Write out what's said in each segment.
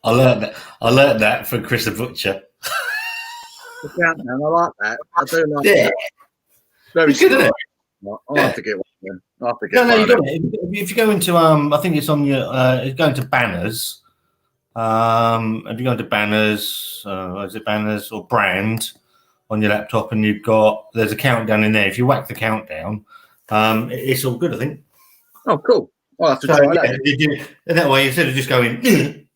I learned that from Chris the Butcher. The countdown, I like that. I do like Yeah. that. Very It's good, isn't it? I'll have to get one then. I'll have to get No, one. you got it. If you go into I think it's on your going to banners. If you go into banners, is it banners or brand on your laptop, and there's a countdown in there. If you whack the countdown, it's all good, I think. Oh, cool. I'll have to try that. That way, instead of just going, it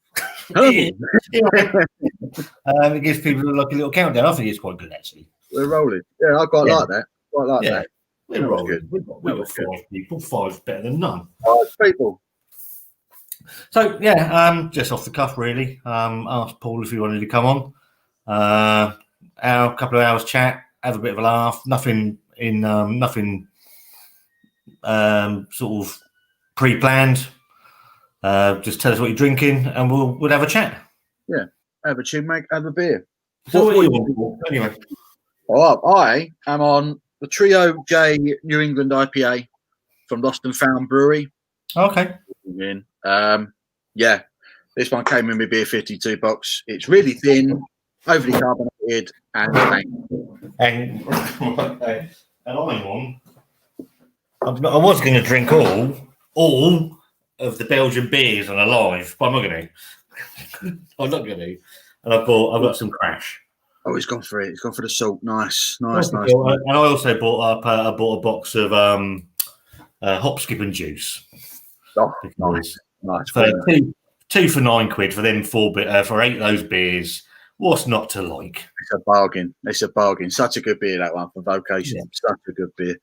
gives people like a little countdown. I think it's quite good, actually. We're rolling. Yeah, I quite like that. Quite like that. We're rolling. We've got 5 people. 5's better than none. 5 people. So just off the cuff, really. Asked Paul if he wanted to come on. Our couple of hours chat, have a bit of a laugh. Nothing sort of pre-planned. Just tell us what you're drinking, and we'll have a chat. Yeah, have a chin, mate. Have a beer. So what are you on? Anyway, I am on the Trio J New England IPA from Lost and Found Brewery. Okay. This one came in with beer 52 box. It's really thin, overly carbonated, and I'm on. I was going to drink all of the Belgian beers on a live, but I'm not going to. And I've got some Crash. Oh, he's gone for it. He's gone for the salt. Nice. And I also bought a box of hop skip and juice. Oh, nice. So 2 for £9 for them 4 for 8 of those beers. What's not to like? It's a bargain. Such a good beer, that one, for Vocation. Yeah. Such a good beer.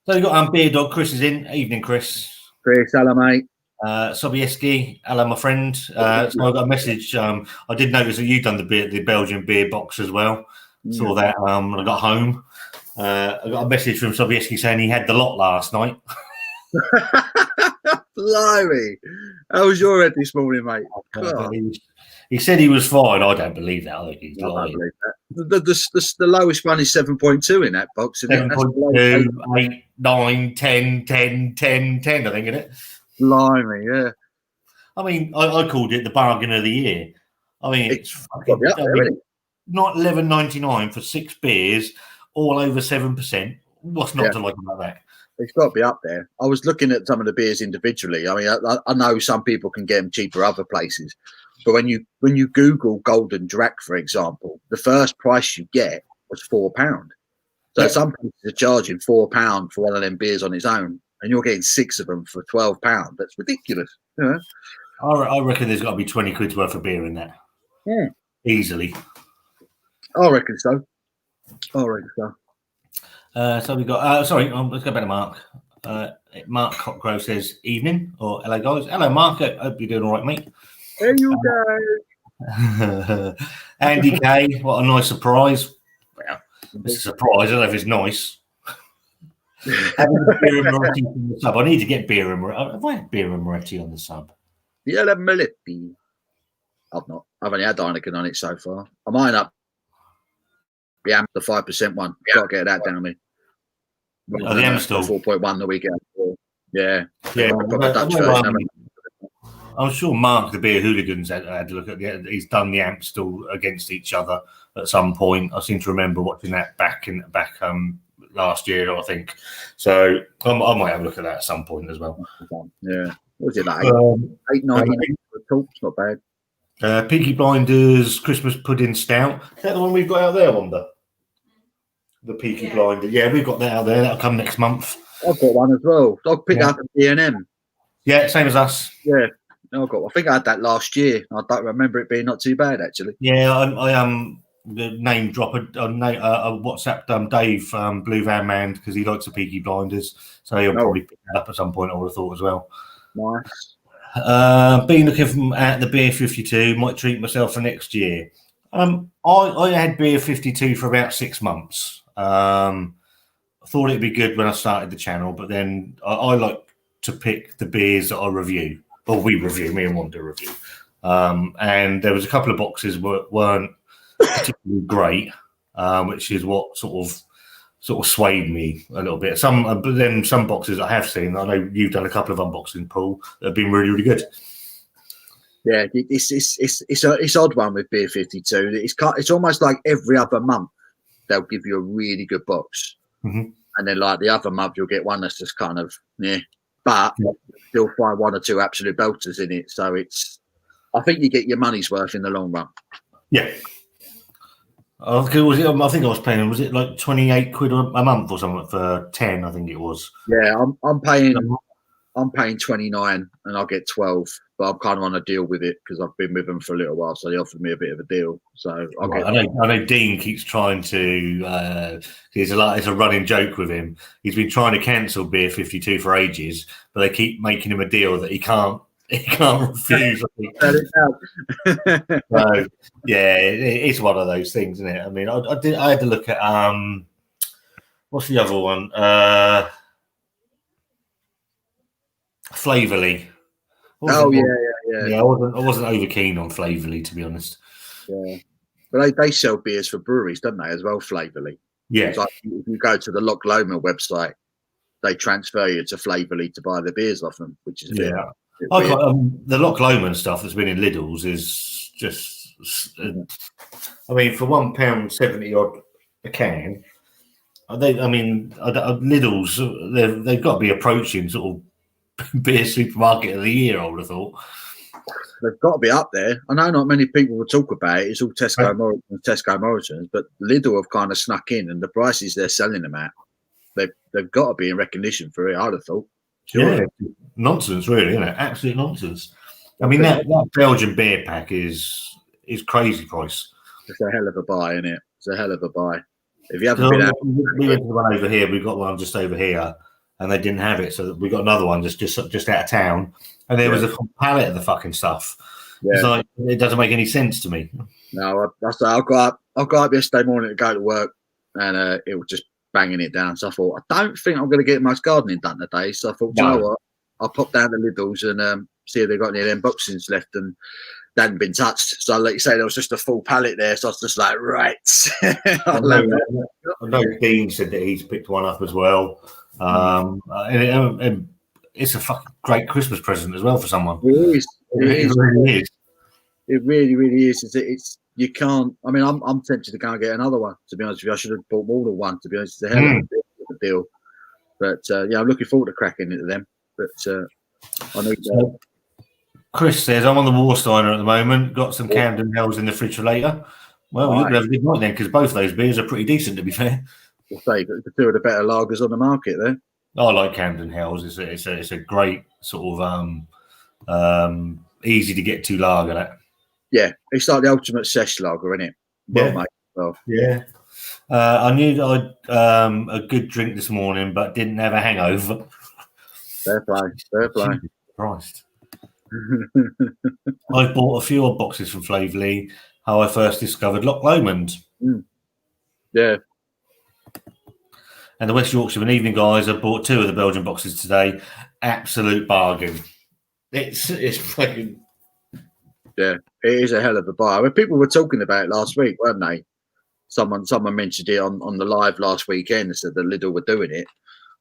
So you've got Beer Dog. Chris is in. Evening, Chris. Chris, hello, mate. Sobieski, hello, my friend. So I got a message. I did notice that you'd done the Belgian beer box as well. Saw that when I got home. I got a message from Sobieski saying he had the lot last night. Blimey. How was your head this morning, mate? He said he was fine. I don't believe that. I think he's lying. The lowest one is 7.2 in that box. 7.2, 8, 9, 10, 10, 10, 10, I think, isn't it? Blimey, yeah. I mean, I called it the bargain of the year. I mean, it's fucking not $11.99 for 6 beers, all over 7%. What's not to like about that? It's got to be up there. I was looking at some of the beers individually. I mean, I know some people can get them cheaper other places, but when you Google Golden Drac, for example, the first price you get was £4. So some places are charging £4 for one of them beers on its own, and you're getting 6 of them for £12. That's ridiculous. You know? I reckon there's got to be 20 quid's worth of beer in that. Yeah, easily. I reckon so. So we got. Let's go back to Mark. Mark Cockgrove says evening, or hello guys. Hello Mark. I hope you're doing all right, mate. There you go. Andy K. What a nice surprise. Well, it's a surprise. I don't know if it's nice. Beer and Moretti on the sub. I need to get beer and Moretti. Have I had beer and Moretti on the sub? Yeah, Moretti. I've not. I've only had Heineken on it so far. I might up. Yeah, the 5% one. Got to get that down me. The Amstel 4.1 the weekend. Yeah. I'm sure Mark, the Beer Hooligans, had to look at he's done the Amstel against each other at some point. I seem to remember watching that back last year, I think. So I might have a look at that at some point as well. Yeah. What was it like? 8.90? It's not bad. Peaky Blinders Christmas Pudding Stout. Is that the one we've got out there, Wanda? The Peaky Blinders. Yeah, we've got that out there. That'll come next month. I've got one as well. I'll pick up at B&M. Yeah, same as us. Yeah. I think I had that last year. I don't remember it being not too bad, actually. Yeah, I the name drop a WhatsApp Dave Blue Van Man because he likes the Peaky Blinders, so he'll probably pick that up at some point. I would have thought as well. Nice. Been looking at the Beer 52. Might treat myself for next year. I had Beer 52 for about 6 months. I thought it'd be good when I started the channel, but then I like to pick the beers that I review. Or we review, me and Wanda review. And there was a couple of boxes weren't particularly great, which is what sort of swayed me a little bit. But then some boxes I have seen, I know you've done a couple of unboxing, Paul, that have been really, really good. Yeah, it's odd one with Beer 52. It's almost like every other month they'll give you a really good box, and then like the other month you'll get one that's just kind of but you'll find one or two absolute belters in it. So I think you get your money's worth in the long run. Yeah. I think I was paying. Was it like £28 a month or something for 10? I think it was. Yeah, I'm paying 29 and I'll get 12, but I'm kind of on a deal with it because I've been with them for a little while, so they offered me a bit of a deal. So I know Dean keeps trying to. It's a running joke with him. He's been trying to cancel Beer 52 for ages, but they keep making him a deal that he can't. He can't refuse. So, yeah, it's one of those things, isn't it? I mean, I had to look at what's the other one? Flavorly. Yeah. I wasn't over keen on Flavorly, to be honest. Yeah, but they sell beers for breweries, don't they, as well? Flavorly. Yeah. It's like if you go to the Loch Lomond website, they transfer you to Flavorly to buy the beers off them, which is the Loch Lomond stuff that's been in Lidl's is just. I mean, for £1.70 odd a can, Lidl's they've got to be approaching sort of beer supermarket of the year. I would have thought they've got to be up there. I know not many people will talk about it. It's all Tesco Morrisons, but Lidl have kind of snuck in, and the prices they're selling them at, they've got to be in recognition for it. I'd have thought. Sure. Yeah, nonsense, really, isn't it? Absolute nonsense. I mean, that Belgian beer pack is crazy price. It's a hell of a buy, isn't it? It's a hell of a buy. If you haven't been out, we went to the one over here. We got one just over here, and they didn't have it, so we got another one just out of town, and there was a full pallet of the fucking stuff. Yeah. It's like it doesn't make any sense to me. No, I got up yesterday morning to go to work, and it was just banging it down. So I thought, I don't think I'm going to get much gardening done today. So I thought, you know what? I'll pop down to Lidl's and see if they've got any of them boxings left, and they hadn't been touched. So like you say, there was just a full pallet there. So I was just like, right. I know Dean said that he's picked one up as well. And it's a fucking great Christmas present as well for someone. It is. It really is. It really, really is. It's you can't. I mean, I'm tempted to go and get another one. To be honest with you, I should have bought more than one. To be honest, it's a hell of a deal. But yeah, I'm looking forward to cracking into them. But I need. Chris says, I'm on the Warsteiner at the moment. Got some Camden Hells in the fridge for later. Well, we're going to have a good night then, because both those beers are pretty decent, to be fair. We'll say the two of the better lagers on the market there. I like Camden Hells. It's a great sort of easy to get to lager. That. Yeah, it's like the ultimate sesh lager, isn't it? Well, mate. Well. Yeah. I knew I'd a good drink this morning, but didn't have a hangover. Fair play. Jesus Christ. I bought a few odd boxes from Flavorly. How I first discovered Loch Lomond. Yeah. And the West Yorkshire of an evening, guys. I bought 2 of the Belgian boxes today. Absolute bargain. It's fucking. Yeah, it is a hell of a buy. I mean, people were talking about it last week, weren't they? Someone mentioned it on the live last weekend and said that Lidl were doing it.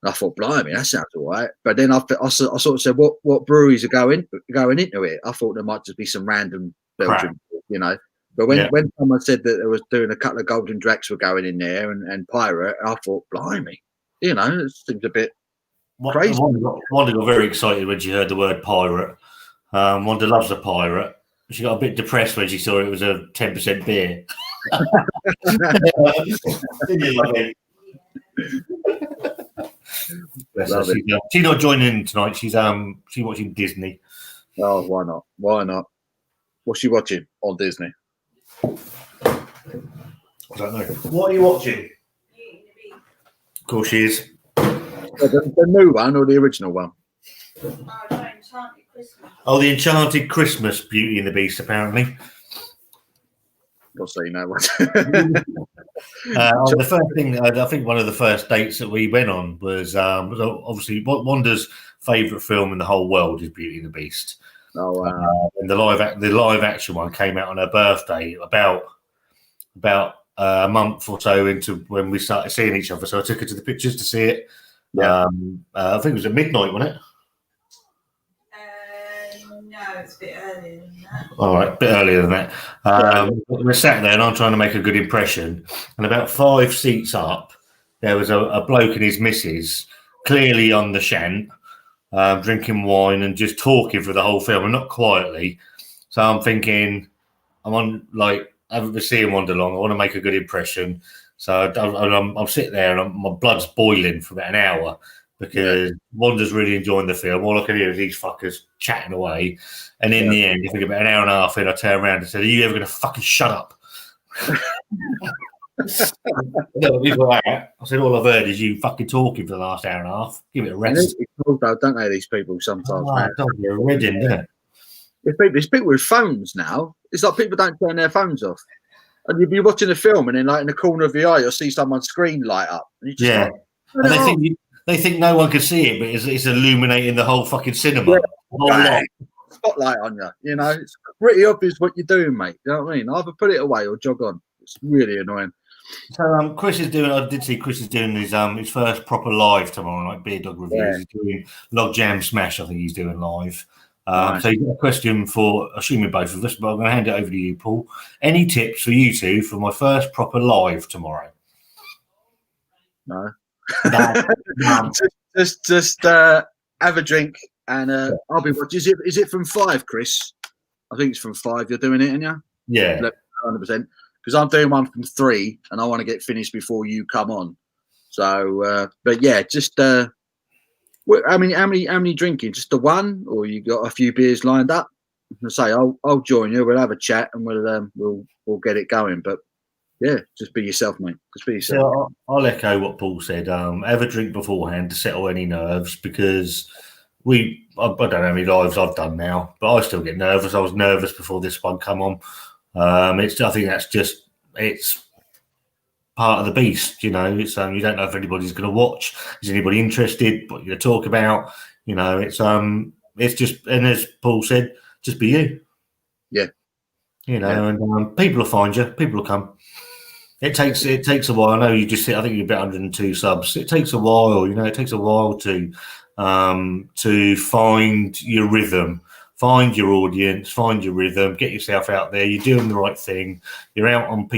And I thought, blimey, that sounds all right. But then I sort of said, what breweries are going into it? I thought there might just be some random Belgian, you know. But when someone said that they was doing a couple of Golden Dracs were going in there and Pirate, I thought, blimey, you know, it seems a bit crazy. Wanda got very excited when she heard the word pirate. Wanda loves a pirate. She got a bit depressed when she saw it was a 10% beer. She's not joining in tonight. She's watching Disney. Oh, why not? Why not? What's she watching on Disney? I don't know. What are you watching? Of course she is. The new one or the original one? Enchanted Christmas. Oh, the Enchanted Christmas, Beauty and the Beast, apparently. Not saying that one. The first thing, I think one of the first dates that we went on was obviously Wanda's favourite film in the whole world is Beauty and the Beast. Oh, wow. And the live action one came out on her birthday about a month or so into when we started seeing each other. So I took her to the pictures to see it. Yeah. I think it was at midnight, wasn't it? No, it's a bit earlier than that. All right, a bit earlier than that. We're sat there and I'm trying to make a good impression. And about 5 seats up, there was a bloke and his missus, clearly on the shant, drinking wine and just talking for the whole film, and not quietly. So I'm thinking, I'm on like over seeing Wanderlong. I want to make a good impression. So I'm sitting there and my blood's boiling for about an hour because Wanda's really enjoying the film. All I can hear is these fuckers chatting away. And in the end, I think about an hour and a half in, I turn around and said, "Are you ever going to fucking shut up?" No, I said, "All I've heard is you fucking talking for the last hour and a half. Give it a rest." It's cool though, don't they? These people sometimes, man. You're a wedding, isn't it? It's people with phones now. It's like people don't turn their phones off. And you'll be watching a film, and then, like in the corner of your eye, you'll see someone's screen light up. And you just and they think no one can see it, but it's illuminating the whole fucking cinema. Yeah. The whole lot. Spotlight on you. You know, it's pretty obvious what you're doing, mate. You know what I mean? Either put it away or jog on. It's really annoying. So Chris is doing. I did see Chris is doing his first proper live tomorrow night. Beer Dog reviews. Yeah. He's doing Log Jam Smash. I think he's doing live. Nice. So you've got a question for, assuming both of us, but I'm going to hand it over to you, Paul. Any tips for you two for my first proper live tomorrow? No. No. just have a drink and I'll be watching. Is it from 5, Chris? I think it's from 5. You're doing it, aren't you? Yeah. 100%. Because I'm doing one from 3 and I want to get finished before you come on. So, but yeah, just how many drinking? Just the one, or you got a few beers lined up? I say I'll join you. We'll have a chat and we'll get it going. But yeah, just be yourself, mate. Just be yourself. So I'll echo what Paul said. Have a drink beforehand to settle any nerves, because I don't know how many lives I've done now, but I still get nervous. I was nervous before this one come on. I think it's part of the beast, you know. It's you don't know if anybody's going to watch. Is anybody interested? What you're going to talk about? You know, it's just, and as Paul said, just be you. Yeah. You know, and people will find you. People will come. It takes a while. I know you just said, I think you're about 102 subs. It takes a while. You know, it takes a while to find your rhythm. Find your audience, find your rhythm, get yourself out there. You're doing the right thing. You're out on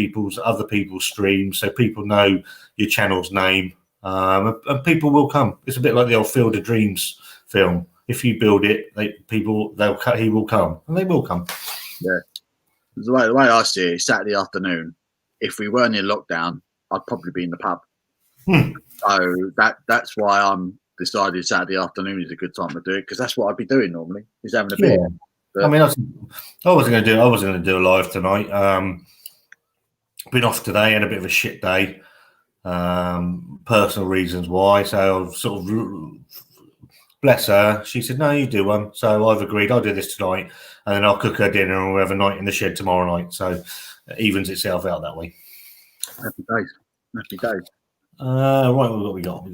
other people's streams, so people know your channel's name, and people will come. It's a bit like the old Field of Dreams film. If you build it, he will come, and they will come. Yeah. The way I see it, Saturday afternoon. If we weren't in lockdown, I'd probably be in the pub. So that's why I'm decided Saturday afternoon is a good time to do it, because that's what I'd be doing normally, is having a beer. But, I mean, I wasn't going to do a live tonight. Been off today, had a bit of a shit day. Personal reasons why. So I've sort of, bless her, she said, "No, you do one." So I've agreed. I'll do this tonight, and then I'll cook her dinner, and we'll have a night in the shed tomorrow night. So it evens itself out that way. happy days. Right, what we got. And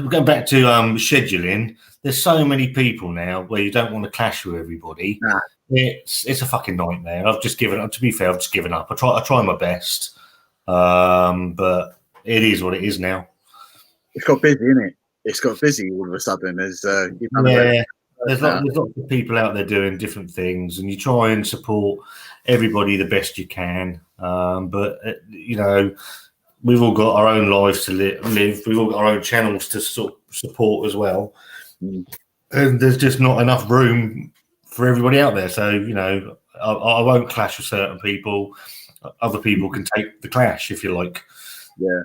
going back to scheduling, there's so many people now where you don't want to clash with everybody. Nah. It's a fucking nightmare. I've just given up. To be fair, I've just given up. I try my best, but it is what it is now. It's got busy, isn't it? It's got busy all of a sudden. There's there's lots of people out there doing different things, and you try and support everybody the best you can. But you know, we've all got our own lives to live. We've all got our own channels to support as well. And there's just not enough room for everybody out there. So, you know, I won't clash with certain people. Other people can take the clash, if you like. Yeah.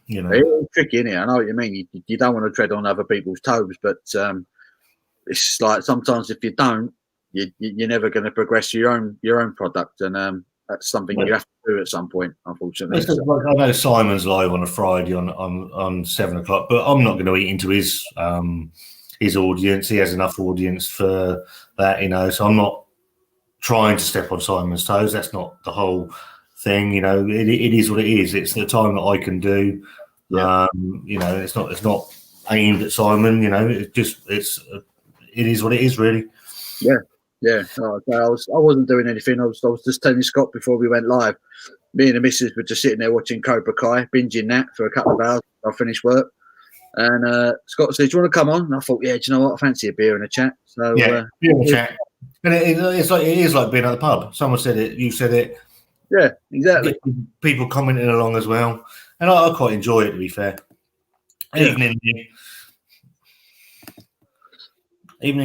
You know, it's tricky, isn't it? I know what you mean. You don't want to tread on other people's toes, but it's like sometimes if you don't, you're never going to progress your own product. And that's something you have to do at some point, unfortunately. I know Simon's live on a Friday on 7 o'clock, but I'm not going to eat into his audience. He has enough audience for that, you know. So I'm not trying to step on Simon's toes. That's not the whole thing, you know. It is what it is. It's the time that I can do. Yeah. You know, it's not aimed at Simon. You know, it is what it is, really. Yeah. Yeah, I wasn't doing anything. I was just telling Scott before we went live. Me and the missus were just sitting there watching Cobra Kai, binging that for a couple of hours. I finished work, And Scott said, "Do you want to come on?" And I thought, "Yeah, do you know what? I fancy a beer and a chat." So Yeah, beer and a chat. And it is like being at the pub. Someone said it. You said it. yeah, exactly. People commenting along as well, and I quite enjoy it. To be fair, evening,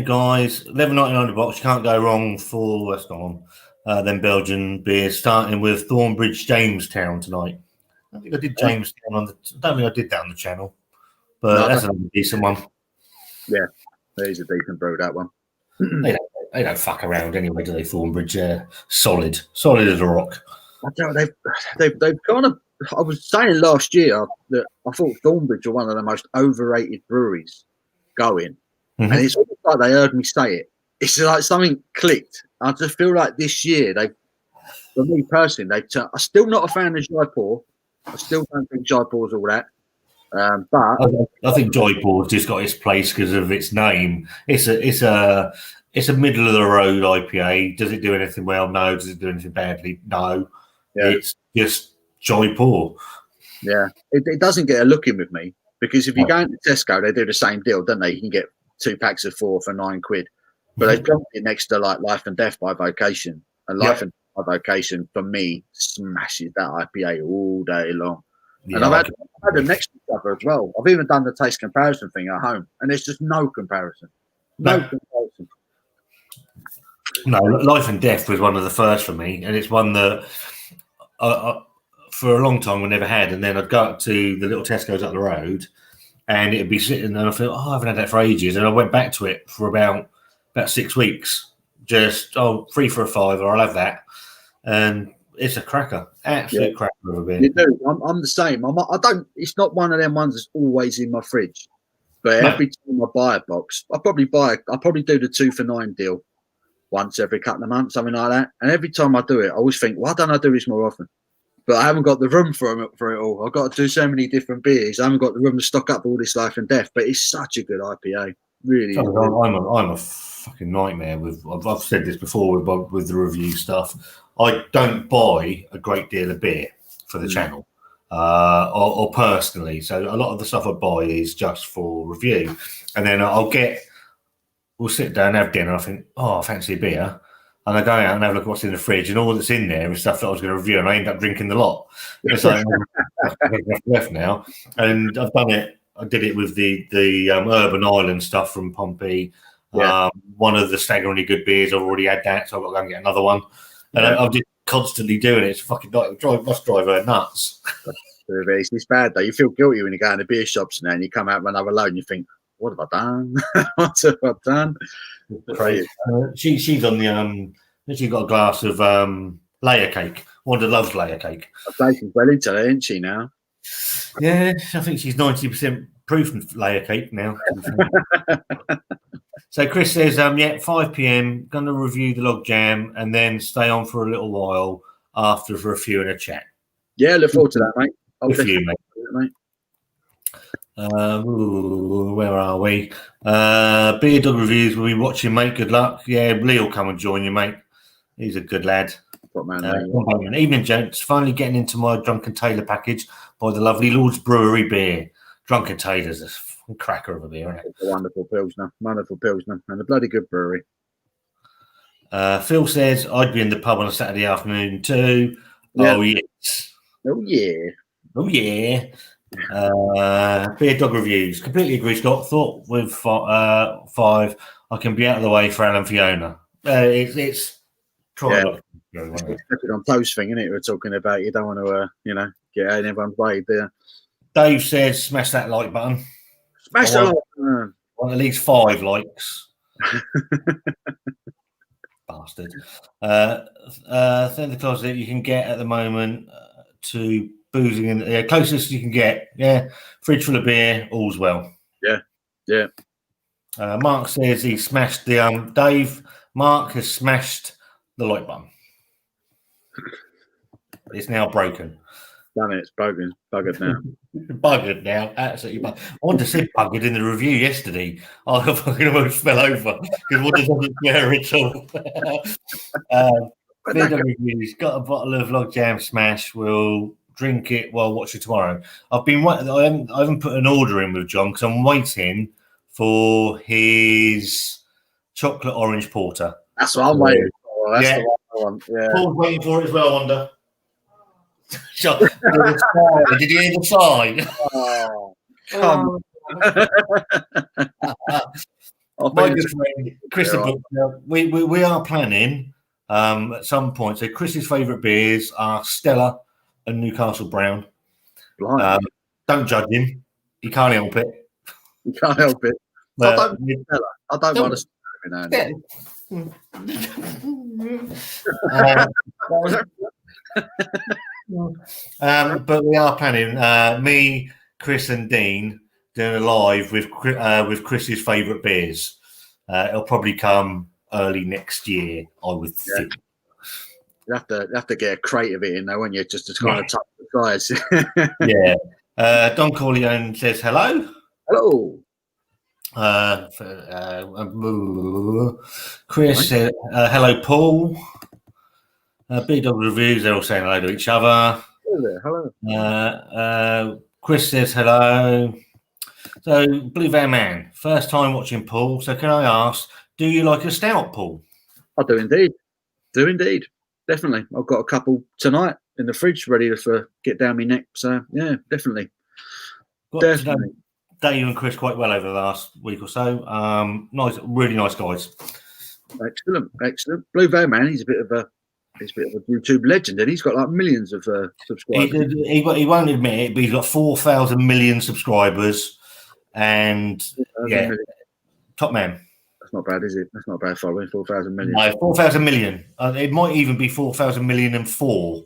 guys. £11.99 a box. You can't go wrong for what's gone on. Then Belgian beers, starting with Thornbridge Jamestown tonight. I think I did Jamestown I don't think I did that on the channel, but that's another decent one. Yeah, that is a decent brew, that one. They don't fuck around anyway, do they? Thornbridge, solid as a rock. I don't know, they've kind of. I was saying last year that I thought Thornbridge were one of the most overrated breweries going, and it's almost like they heard me say it. It's like something clicked. I just feel like this year for me personally, I'm still not a fan of Jaipur. I still don't think Jaipur's all that. But I think Jaipur's just got its place because of its name. It's a middle of the road IPA. Does it do anything well? No. Does it do anything badly? No. Yeah. It's just Jaipur. Yeah, it doesn't get a look in with me because if you go into Tesco, they do the same deal, don't they? You can get 2 packs of 4 for £9, but they've got it next to like Life and Death by Vocation, and Life and Death by Vocation for me smashes that IPA all day long. Yeah, and I've had the next cover as well. I've even done the taste comparison thing at home, and there's just no comparison. No comparison. No, Life and Death was one of the first for me, and it's one that for a long time we never had. And then I'd go up to the little Tesco's up the road, and it'd be sitting there, and I feel, I haven't had that for ages. And I went back to it for about 6 weeks. Just 3 for a £5, I'll have that. And it's a cracker, absolute cracker of a beer. You do. I'm the same. I don't. It's not one of them ones that's always in my fridge. But every time I buy a box, I probably do the 2 for £9 deal once every couple of months, something like that. And every time I do it, I always think, why don't I do this more often? But I haven't got the room for it all. I've got to do so many different beers. I haven't got the room to stock up all this Life and Death. But it's such a good IPA. Really. I'm a fucking nightmare with. I've said this before with the review stuff. I don't buy a great deal of beer for the channel, or personally. So a lot of the stuff I buy is just for review, and then we'll sit down and have dinner. I think, I fancy a beer, and I go out and have a look at what's in the fridge, and all that's in there is stuff that I was going to review, and I end up drinking the lot. It's like left now, and I've done it. I did it with the Urban Island stuff from Pompey. Yeah. One of the staggeringly good beers. I've already had that, so I've got to go and get another one. And I'm just constantly doing it. It's fucking bus driver nuts. It's bad though. You feel guilty when you go in the beer shops and you come out with another load and you think, what have I done? What have I done? Crazy. She's on the she's got a glass of layer cake. Wanda loves layer cake. I think she's well into that, isn't she now? Yeah, I think she's 90% proof layer cake now. So Chris says, 5 p.m. Going to review the log jam and then stay on for a little while after for a few and a chat. Yeah, look forward to that, mate. With you, mate. Where are we? Beer Dog Reviews. We'll be watching, mate. Good luck. Yeah, Lee will come and join you, mate. He's a good lad. Evening, gents. Finally getting into my Drunken Tailor package by the lovely Lord's Brewery beer. Drunken Tailor's a cracker of a beer, isn't it? It's a wonderful pilsner, and a bloody good brewery. Phil says I'd be in the pub on a Saturday afternoon too. Yeah. Oh yes. Oh yeah. Oh yeah. Beer Dog Reviews. Completely agree, Scott. Thought with 5, I can be out of the way for Alan Fiona. It's trying. Yeah. It's on toes thing, isn't it? We're talking about. You don't want to, get out in everyone's way there. Dave says, smash that like button. Smash that like button. I want at least 5 likes. Bastard. The closet you can get at the moment to boozing in closest you can get. Yeah. Fridge full of beer, all's well. Yeah. Yeah. Mark says he smashed the Mark has smashed the like button. It's now broken. Damn it, it's broken. Buggered now. Buggered now, absolutely buggered. I wanted to say buggered in the review yesterday. I fucking almost fell over because what doesn't care at all. Reviews got a bottle of Log Jam Smash. We'll drink it while watching tomorrow. I haven't put an order in with John because I'm waiting for his chocolate orange porter. That's what I'm waiting for. That's the one I want. Yeah. Paul's waiting for it as well, Wanda. Did you hear the sign? Oh, come My good friend Chris, we are planning at some point. So Chris's favourite beers are Stella and Newcastle Brown. Don't judge him; he can't help it. You can't help it. But, I don't want to. But we are planning. Me, Chris, and Dean doing a live with Chris's favourite beers. It'll probably come early next year, I would think. You have to get a crate of it in there, won't you? Just to kind of touch the size. Yeah. Don Corleone says hello. Hello. Chris said hello, Paul. Big Dog Reviews, they're all saying hello to each other. Hello. Chris says hello. So, Blue Van Man, first time watching Paul. So, can I ask, do you like a stout, Paul? I do indeed. Definitely. I've got a couple tonight in the fridge ready to get down my neck. So, yeah, definitely. Definitely. Dave and Chris quite well over the last week or so. Nice, really nice guys. Excellent. Blue Van Man, he's a bit of a YouTube legend, and he's got like millions of subscribers. He won't admit it, but he's got 4,000 million subscribers, and top man. That's not bad, is it? That's not bad following 4,000 million. No, 4,000 million. It might even be 4,000 million and 4.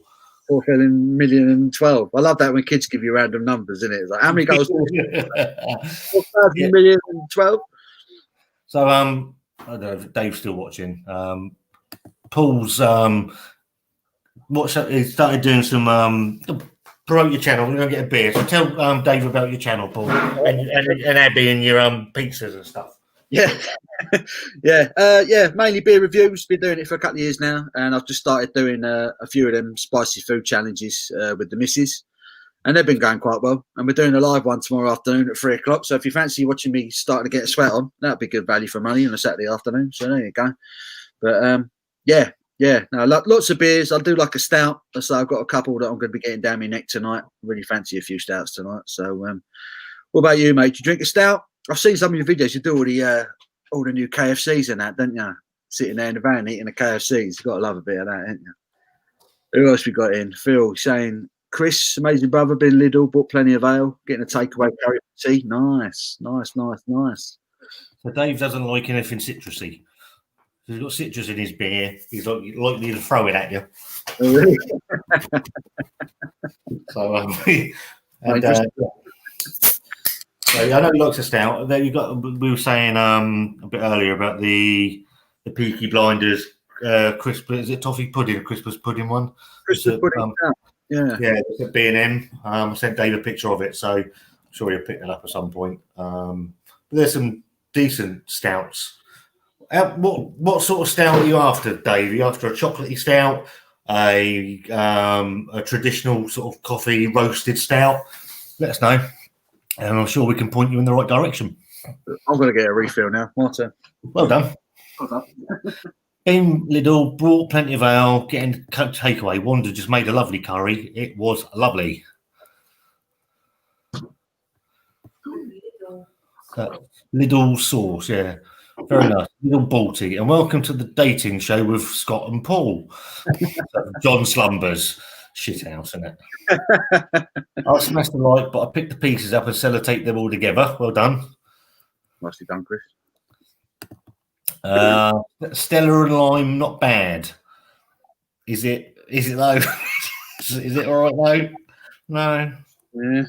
4,000 million and 12. I love that when kids give you random numbers, isn't it? It's like, how many goals? 4,000 million and 12. So I don't know if Dave's still watching. Paul's he started doing some promote your channel. We're gonna get a beer. So tell Dave about your channel, Paul, and Abby and your pizzas and stuff. Yeah. Mainly beer reviews. Been doing it for a couple of years now, and I've just started doing a few of them spicy food challenges with the missus, and they've been going quite well. And we're doing a live one tomorrow afternoon at 3:00. So if you fancy watching me starting to get a sweat on, that'd be good value for money on a Saturday afternoon. So there you go. But no, lots of beers. I'll do like a stout. So I've got a couple that I'm going to be getting down my neck tonight. Really fancy a few stouts tonight. So what about you, mate? Do you drink a stout? I've seen some of your videos. You do all the new KFCs and that, don't you? Sitting there in the van eating the KFCs. You've got to love a bit of that, ain't you? Who else we got in? Phil saying, Chris, amazing brother, been Lidl, bought plenty of ale, getting a takeaway curry tea. Nice. So Dave doesn't like anything citrusy. He's got citrus in his beer. He's likely to throw it at you. Oh, really? So I know he likes a stout. There you got. We were saying a bit earlier about the Peaky Blinders Christmas. Is it toffee pudding? A Christmas pudding one. Christmas pudding. Yeah, it's at B&M. I sent Dave a picture of it, so I'm sure he'll pick that up at some point. But there's some decent stouts. What sort of stout are you after, Dave? Are you after a chocolatey stout, a traditional sort of coffee roasted stout? Let us know, and I'm sure we can point you in the right direction. I'm going to get a refill now. Water. Well done. In Lidl, brought plenty of ale, getting takeaway. Wanda just made a lovely curry. It was lovely. Lidl sauce, yeah. Very nice. Little Balti. And welcome to the dating show with Scott and Paul. John Slumbers. Shit house, isn't it? I smashed the light, but I picked the pieces up and sellotaped them all together. Well done. Nicely done, Chris. Stella and lime, not bad. Is it though? Is it all right though? No. Yeah.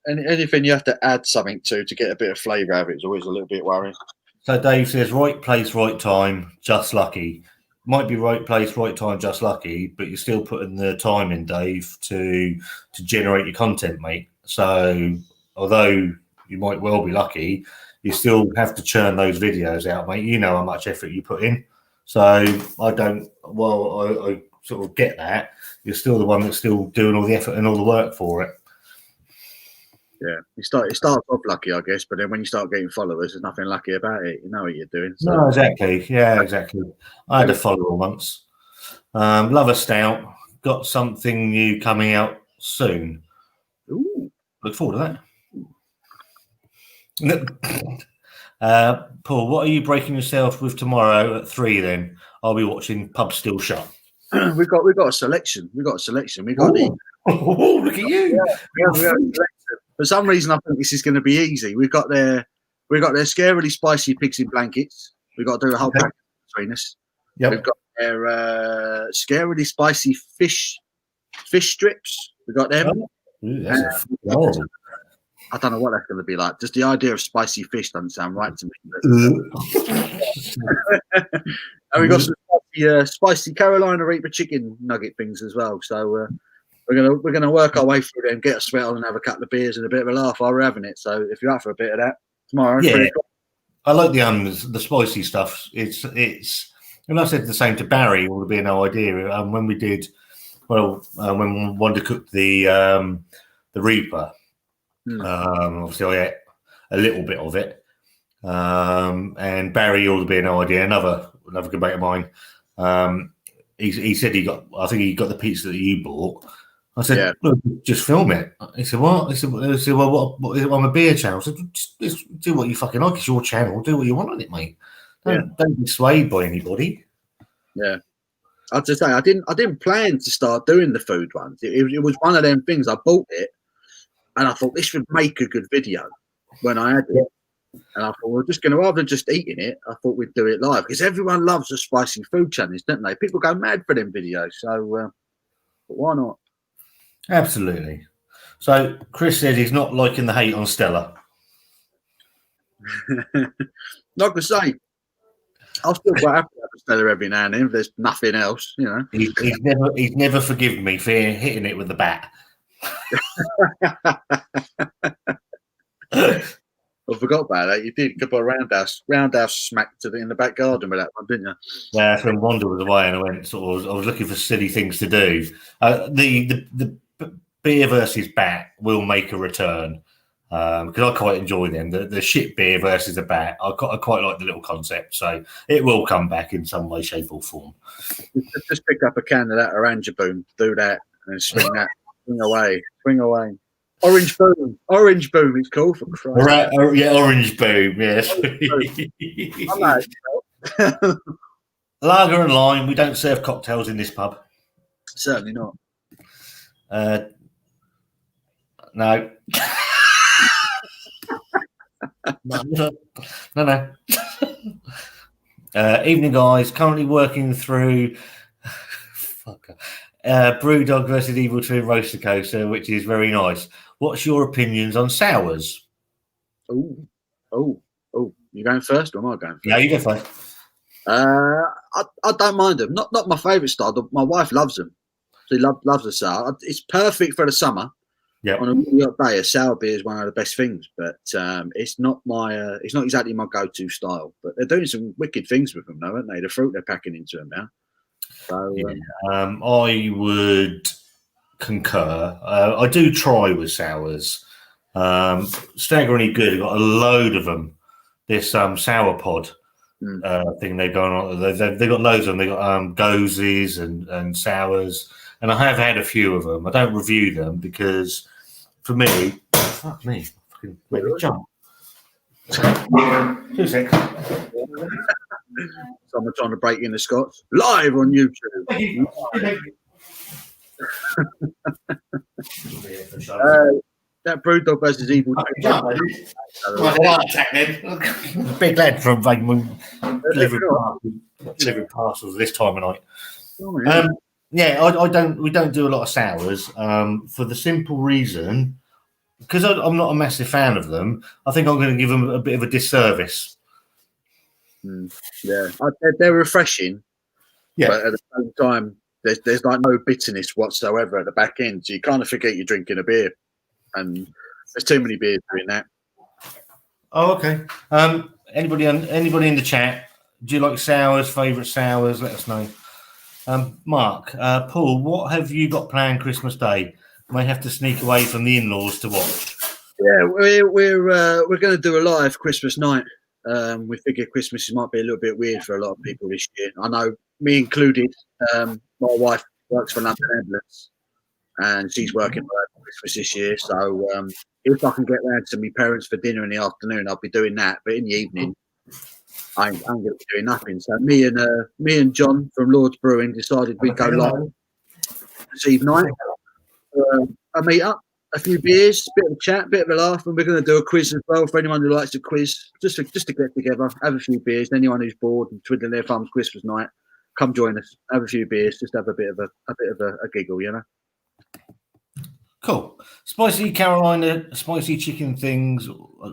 Anything you have to add something to get a bit of flavour out of it is always a little bit worrying. So Dave says, right place, right time, just lucky. Might be right place, right time, just lucky, but you're still putting the time in, Dave, to generate your content, mate. So although you might well be lucky, you still have to churn those videos out, mate. You know how much effort you put in. So I sort of get that, you're still the one that's still doing all the effort and all the work for it. Yeah, it starts off lucky, I guess, but then when you start getting followers, there's nothing lucky about it. You know what you're doing. So. No, exactly. Yeah, exactly. I had a follower once. Love a Stout. Got something new coming out soon. Ooh. Look forward to that. Paul, what are you breaking yourself with tomorrow at 3 then? I'll be watching Pub Still Shut. We've got a selection. We got the. Oh, look at you. We have a selection. For some reason, I think this is going to be easy. We've got their scarily spicy pigs in blankets. We've got to do a whole pack between us. Yep. We've got their scarily spicy fish strips. We've got them. Oh, I don't know what that's going to be like. Just the idea of spicy fish doesn't sound right to me. And we got some spicy Carolina Reaper chicken nugget things as well. So we're gonna work our way through them, get a sweat on, and have a couple of beers and a bit of a laugh while we're having it. So if you're up for a bit of that tomorrow, yeah, I like the spicy stuff. It's and I said the same to Barry. Will be no idea when we did when Wanda cooked the Reaper. Obviously, I ate a little bit of it, and Barry ought to be no idea. Another good mate of mine. He said I think he got the pizza that you bought. I said, Look, just film it. He said, what? He said, well, what? I'm a beer channel. I said, just do what you fucking like. It's your channel. Do what you want on it, mate. Don't be swayed by anybody. Yeah. I have to say, I didn't plan to start doing the food ones. It was one of them things. I bought it, and I thought this would make a good video when I had it. And I thought we're just going to, rather than just eating it, I thought we'd do it live because everyone loves a spicy food challenge, don't they? People go mad for them videos. So but why not? Absolutely. So Chris says he's not liking the hate on Stella. Not to say, I'll still quite happy to have a Stella every now and then if there's nothing else, you know. He's never forgiven me for hitting it with the bat. I forgot about that. You did a couple of roundhouse smack in the back garden with that one, didn't you? Yeah, that's when Wanda was away, and I was looking for silly things to do. The beer versus bat will make a return because I quite enjoy them. The shit beer versus the bat, I quite like the little concept, so it will come back in some way, shape, or form. Just pick up a can of that Orange Boom, do that, and swing away. Orange Boom. It's called for Christ. Orange Boom. Yes. Lager and lime. We don't serve cocktails in this pub. Certainly not. No. No. Evening, guys. Currently working through Brewdog versus Evil Twin Roaster Coaster, which is very nice. What's your opinions on sours? Oh! You going first, or am I going first? Yeah, you go first. I don't mind them. Not my favourite style. My wife loves them. She loves the sour. It's perfect for the summer. Yeah. On a really hot day, a sour beer is one of the best things, but it's not exactly my go-to style. But they're doing some wicked things with them, though, aren't they? The fruit they're packing into them now. So, I would concur. I do try with sours. Staggeringly good. I've got a load of them. This sour pod thing they've gone on. They've got loads of them. They've got gozes and sours. And I have had a few of them. I don't review them because, for me, fuck me, fucking make me jump. 2 seconds. Someone trying to break in the Scots live on YouTube. That Brewdog versus Evil. Big lad from delivering parcels this time of night. We don't do a lot of sours for the simple reason because I'm not a massive fan of them. I think I'm going to give them a bit of a disservice. Yeah, they're refreshing. Yeah, but at the same time, there's like no bitterness whatsoever at the back end. So you kind of forget you're drinking a beer, and there's too many beers doing that. Oh, okay. Anybody in the chat? Do you like sours? Favorite sours? Let us know. Mark, Paul, what have you got planned Christmas Day? May have to sneak away from the in-laws to watch. Yeah, we're going to do a live Christmas night. We figure Christmas might be a little bit weird for a lot of people this year. I know, me included. My wife works for London Ambulance, and she's working for Christmas this year. So if I can get round to my parents for dinner in the afternoon, I'll be doing that. But in the evening, I'm going to be doing nothing. So me and John from Lord's Brewing decided we'd go live this evening. A meet up, a few beers, bit of a chat, bit of a laugh, and we're going to do a quiz as well for anyone who likes to quiz. Just to get together, have a few beers. Anyone who's bored and twiddling their thumbs Christmas night, come join us. Have a few beers, just have a bit of a giggle, you know. Cool. Spicy Carolina, spicy chicken things.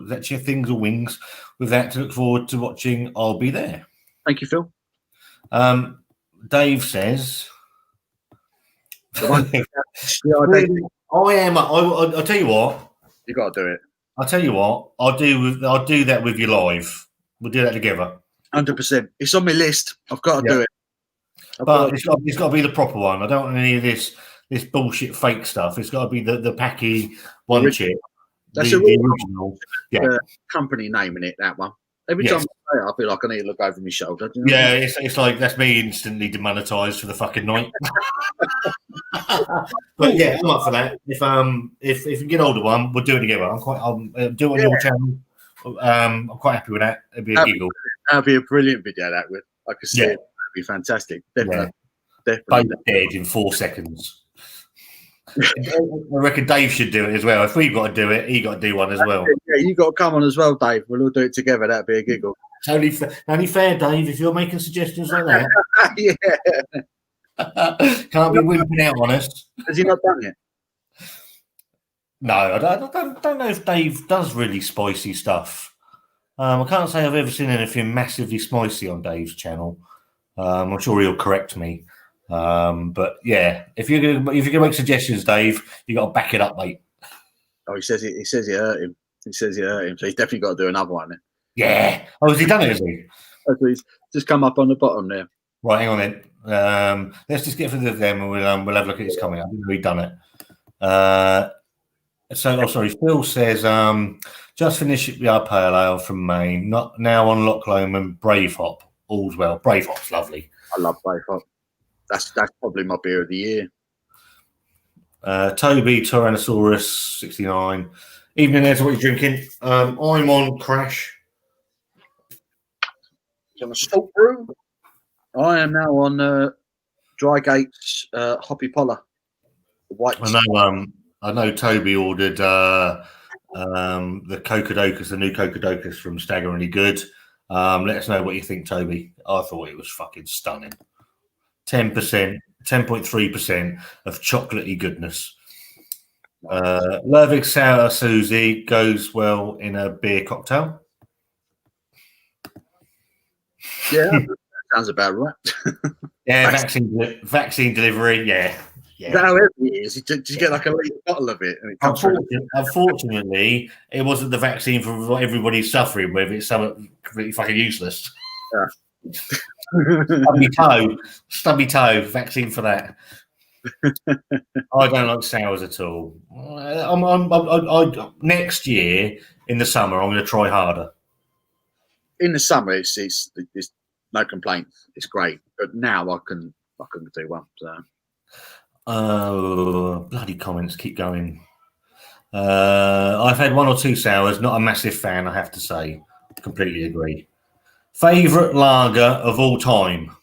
That's your things or wings. With that, to look forward to watching. I'll be there. Thank you, Phil. Dave says. I am. I'll tell you what. You got to do it. I'll tell you what. I'll do that with you live. We'll do that together. 100%. It's on my list. I've got to do it. But it's got to be the proper one. I don't want any of this bullshit fake stuff. It's got to be the packy one chip. That's the original. Yeah. Company name in it. That one. Every time I say it, I feel like I need to look over my shoulder. Do you know yeah, it's like that's me instantly demonetised for the fucking night. But yeah, I'm up for that. If you get older one, we'll do it together. I'll do it on your channel. I'm quite happy with that. It'd be a giggle. That'd be a brilliant video. That would. I could see it. That'd be fantastic. Definitely. Both dead in 4 seconds. I reckon Dave should do it as well. If we've got to do it, he got to do one as well. Yeah, you got to come on as well, Dave. We'll all do it together. That'd be a giggle. It's only fair, Dave, if you're making suggestions like that. Yeah. Can't be wimping out on us. Has he not done it? No, I don't know if Dave does really spicy stuff. I can't say I've ever seen anything massively spicy on Dave's channel. I'm sure he'll correct me. But yeah, if you're gonna make suggestions, Dave, you got to back it up, mate. Oh, he says it hurt him. He says it hurt him, so he's definitely got to do another one. Then. Yeah. Oh, has he done it? Has he? So he's just come up on the bottom there. Right, hang on then. Let's just get through them, and we'll have a look at his comment. I think we've done it. Sorry. Phil says, just finished the pale ale from Maine. Not now on Loch Lomond Brave Hop. All's well. Brave Hop's lovely. I love Brave Hop. That's probably my beer of the year. Toby Tyrannosaurus 69. Evening, there's what you're drinking. I'm on Crash. On a salt brew. I am now on Drygate's Hoppy Poller. White. I know Toby ordered the Cocodocus, the new Cocodocus from Staggeringly Good. Let us know what you think, Toby. I thought it was fucking stunning. 10%, 10.3% of chocolatey goodness. Lervig Sour Susie goes well in a beer cocktail. Yeah, that sounds about right. Yeah, vaccine delivery. Yeah. Is that how heavy it is? Did you get like a litre bottle of it? And it Unfortunately, it wasn't the vaccine for what everybody's suffering with. It's something completely fucking useless. Yeah. Stubby toe, vaccine for that. I don't like sours at all. Next year in the summer, I'm going to try harder. In the summer, it's no complaints. It's great, but now I can do one. So. Bloody comments keep going. I've had 1 or 2 sours. Not a massive fan, I have to say. Completely agree. Favorite lager of all time?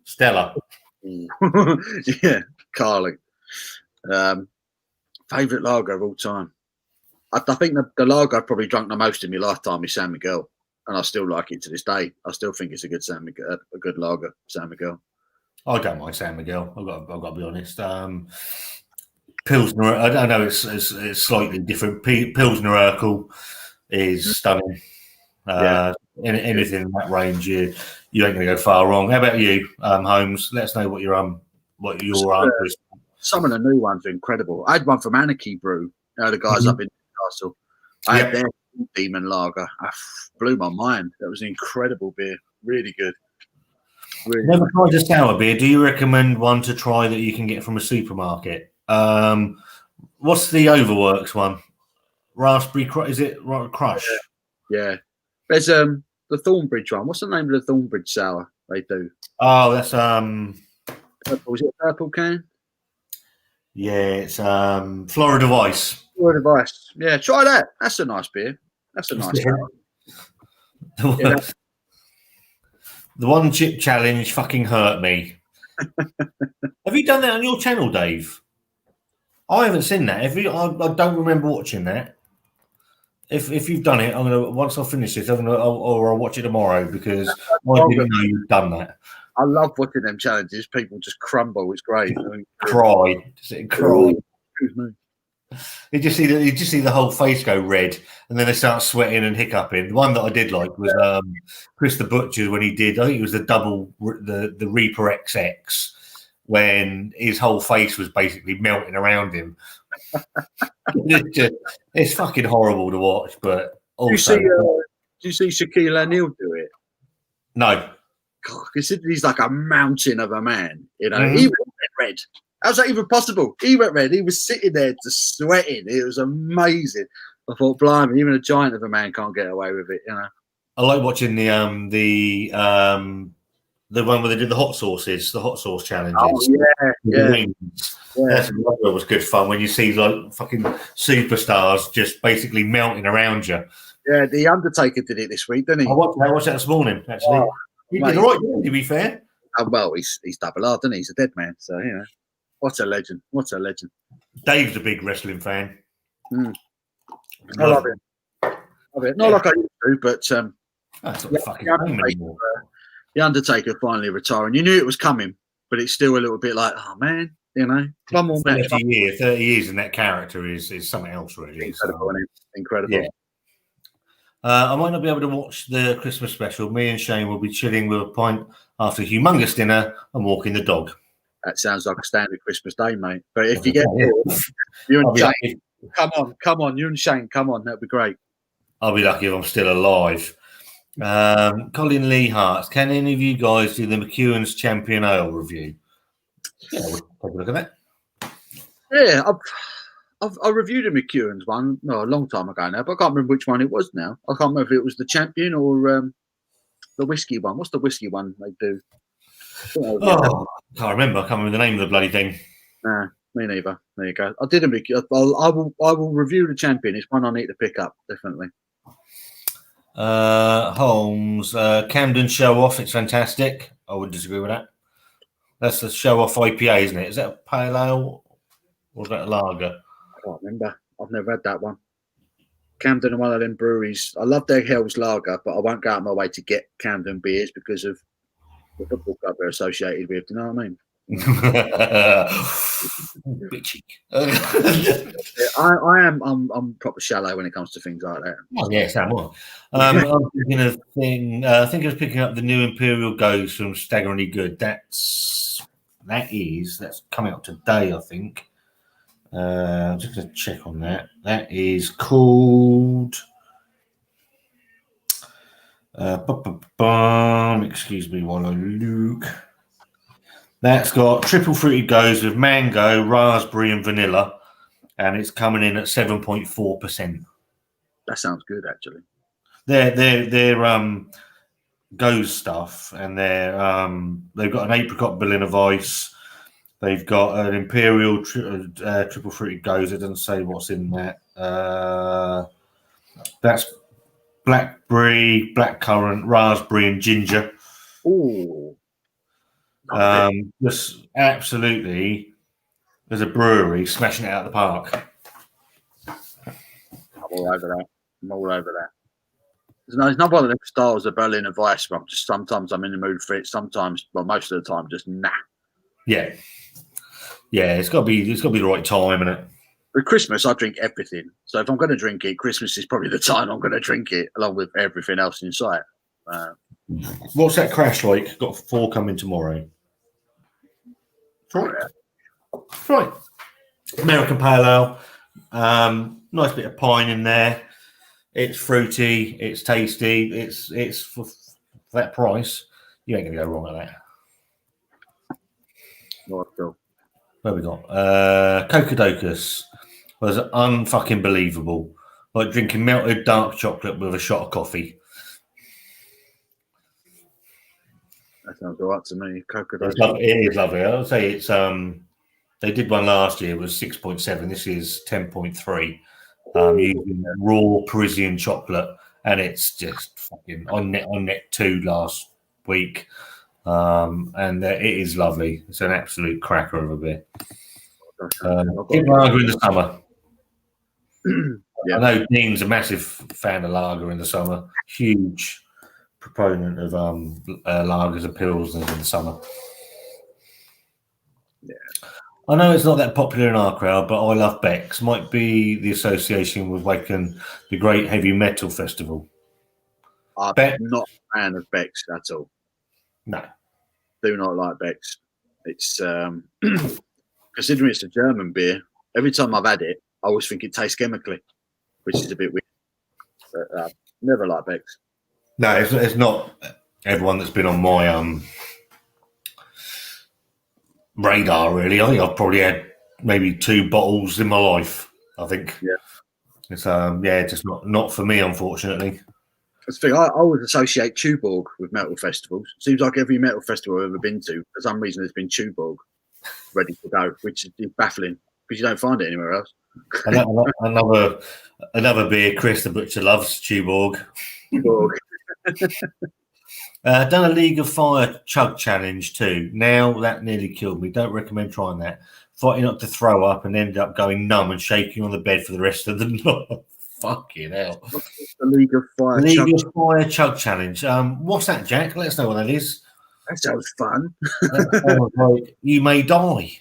Stella. Yeah, Carling. Favorite lager of all time? I think the lager I've probably drunk the most in my lifetime is San Miguel, and I still like it to this day. I still think it's a good San Miguel, a good lager, San Miguel. I don't mind San Miguel. I've got to be honest. Pilsner. I don't know. It's slightly different. Pilsner Urquell is stunning. Anything in that range, you ain't going to go far wrong. How about you, Holmes? Let us know what your answer is. Some of the new ones are incredible. I had one from Anarchy Brew. The guys up in Newcastle. I had their Demon Lager. I blew my mind. That was an incredible beer. Really good. Really Never nice. tried a sour beer. Do you recommend one to try that you can get from a supermarket? What's the Overworks one? Raspberry Crush? Is it Crush? Yeah. There's the Thornbridge one. What's the name of the Thornbridge sour they do? Oh, that's Purple, is it a purple can? yeah, it's Florida Vice. Word of ice. Yeah, try that. That's a nice beer. That's a nice sour. Yeah, The one chip challenge fucking hurt me. Have you done that on your channel, Dave? I haven't seen that. Have you? I don't remember watching that. If you've done it, I'm gonna once I finish this, I'm gonna or I'll watch it tomorrow because I didn't know you'd done that. I love watching them challenges. People just crumble. It's great. I mean, Cry, cry. excuse me. You just see the whole face go red, and then they start sweating and hiccuping. The one that I did like was Chris the Butcher when he did. I think it was the Reaper XX when his whole face was basically melting around him. It's fucking horrible to watch, but also, Do you see Shaquille O'Neal do it? no. God, considering he's like a mountain of a man, you know, Mhm. he went red. How's that even possible? He went red. He was sitting there just sweating. It was amazing. I thought, blimey, even a giant of a man can't get away with it, you know. I like watching the one where they did the hot sauce challenges. Oh yeah, yeah. Wings. That was good fun when you see like fucking superstars just basically melting around you. Yeah, the Undertaker did it this week, didn't he? I watched that this morning, actually. Oh, He mate. did all right, to be fair. Oh, well, he's double R, didn't he? He's a dead man, so you know. What a legend! What a legend! Dave's a big wrestling fan. Mm. I love it. Love it. Not like I used to, but That's not yeah, fucking the game Undertaker, anymore. the Undertaker finally retiring. You knew it was coming, but it's still a little bit like, oh man, you know, one more match. 30 years in that character is something else, really. Incredible, isn't it? Incredible. Yeah. I might not be able to watch the Christmas special. Me and Shane will be chilling with a pint after a humongous dinner and walking the dog. That sounds like a standard Christmas day, mate. But if you get bored, you I'll and be Shane, lucky. come on, you and Shane, come on, that'd be great. I'll be lucky if I'm still alive. Colin Lee Harts, can any of you guys do the McEwen's Champion Ale review? Yeah, we'll take a look at that. Yeah, I reviewed a McEwen's one a long time ago now, but I can't remember which one it was now. I can't remember if it was the Champion or the whiskey one. What's the whiskey one they do? Oh, I can't remember. I can't remember the name of the bloody thing. Nah, me neither. There you go. I did a I will review the Champion. It's one I need to pick up, definitely. Holmes, Camden Show Off. It's fantastic. I would disagree with that. That's the Show Off IPA, isn't it? Is that a pale ale or is that a lager? I can't remember. I've never had that one. Camden and one of them breweries. I love their Hell's Lager, but I won't go out of my way to get Camden beers because of the football club they're associated with. Do you know what I mean? Bitchy. I'm proper shallow when it comes to things like that. Oh, yes, I'm on. I'm thinking of I think I was picking up the new Imperial Ghost from Staggeringly Good. That's coming up today, I think. I'm just going to check on that. That is called. Excuse me while I look. That's got triple fruited goes with mango, raspberry, and vanilla, and it's coming in at 7.4%. That sounds good, actually. They're goes stuff, and they've got an apricot Berliner Weiss. They've got an imperial triple fruited goes. It doesn't say what's in that. That's blackberry, blackcurrant, raspberry, and ginger. Oh, Just absolutely, there's a brewery smashing it out of the park. I'm all over that. There's not one of them styles of Berliner Weiss. But sometimes I'm in the mood for it. Sometimes, well, most of the time, just nah. Yeah, it's got to be the right time, isn't it? For Christmas, I drink everything. So if I'm going to drink it, Christmas is probably the time I'm going to drink it, along with everything else in sight. What's that crash like? Got 4 coming tomorrow. Right. American Pale Ale. Nice bit of pine in there. It's fruity. It's tasty. It's for that price. You ain't gonna go wrong with that. Not at all. Where we got? Cocodocus was unfucking believable. Like drinking melted dark chocolate with a shot of coffee. That sounds all right to me. Crocodile. It is lovely. I would say it's they did one last year, it was 6.7. This is 10.3. Using raw Parisian chocolate, and it's just fucking on net 2 last week. And it is lovely. It's an absolute cracker of a beer. Get lager in the summer. Yeah. I know Dean's a massive fan of lager in the summer. Huge proponent of lagers and pilsners in the summer. Yeah. I know it's not that popular in our crowd, but I love Beck's. Might be the association with Waken, the Great Heavy Metal Festival. I'm not a fan of Beck's at all. No. Do not like Beck's. It's considering it's a German beer. Every time I've had it, I always think it tastes chemically, which is a bit weird. But never like Beck's. No, it's not everyone that's been on my radar, really. I think I've probably had maybe 2 bottles in my life, I think. Yeah. It's just not for me, unfortunately. That's the thing. I always associate Tuborg with metal festivals. Seems like every metal festival I've ever been to, for some reason, there's been Tuborg ready to go, which is baffling because you don't find it anywhere else. Another beer Chris the Butcher loves, Tuborg. Tuborg. Done a League of Fire chug challenge too. Now that nearly killed me. Don't recommend trying that. Fighting not to throw up and ended up going numb and shaking on the bed for the rest of the night. Fucking hell. The League of Fire chug challenge. What's that, Jack? Let us know what that is. That sounds fun. Like, you may die.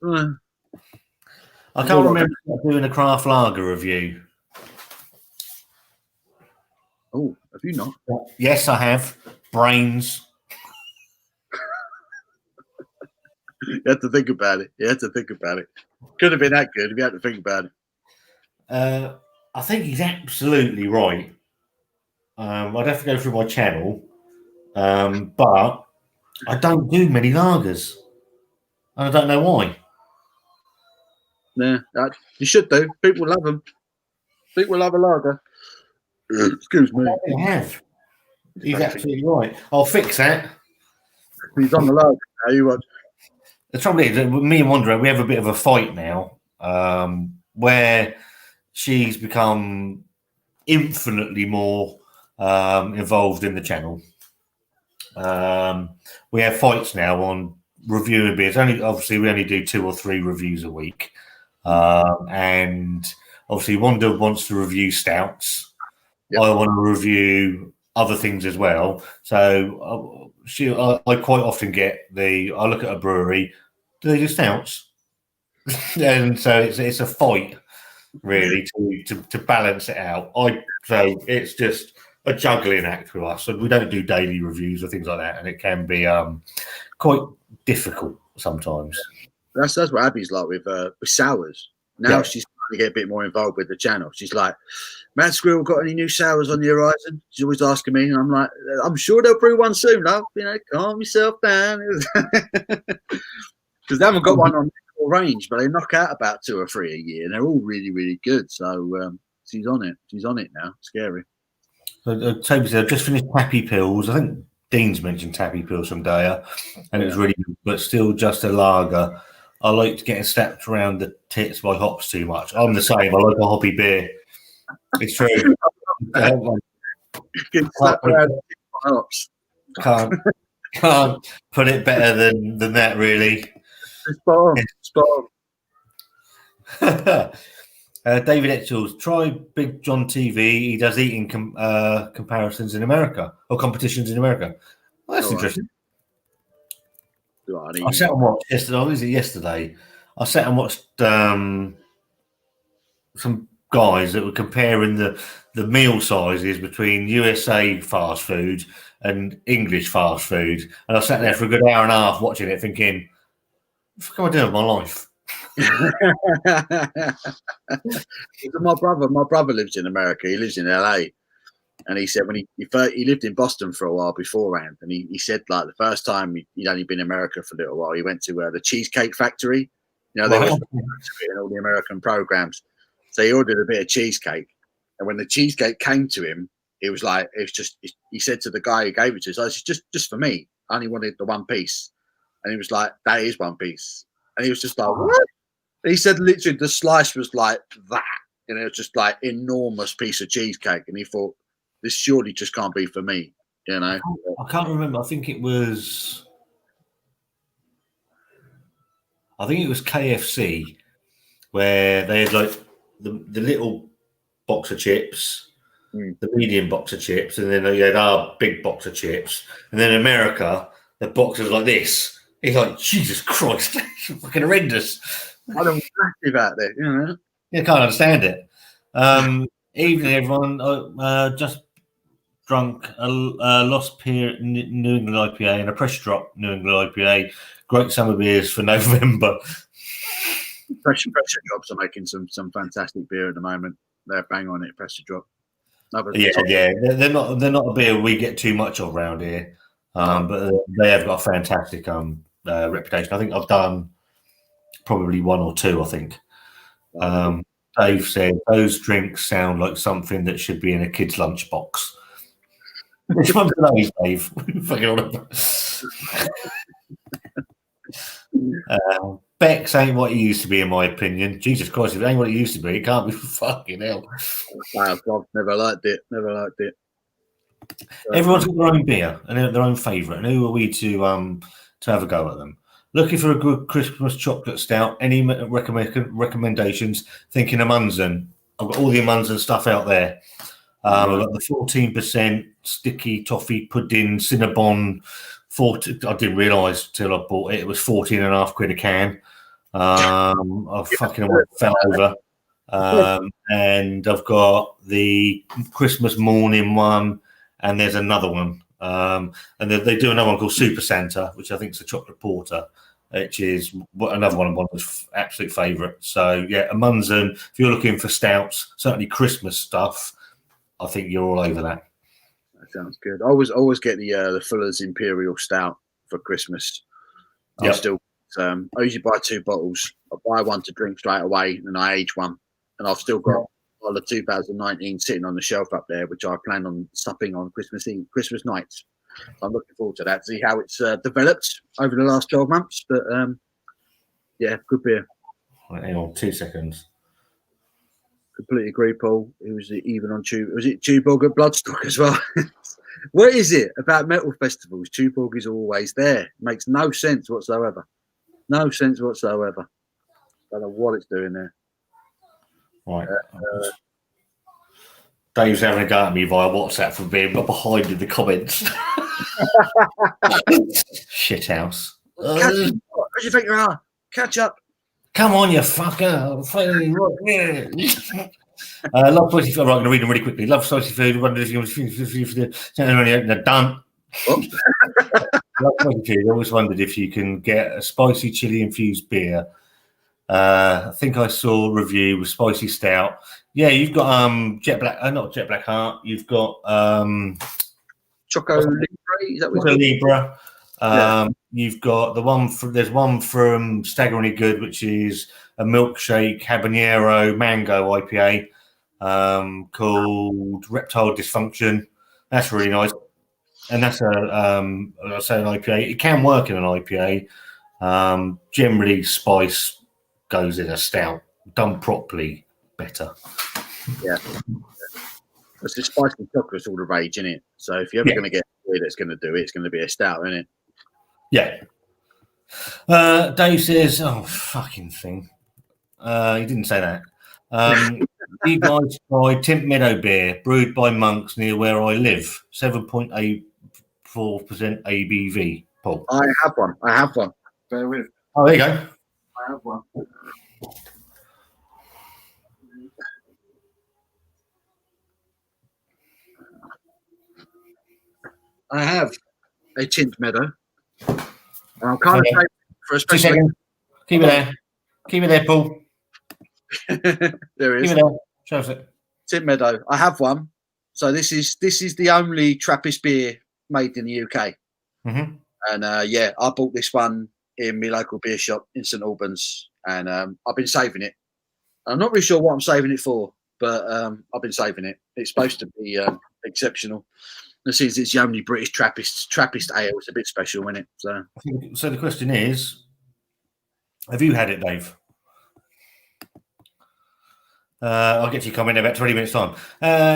I can't remember doing a craft lager review. Oh, have you not? Yes, I have. Brains. You had to think about it. Could have been that good if you had to think about it. I think he's absolutely right. I'd have to go through my channel, but I don't do many lagers. And I don't know why. Yeah, you should do. People love them. People love a lager. Excuse me. I have. He's absolutely right. I'll fix that. He's on the lager now. You watch. The trouble is, me and Wanderer, we have a bit of a fight now, where she's become infinitely more involved in the channel. We have fights now on reviewing beers. Obviously, we only do 2 or 3 reviews a week, and obviously, Wanda wants to review stouts. Yep. I want to review other things as well. So I quite often I look at a brewery. Do they do stouts? And so it's a fight, really, to balance it out. So it's just a juggling act with us, and we don't do daily reviews or things like that, and it can be quite difficult sometimes. That's what Abby's like with sours. Now she's trying to get a bit more involved with the channel. She's like, Mad Squirrel, got any new sours on the horizon? She's always asking me, and I'm like, I'm sure they'll brew one soon, love. Calm yourself down. Because they haven't got one on range, but they knock out about 2 or 3 a year, and they're all really, really good. So she's on it. She's on it now. Scary. So, Toby said, I've just finished Tappy Pills. I think Dean's mentioned Tappy Pills from Daya, and it was really good, but still just a lager. I like getting slapped around the tits by hops too much. I'm the same. I like a hoppy beer. It's true. Get slapped around the tits by hops. Can't put it better than that, really. Spot on. David Etchells, try Big John TV. He does eating comparisons in America or competitions in America. Well, that's interesting. I sat and watched yesterday. Was it yesterday? I sat and watched some guys that were comparing the meal sizes between USA fast food and English fast food, and I sat there for a good hour and a half watching it, thinking, "What the fuck am I doing with my life?" My brother lives in America. He lives in LA, And he said when he lived in Boston for a while beforehand, and he said like the first time he'd only been in America for a little while, he went to the Cheesecake Factory. You know, they Right. always refer to it in all the American programs. So he ordered a bit of cheesecake, and when the cheesecake came to him, it was like he said to the guy who gave it to us, "It's just for me. I only wanted the one piece," and he was like, "That is one piece," and he was just like, "What?" And he said literally the slice was like that, and it was just like enormous piece of cheesecake, and he thought, this surely just can't be for me, you know. I can't remember. I think it was KFC where they had like the little box of chips, the medium box of chips, and then they had our big box of chips. And then in America, the box was like this. It's like, Jesus Christ, it's fucking horrendous. I don't massive out there, you know. I can't understand it. Evening, everyone. Just drunk a Lost Pier New England IPA and a Pressure Drop New England IPA. Great summer beers for November. Pressure Drops are making some fantastic beer at the moment. They're bang on it. Pressure Drop. Yeah. They're not a beer we get too much of around here, but they have got a fantastic reputation. I think I've done probably one or two. I think. Dave said those drinks sound like something that should be in a kid's lunchbox. Which one's those, Dave? Beck's ain't what he used to be, in my opinion. Jesus Christ, if it ain't what it used to be, it can't be fucking hell. I've never liked it. Everyone's got their own beer and their own favourite. And who are we to have a go at them? Looking for a good Christmas chocolate stout. Any recommendations? Thinking of Munson. I've got all the Munson stuff out there. I've got the 14% sticky toffee pudding Cinnabon. I didn't realise till I bought it. It was 14.5 quid a can. I fucking fell over. And I've got the Christmas morning one, and there's another one. And they do another one called Super Santa, which I think is a chocolate porter, which is another one of my absolute favourite. So yeah, a Munson. If you're looking for stouts, certainly Christmas stuff, I think you're all over that. That sounds good. I always get the Fuller's Imperial Stout for Christmas. I usually buy 2 bottles. I buy one to drink straight away, and I age one. And I've still got all the 2019 sitting on the shelf up there, which I plan on supping on Christmas night. So I'm looking forward to that, see how it's developed over the last 12 months. But yeah, good beer. Right, hang on 2 seconds. Completely agree, Paul. It was even on Tube. Was it Tuborg at Bloodstock as well? What is it about metal festivals? Tuborg is always there. Makes no sense whatsoever. No sense whatsoever. Don't know what it's doing there. Right. Dave's having a go at me via WhatsApp for being behind in the comments. Shithouse. What do you think you are? Catch up. Come on, you fucker. Love spicy food. Right, I'm going to read them really quickly. Love spicy food. Wondered if you want done. Love spicy food. Always wondered if you can get a spicy chili infused beer. I think I saw a review with spicy stout. Yeah, you've got Jet Black, not Jet Black Heart. You've got Choco Libre. Is that what Choco Libre. You've got there's one from Staggeringly Good, which is a milkshake habanero mango IPA called Reptile Dysfunction. That's really nice, and that's an IPA. It can work in an IPA. Generally, spice goes in a stout, done properly, better. Yeah, it's the spicy chocolate's all the rage, isn't it? So if you're ever going to get a beer that's going to do it, it's going to be a stout, isn't it? Yeah. Dave says, "Oh, fucking thing." He didn't say that. You guys tried Tint Meadow beer, brewed by monks near where I live. 7.84% ABV. Paul. I have one. Bear with. Oh, there you go. I have one. I have a Tint Meadow. And I'm kind of saying for a special. 2 seconds. Keep it there. Keep it there, Paul. There it is. Keep it there. Show us it. Tint Meadow. I have one. So this is the only Trappist beer made in the UK. Mm-hmm. And I bought this one in my local beer shop in St Albans, and I've been saving it. I'm not really sure what I'm saving it for, but I've been saving it. It's supposed to be exceptional. And since it's the only British Trappist ale, it's a bit special, isn't it? So the question is, have you had it, Dave? I'll get to your comment in about 20 minutes time.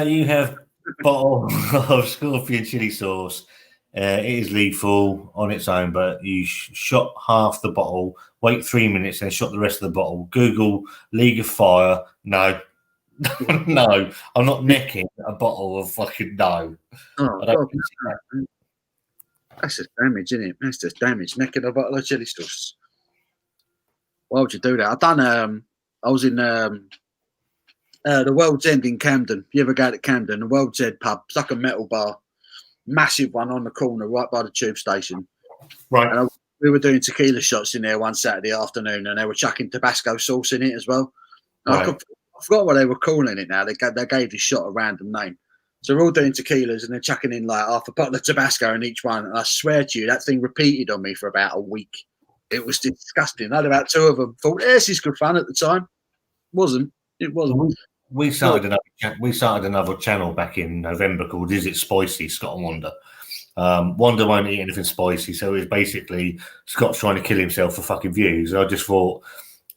You have a bottle of scorpion chili sauce. It is lethal on its own, but you shot half the bottle, wait 3 minutes, and shot the rest of the bottle. Google League of Fire. No. No, I'm not necking a bottle of fucking no. Oh, God, that's just damage, isn't it? That's just damage. Necking a bottle of chili sauce. Why would you do that? I was in the World's End in Camden. If you ever go to Camden, the World's End pub, it's like a metal bar, massive one on the corner right by the tube station. Right. And we were doing tequila shots in there one Saturday afternoon, and they were chucking Tabasco sauce in it as well. Right. I forgot what they were calling it now. They gave this shot a random name. So we're all doing tequilas and they're chucking in like half a bottle of Tabasco in each one. And I swear to you, that thing repeated on me for about a week. It was disgusting. I had about 2 of them. Thought, this is good fun at the time. It wasn't. We started another channel back in November called Is It Spicy? Scott and Wanda. Wanda won't eat anything spicy, so it's basically Scott's trying to kill himself for fucking views. And I just thought,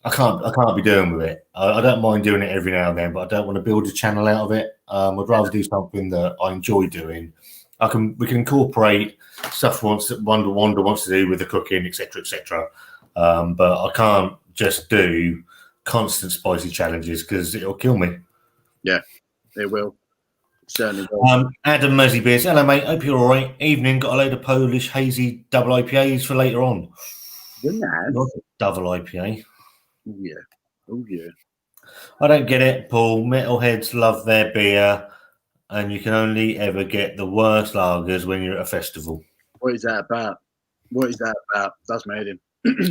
I can't be doing with it. I don't mind doing it every now and then, but I don't want to build a channel out of it. I'd rather do something that I enjoy doing. We can incorporate stuff Wanda wants to do with the cooking, etc., etc. But I can't just do constant spicy challenges because it'll kill me. Yeah, it will. It certainly will. Adam Mersey Beers. Hello, mate. Hope you're all right. Evening. Got a load of Polish hazy double IPAs for later on. Double IPA. Oh, yeah. Oh, yeah. I don't get it, Paul. Metalheads love their beer, and you can only ever get the worst lagers when you're at a festival. What is that about? That's made him.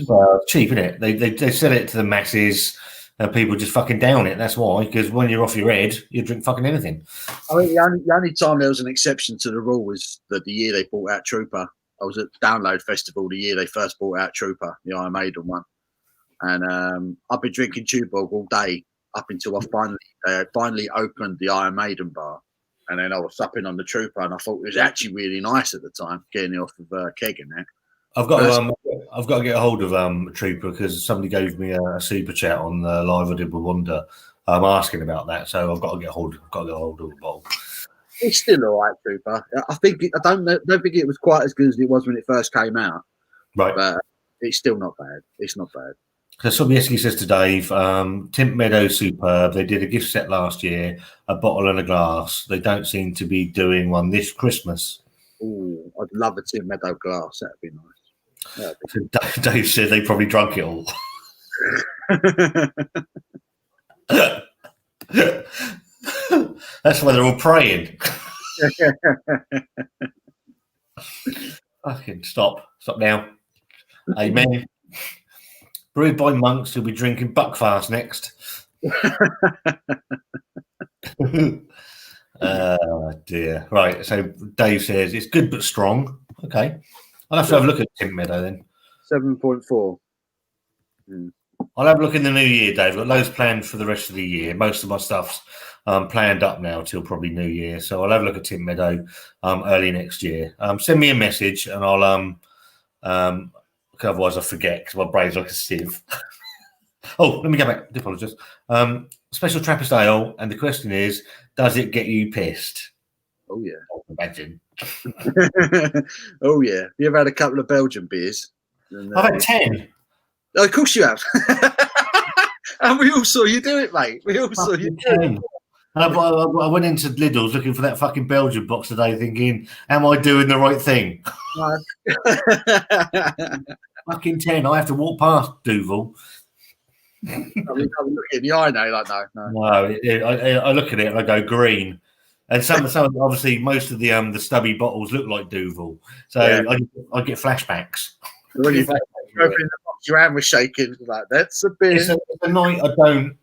Well, cheap, isn't it? They sell it to the masses, and people just fucking down it. That's why, because when you're off your head, you drink fucking anything. I mean, the only time there was an exception to the rule was the year they brought out Trooper. I was at Download Festival the year they first brought out Trooper, the Iron Maiden one. And I've been drinking Tuborg all day up until I finally opened the Iron Maiden bar. And then I was supping on the Trooper, and I thought it was actually really nice at the time, getting it off of keg in there. I've got to get a hold of Trooper because somebody gave me a super chat on the live I did with Wanda. I'm asking about that, so I've got to get hold of the bottle. It's still all right, Trooper. I don't think it was quite as good as it was when it first came out. Right, but it's still not bad. It's not bad. So Sobieski says to Dave, Tint Meadow superb. They did a gift set last year, a bottle and a glass. They don't seem to be doing one this Christmas. Oh, I'd love a Tint Meadow glass. That'd be nice. So Dave said they probably drunk it all. That's why they're all praying. Fucking stop now. Amen. Brewed by monks who'll be drinking Buckfast next. Oh dear. Right. So Dave says it's good but strong. Okay. I'll have to have a look at Tint Meadow then. 7.4. I'll have a look in the new year, Dave. I've got loads planned for the rest of the year. Most of my stuff's planned up now till probably New Year. So I'll have a look at Tint Meadow early next year. Send me a message and I'll otherwise I forget because my brain's like a sieve. Oh, let me go back. I do apologise. Special Trappist Ale, and the question is, does it get you pissed? Oh, yeah. Imagine. Oh, yeah. You ever had a couple of Belgian beers? I've had 10. Oh, of course you have. And we all saw you do it, mate. We all saw you do it. I went into Lidl's looking for that fucking Belgian box today thinking, am I doing the right thing? Fucking 10. I have to walk past Duval. I mean, I look in the eye now, like, no. No, I look at it and I go green. And some obviously most of the stubby bottles look like Duval. So yeah. I get flashbacks. When you open the box, your hand was shaking. Like, that's a bit. It's a night I don't.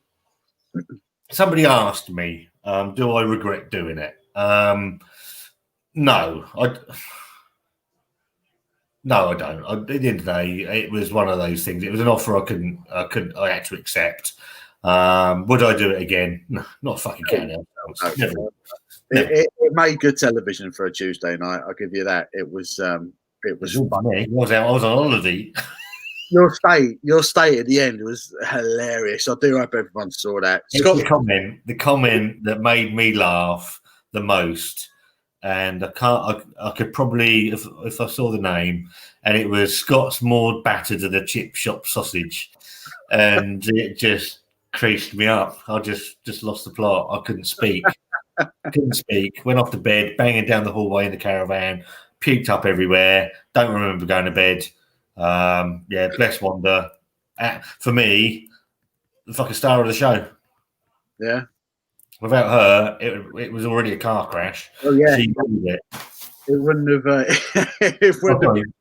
Somebody asked me, do I regret doing it? No, I don't. At the end of the day, it was one of those things. It was an offer I had to accept. Would I do it again? No, not fucking counting ourselves. Never. It made good television for a Tuesday night. I'll give you that. It was fun. I was on holiday. Your state at the end was hilarious. I do hope everyone saw that. The comment that made me laugh the most, and I could probably, if I saw the name, and it was Scott's more battered than a chip shop sausage, and it just creased me up. I just lost the plot. I couldn't speak. Went off to bed, banging down the hallway in the caravan, puked up everywhere. Don't remember going to bed. Bless Wanda. For me, the fucking star of the show. Yeah. Without her, it was already a car crash. Oh yeah. She did it. It wouldn't have. It wouldn't have been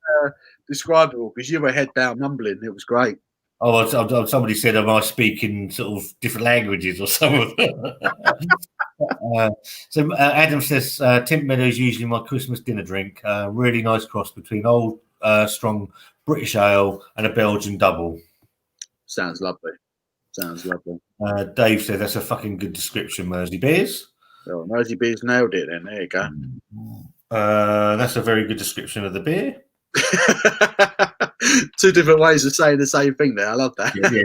describable because you were head down mumbling. It was great. Oh, somebody said, "Am I speaking sort of different languages or something?" So Adam says, "Tint Meadow is usually my Christmas dinner drink. Really nice cross between old, strong British ale and a Belgian double." Sounds lovely. Dave said, "That's a fucking good description, Mersey Beers." Oh, Mersey Beers nailed it. Then there you go. That's a very good description of the beer. Two different ways of saying the same thing there. I love that. Yeah.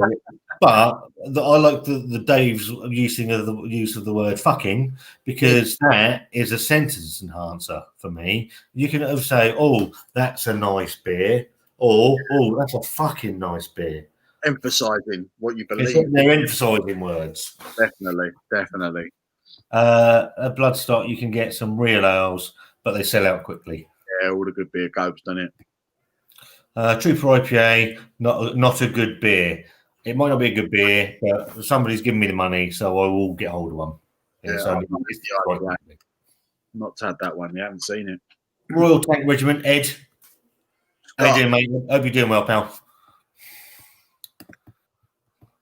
But I like the Dave's use of the word fucking, because that is a sentence enhancer for me. You can say, "Oh, that's a nice beer," or "Oh, that's a fucking nice beer." Emphasizing what you believe. They're emphasizing words. Definitely. A Bloodstock, you can get some real ales, but they sell out quickly. Yeah, all the good beer goes, doesn't it? Trooper IPA, not a good beer. It might not be a good beer, but somebody's giving me the money, so I will get hold of one. Not had that one. You haven't seen it. Royal Tank Regiment, Ed. How you doing, mate? Hope you're doing well, pal.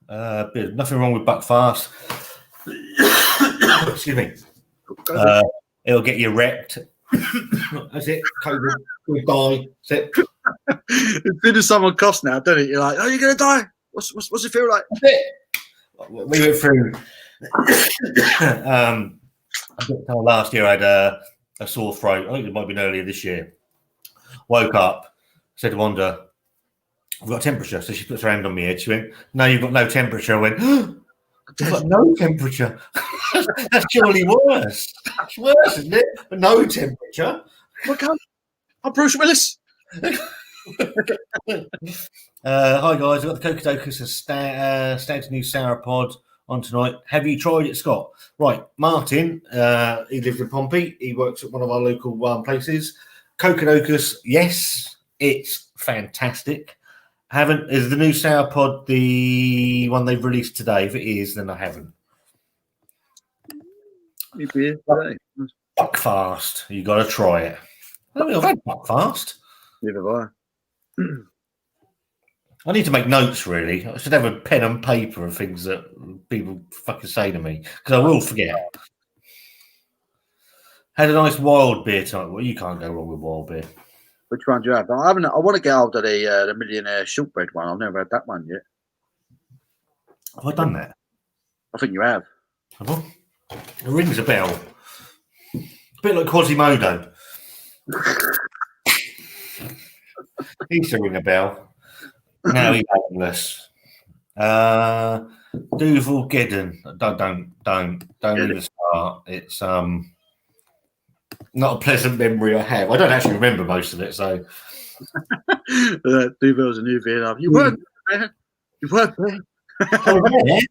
Nothing wrong with Buckfast. Excuse me. It'll get you wrecked. That's it. COVID. Goodbye. That's it. As soon as someone coughs now, don't it? You're like, "Oh, you're gonna die. What's it feel like?" That's it. We went through. Last year I had a sore throat. I think it might have been earlier this year. Woke up, said to Wanda, "I've got a temperature." So she puts her hand on my head. She went, "No, you've got no temperature." I went, "I've got no temperature." That's surely worse. It's worse, isn't it? But no temperature. Look, I'm Bruce Willis. Hi guys, I've got the Cocodocus Stag's new sour pod on tonight. Have you tried it, Scott? Right, Martin, he lives in Pompey. He works at one of our local places. Cocodocus, yes, it's fantastic. Is the new sour pod the one they've released today? If it is, then I haven't. Buckfast, you got to try it. I've had Buckfast. Neither have I. I need to make notes, really. I should have a pen and paper of things that people fucking say to me, because I will forget. Had a nice wild beer tonight. Well, you can't go wrong with wild beer. Which one do you have? I want to get hold of the Millionaire Shortbread one. I've never had that one yet. Have I done that? I think you have. Have I? It rings a bell. A bit like Quasimodo. He used to ring a bell. Now he's homeless. Duval Geddon. Don't even start. It's not a pleasant memory I have. I don't actually remember most of it, so Duval's a new Vietnam. You weren't there. You weren't there. I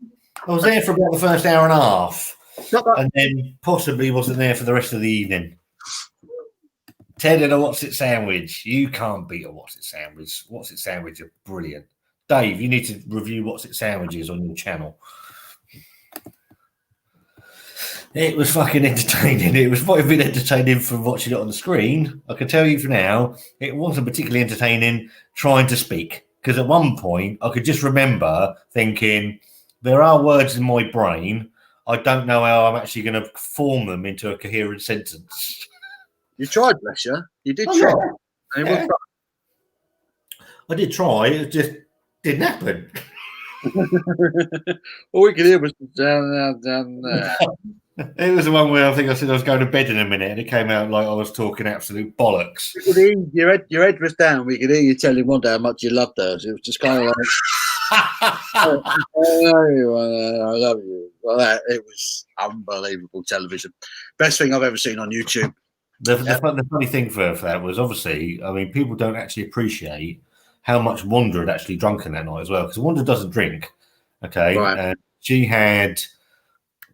was there for about the first hour and a half. And then possibly wasn't there for the rest of the evening. Ted and a What's It sandwich. You can't beat a What's It sandwich. What's It sandwich are brilliant. Dave, you need to review What's It sandwiches on your channel. It was fucking entertaining. It was might have been entertaining from watching it on the screen. I can tell you for now, it wasn't particularly entertaining trying to speak. Because at one point, I could just remember thinking, there are words in my brain I don't know how I'm actually going to form them into a coherent sentence. You tried, bless you. You did Oh, try. yeah. And it Yeah. was I did try. It just didn't happen. all we could hear was down there. It was the one where I think I said I was going to bed in a minute, and it came out like I was talking absolute bollocks. We could hear your head was down. We could hear you telling one day how much you loved her. It was just kind of like, I love you. Like that. It was unbelievable television. Best thing I've ever seen on YouTube. The funny thing for that was obviously, I mean, people don't actually appreciate how much Wanda had actually drunk in that night as well, because Wanda doesn't drink. Okay, Right. and she had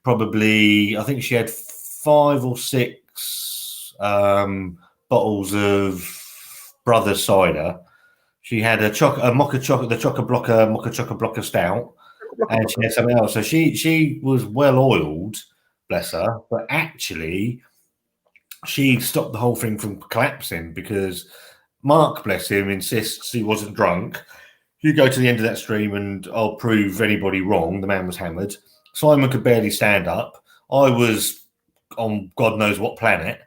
probably, I think she had 5 or 6 bottles of Brothers cider. She had the mocha chocolate blocker stout, and she had something else. So she was well oiled, bless her, but actually she stopped the whole thing from collapsing because Mark, bless him, insists he wasn't drunk. You go to the end of that stream and I'll prove anybody wrong. The man was hammered. Simon could barely stand up. I was on God knows what planet.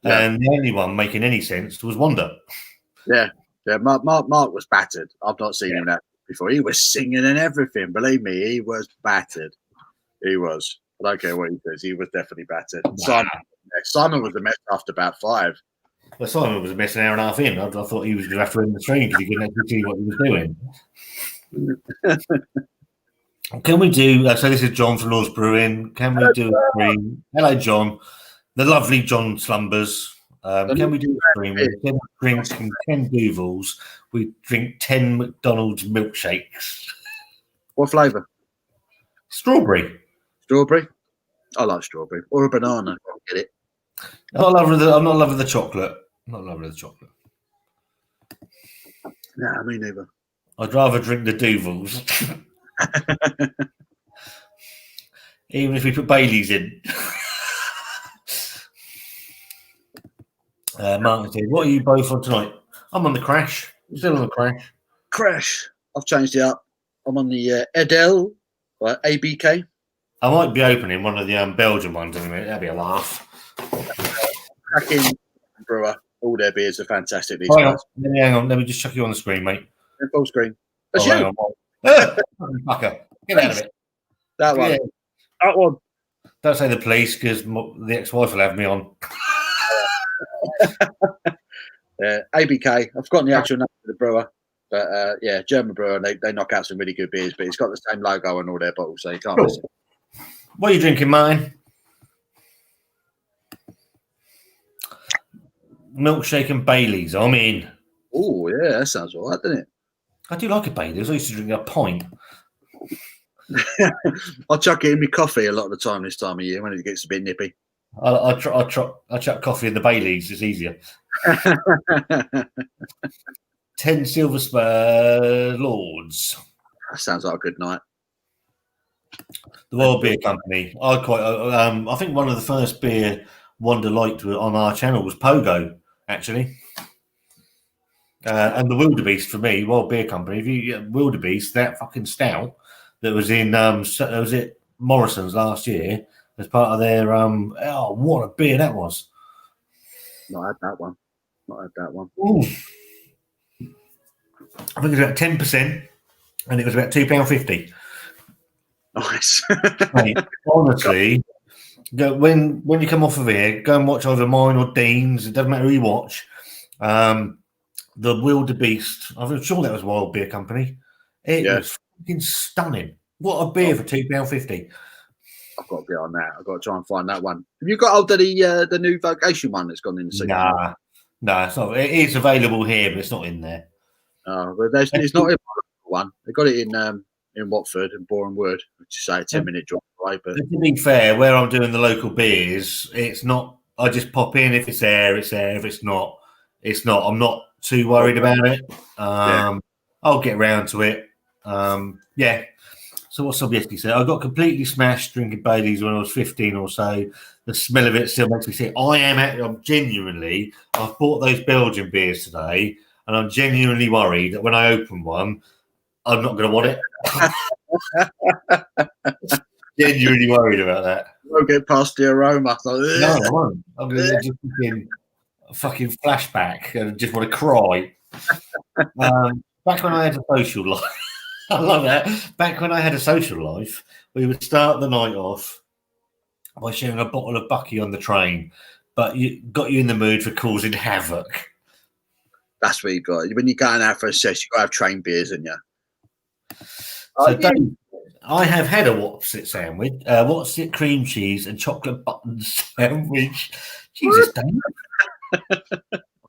Yeah. And the only one making any sense was Wanda. Yeah. Mark was battered. I've not seen him that before. He was singing and everything. Believe me, he was battered. He was. I don't care what he says. He was definitely battered. Wow. Simon was a mess after about 5. Well, Simon was a mess an hour and a half in. I thought he was going to have to end the stream because he couldn't actually see what he was doing. Can we do? So this is John from Lord's Brewing. Can we do a stream? Hello, John. The lovely John Slumbers. Can we do a stream with 10 drinks and 10 Duvals? We drink 10 McDonald's milkshakes. What flavour? Strawberry. Strawberry? I like strawberry. Or a banana. I'll get it. I'm not loving the chocolate. I'm not loving the chocolate. Nah, me neither. I'd rather drink the Duvals. Even if we put Baileys in. Martin said, what are you both on tonight? I'm on the Crash. I'm still on the Crash. Crash. I've changed it up. I'm on the Edel, right, ABK. I might be opening one of the Belgian ones in a minute. That'd be a laugh. Cracking brewer. All their beers are fantastic. These Hang guys. on. Hang on. Let me just chuck you on the screen, mate. They're full screen. That's Hang you. on. Fucker. Get out of it. That one. Yeah. That one. Don't say the police because the ex-wife will have me on. ABK. I've forgotten the actual name of the brewer. But yeah, German brewer. They knock out some really good beers, but it's got the same logo on all their bottles, so you can't miss it. What are you drinking, Martin? Milkshake and Baileys. I'm in. Oh, yeah, that sounds all right, doesn't it? I do like a Baileys. I used to drink a pint. I chuck it in my coffee a lot of the time this time of year when it gets a bit nippy. I chuck coffee in the Baileys. It's easier. 10 Silver Spur Lords. That sounds like a good night. The World Beer Company. I think one of the first beer Wanda liked on our channel was Pogo, actually. And the Wildebeest for me, World Beer Company. If you Wildebeest, that fucking stout that was in was it Morrison's last year as part of their what a beer that was. Not had that one. Ooh. I think it was about 10%, and it was about £2.50. Nice. Mate, honestly, when you come off of here, go and watch either mine or Dean's. It doesn't matter who you watch. The Wildebeest. I'm sure that was Wild Beer Company. It was fucking stunning. What a beer for £2.50. I've got to get on that. I've got to try and find that one. Have you got hold of the new Vocation one that's gone in the season? Nah, it's not. It is available here, but it's not in there. Oh, but it's not in one. They got it in Watford and Boreham Wood, which is say a 10-minute drive away. But to be fair, where I'm doing the local beers, it's not. I just pop in. If it's there, it's there. If it's not, it's not. I'm not too worried about it. I'll get round to it. Yeah. So what Sobieski said, I got completely smashed drinking Baileys when I was 15 or so. The smell of it still makes me sick. I'm genuinely, I've bought those Belgian beers today, and I'm genuinely worried that when I open one, I'm not going to want it. genuinely worried about that. Won't get past the aroma. Like, No, I won't. I'm going to just begin a fucking flashback and just want to cry. Back when I had a social life, I love that. Back when I had a social life, we would start the night off by sharing a bottle of Bucky on the train, but you got you in the mood for causing havoc. That's what you got. When you're going out for a session, you got to have train beers, in you. So, Dave, I have had a what's it sandwich, what's it cream cheese and chocolate button sandwich. Jesus, Dave.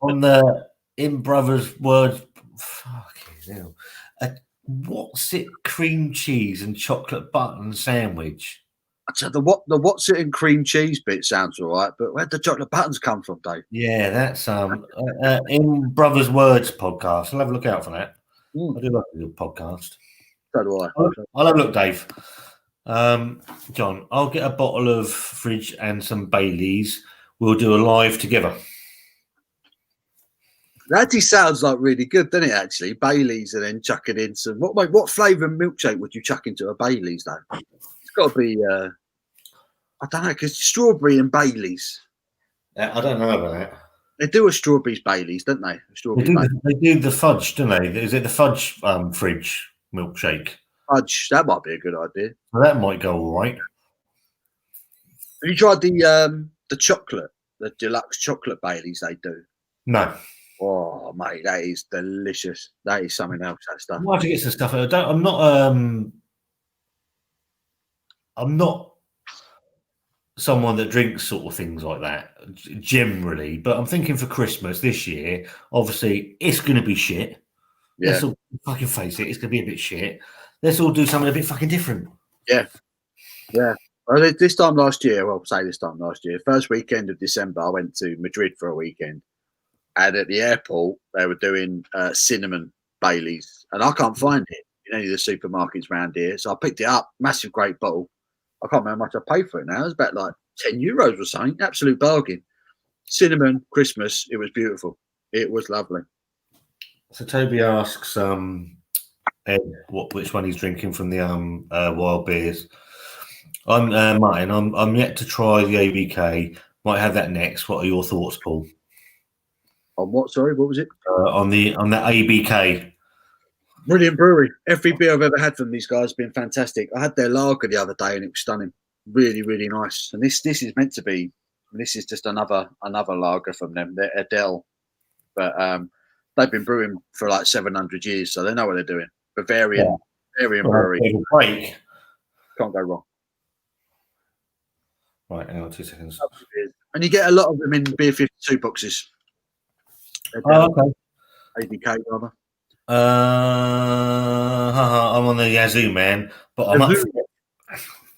On the In Brothers words, fucking hell. What's it cream cheese and chocolate button sandwich? So the what's it and cream cheese bit sounds all right, but where'd the chocolate buttons come from, Dave? Yeah, that's In Brothers Words podcast. I'll have a look out for that. I do like a good podcast. So do I. I'll have a look, Dave. John, I'll get a bottle of fridge and some Baileys. We'll do a live together. That actually sounds like really good, doesn't it? Actually, Baileys and then chucking in some. What flavour milkshake would you chuck into a Baileys though? It's got to be. I don't know, because strawberry and Baileys. I don't know about that. They do a strawberries Baileys, don't they? They do the fudge, don't they? Is it the fudge fridge milkshake? Fudge. That might be a good idea. Well, that might go all right. Have you tried the chocolate, the deluxe chocolate Baileys they do? No. Oh, mate, that is delicious. That is something else, that stuff. I have to get some stuff. I'm not someone that drinks sort of things like that generally, but I'm thinking for Christmas this year, obviously it's going to be shit. Yeah. Let's all fucking face it, it's going to be a bit shit. Let's all do something a bit fucking different. Yeah. Yeah. Well, this time last year, first weekend of December, I went to Madrid for a weekend. And at the airport, they were doing cinnamon Baileys. And I can't find it in any of the supermarkets around here. So I picked it up, massive, great bottle. I can't remember how much I paid for it now. It was about like €10 or something. Absolute bargain. Cinnamon, Christmas. It was beautiful. It was lovely. So Toby asks Ed which one he's drinking from the wild beers. I'm Martin. I'm yet to try the ABK. Might have that next. What are your thoughts, Paul? On what? Sorry, what was it? On the ABK. Brilliant brewery. Every beer I've ever had from these guys has been fantastic. I had their lager the other day and it was stunning. Really, really nice. And this is meant to be. This is just another lager from them. They're Adele, but they've been brewing for like 700 years, so they know what they're doing. Bavarian brewery. Break. Can't go wrong. Right, hang on 2 seconds. And you get a lot of them in Beer 52 boxes. Oh, okay. ABK rather. I'm on the Yazoo, man, but I'm up for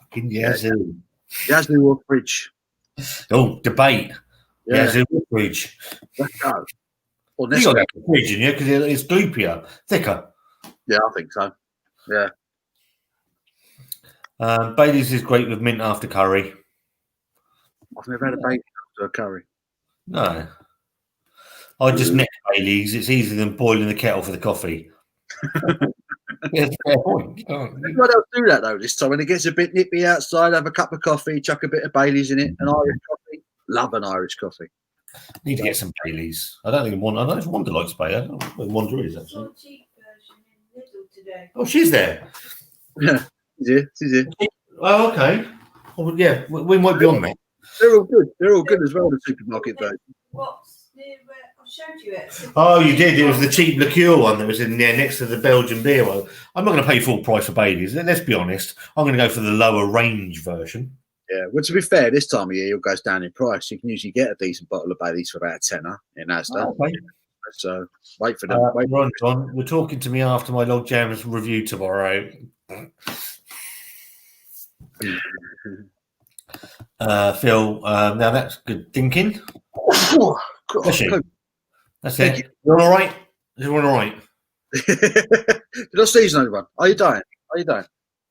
fucking Yazoo. Yazoo or Fridge. Oh, debate. Yeah. Yazoo or Fridge. Let's go. Or You got that Fridge in here because it's gloopier, thicker. Yeah, I think so. Yeah. Bailey's is great with mint after curry. I've never had a bacon after a curry. No. I just neck Bailey's. It's easier than boiling the kettle for the coffee. That's a fair point. Everyone else do that though this time. When it gets a bit nippy outside, have a cup of coffee, chuck a bit of Bailey's in it, an Irish coffee. Love an Irish coffee. Need to get some Bailey's. I don't know if Wanda likes Bailey. I don't know where Wanda is actually. Cheap version in Lidl today. Oh, she's there. Yeah, she's here. Oh, okay. Well, yeah, we might be on there. They're all good. They're all good as well, the supermarket version. What's near where I showed you it? Oh, you did. It was the cheap liqueur one that was in there next to the Belgian beer one. I'm not going to pay full price for Bailey's. Let's be honest. I'm going to go for the lower range version. Yeah, well, to be fair, this time of year it goes down in price. You can usually get a decent bottle of Bailey's for about a tenner in Asda. Okay. So wait for them. Ron, John, we're talking to me after my Log Jams review tomorrow. Phil, now that's good thinking. Oh, God. That's it. You're all right? You're all right? Did I season anyone? Are you dying?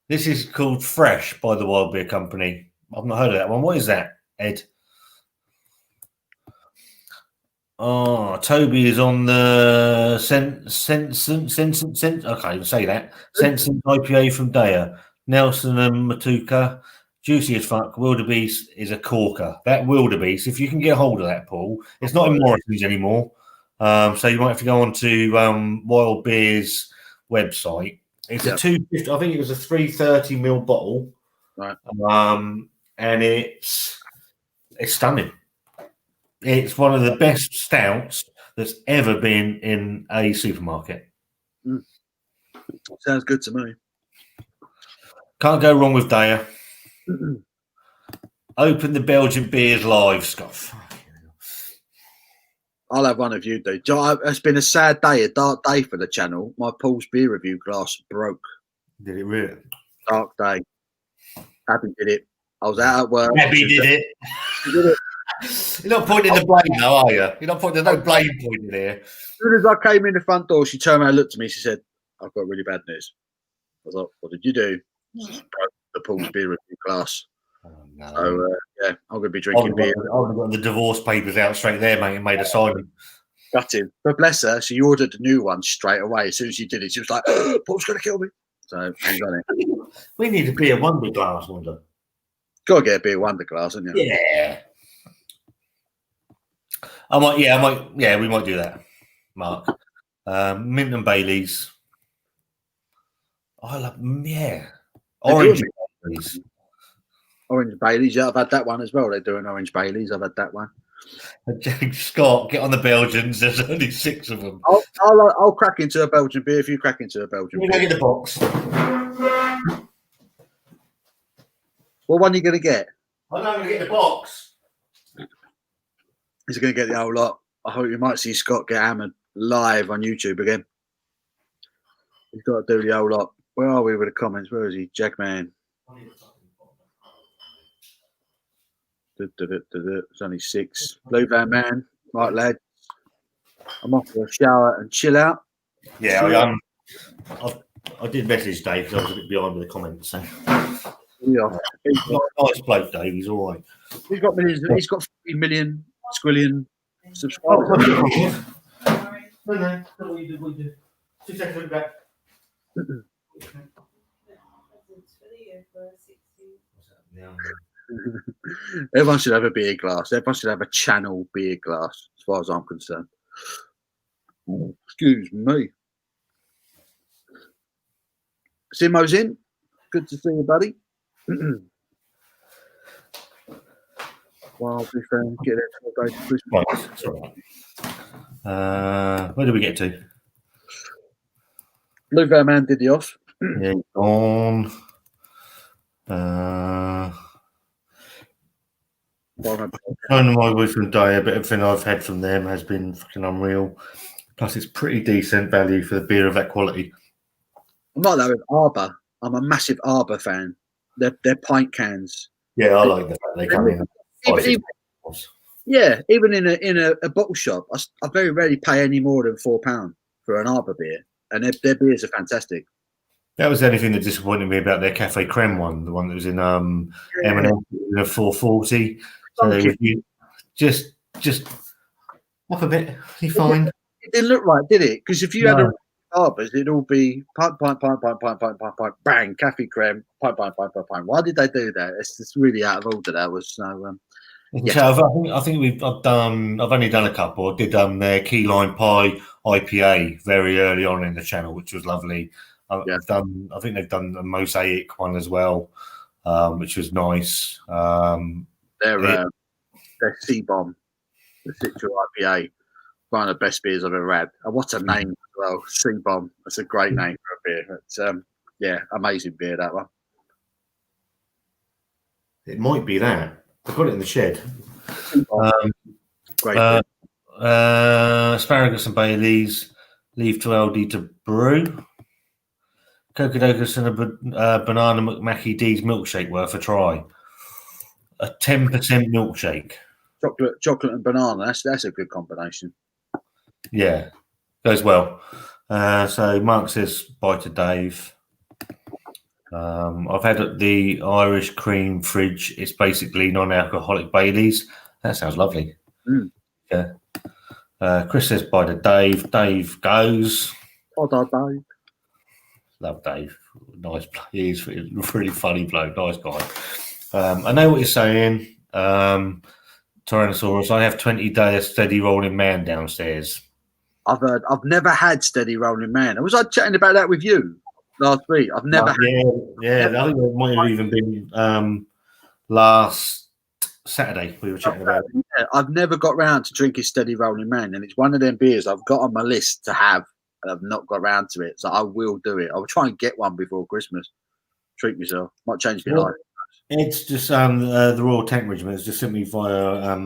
This is called Fresh by the Wild Beer Company. I've not heard of that one. What is that, Ed? Oh, Toby is on the Sensant. I can't even say that. Sensant IPA from Daya. Nelson and Matuka, juicy as fuck. Wildebeest is a corker. That Wildebeest, if you can get hold of that, Paul, it's not in Morrison's anymore. So you might have to go on to Wild Beer's website. It's a 250. I think it was a 330ml bottle, right? And it's stunning. It's one of the best stouts that's ever been in a supermarket. Sounds good to me. Can't go wrong with Daya. Open the Belgian beers live, Scott. I'll have one of you do. It's been a sad day, a dark day for the channel. My Paul's beer review glass broke. Did it really? Dark day. Abby did it. I was out at work. Abby did it. Did it. You're not pointing the blame now, are you? You're not pointing. There's no blame pointing here. As soon as I came in the front door, she turned around and looked at me. She said, "I've got really bad news." I was like, "What did you do?" Broke the Paul's beer review glass. Oh, no. So yeah, I'm going to be drinking beer. I've got the divorce papers out straight there, mate, and made a sign. Gutted. But bless her, she ordered the new one straight away. As soon as she did it, she was like, "Paul's going to kill me." So she's on it. We need a beer wonder glass, wonder. Got to get a beer wonder glass, haven't you? Yeah. I might. Yeah, we might do that, Mark. Mint and Baileys. I love. Yeah. Orange Baileys. Orange Baileys, yeah, I've had that one as well. They're doing Orange Baileys. I've had that one. Scott, get on the Belgians. There's only 6 of them. I'll crack into a Belgian beer if you crack into a Belgian beer. Go get the box. What one are you going to get? I'm not going to get the box. He's going to get the whole lot. I hope you might see Scott get hammered live on YouTube again. He's got to do the whole lot. Where are we with the comments? Where is he? Jackman. It's only 6. Blue Van Man. Right, lad. I'm off for a shower and chill out. Yeah, I did message Dave because I was a bit behind with the comments. So. Yeah. He's got a nice bloke, Dave. He's all right. He's got millions. He's got 3 million squillion subscribers. No, what you do. 2 seconds back. Everyone should have a beer glass. Everyone should have a channel beer glass, as far as I'm concerned. Oh, excuse me. Simo's in. Good to see you, buddy. Well, we can get it to go to Christmas. Right. Where did we get to? Blue Van Man did the off. Yeah, gone. Kind of my way from Daya, but everything I've had from them has been fucking unreal. Plus, it's pretty decent value for the beer of that quality. I'm like that with Arbor. I'm a massive Arbor fan. They're pint cans. Yeah, I like the fact they come in. Even in a bottle shop, I very rarely pay any more than £4 for an Arbor beer, and their beers are fantastic. That was the only thing that disappointed me about their Cafe Creme one, the one that was in M&M in a 440. So you just up a bit, you're fine. It didn't look right, did it? Because if you had Arbors, it'd all be pint, bang, Cafe Creme, pint. Why did they do that? It's just really out of order. That was so. So I think I've only done a couple. I did their Key Lime Pie IPA very early on in the channel, which was lovely. I think they've done a Mosaic one as well, which was nice. Their C-Bomb, the Citra IPA, one of the best beers I've ever had. And what a name as well, C-Bomb. That's a great name for a beer. It's amazing beer, that one. It might be that. I've got it in the shed. Great. Asparagus and Baileys, leave to LD to brew. Cocodocus and a banana McMackey D's milkshake worth a try. A 10% milkshake. Chocolate and banana. That's a good combination. Yeah, goes well. So Mark says bye to Dave. I've had the Irish cream fridge. It's basically non-alcoholic Baileys. That sounds lovely. Yeah. Chris says bye to Dave. Dave goes. Oh, Dave. Love Dave. nice. He's a really funny bloke, nice guy. I know what you're saying. Tyrannosaurus, I have 20-day steady rolling man downstairs. I've never had steady rolling man. Was I chatting about that with you last week? I've never. I think it might have even been last Saturday we were chatting about it. Yeah, I've never got round to drinking steady rolling man, and it's one of them beers I've got on my list to have, and I've not got round to it. So I will do it. I'll try and get one before Christmas. Treat myself. Might change my life. It's just the Royal Tank Regiment has just sent me via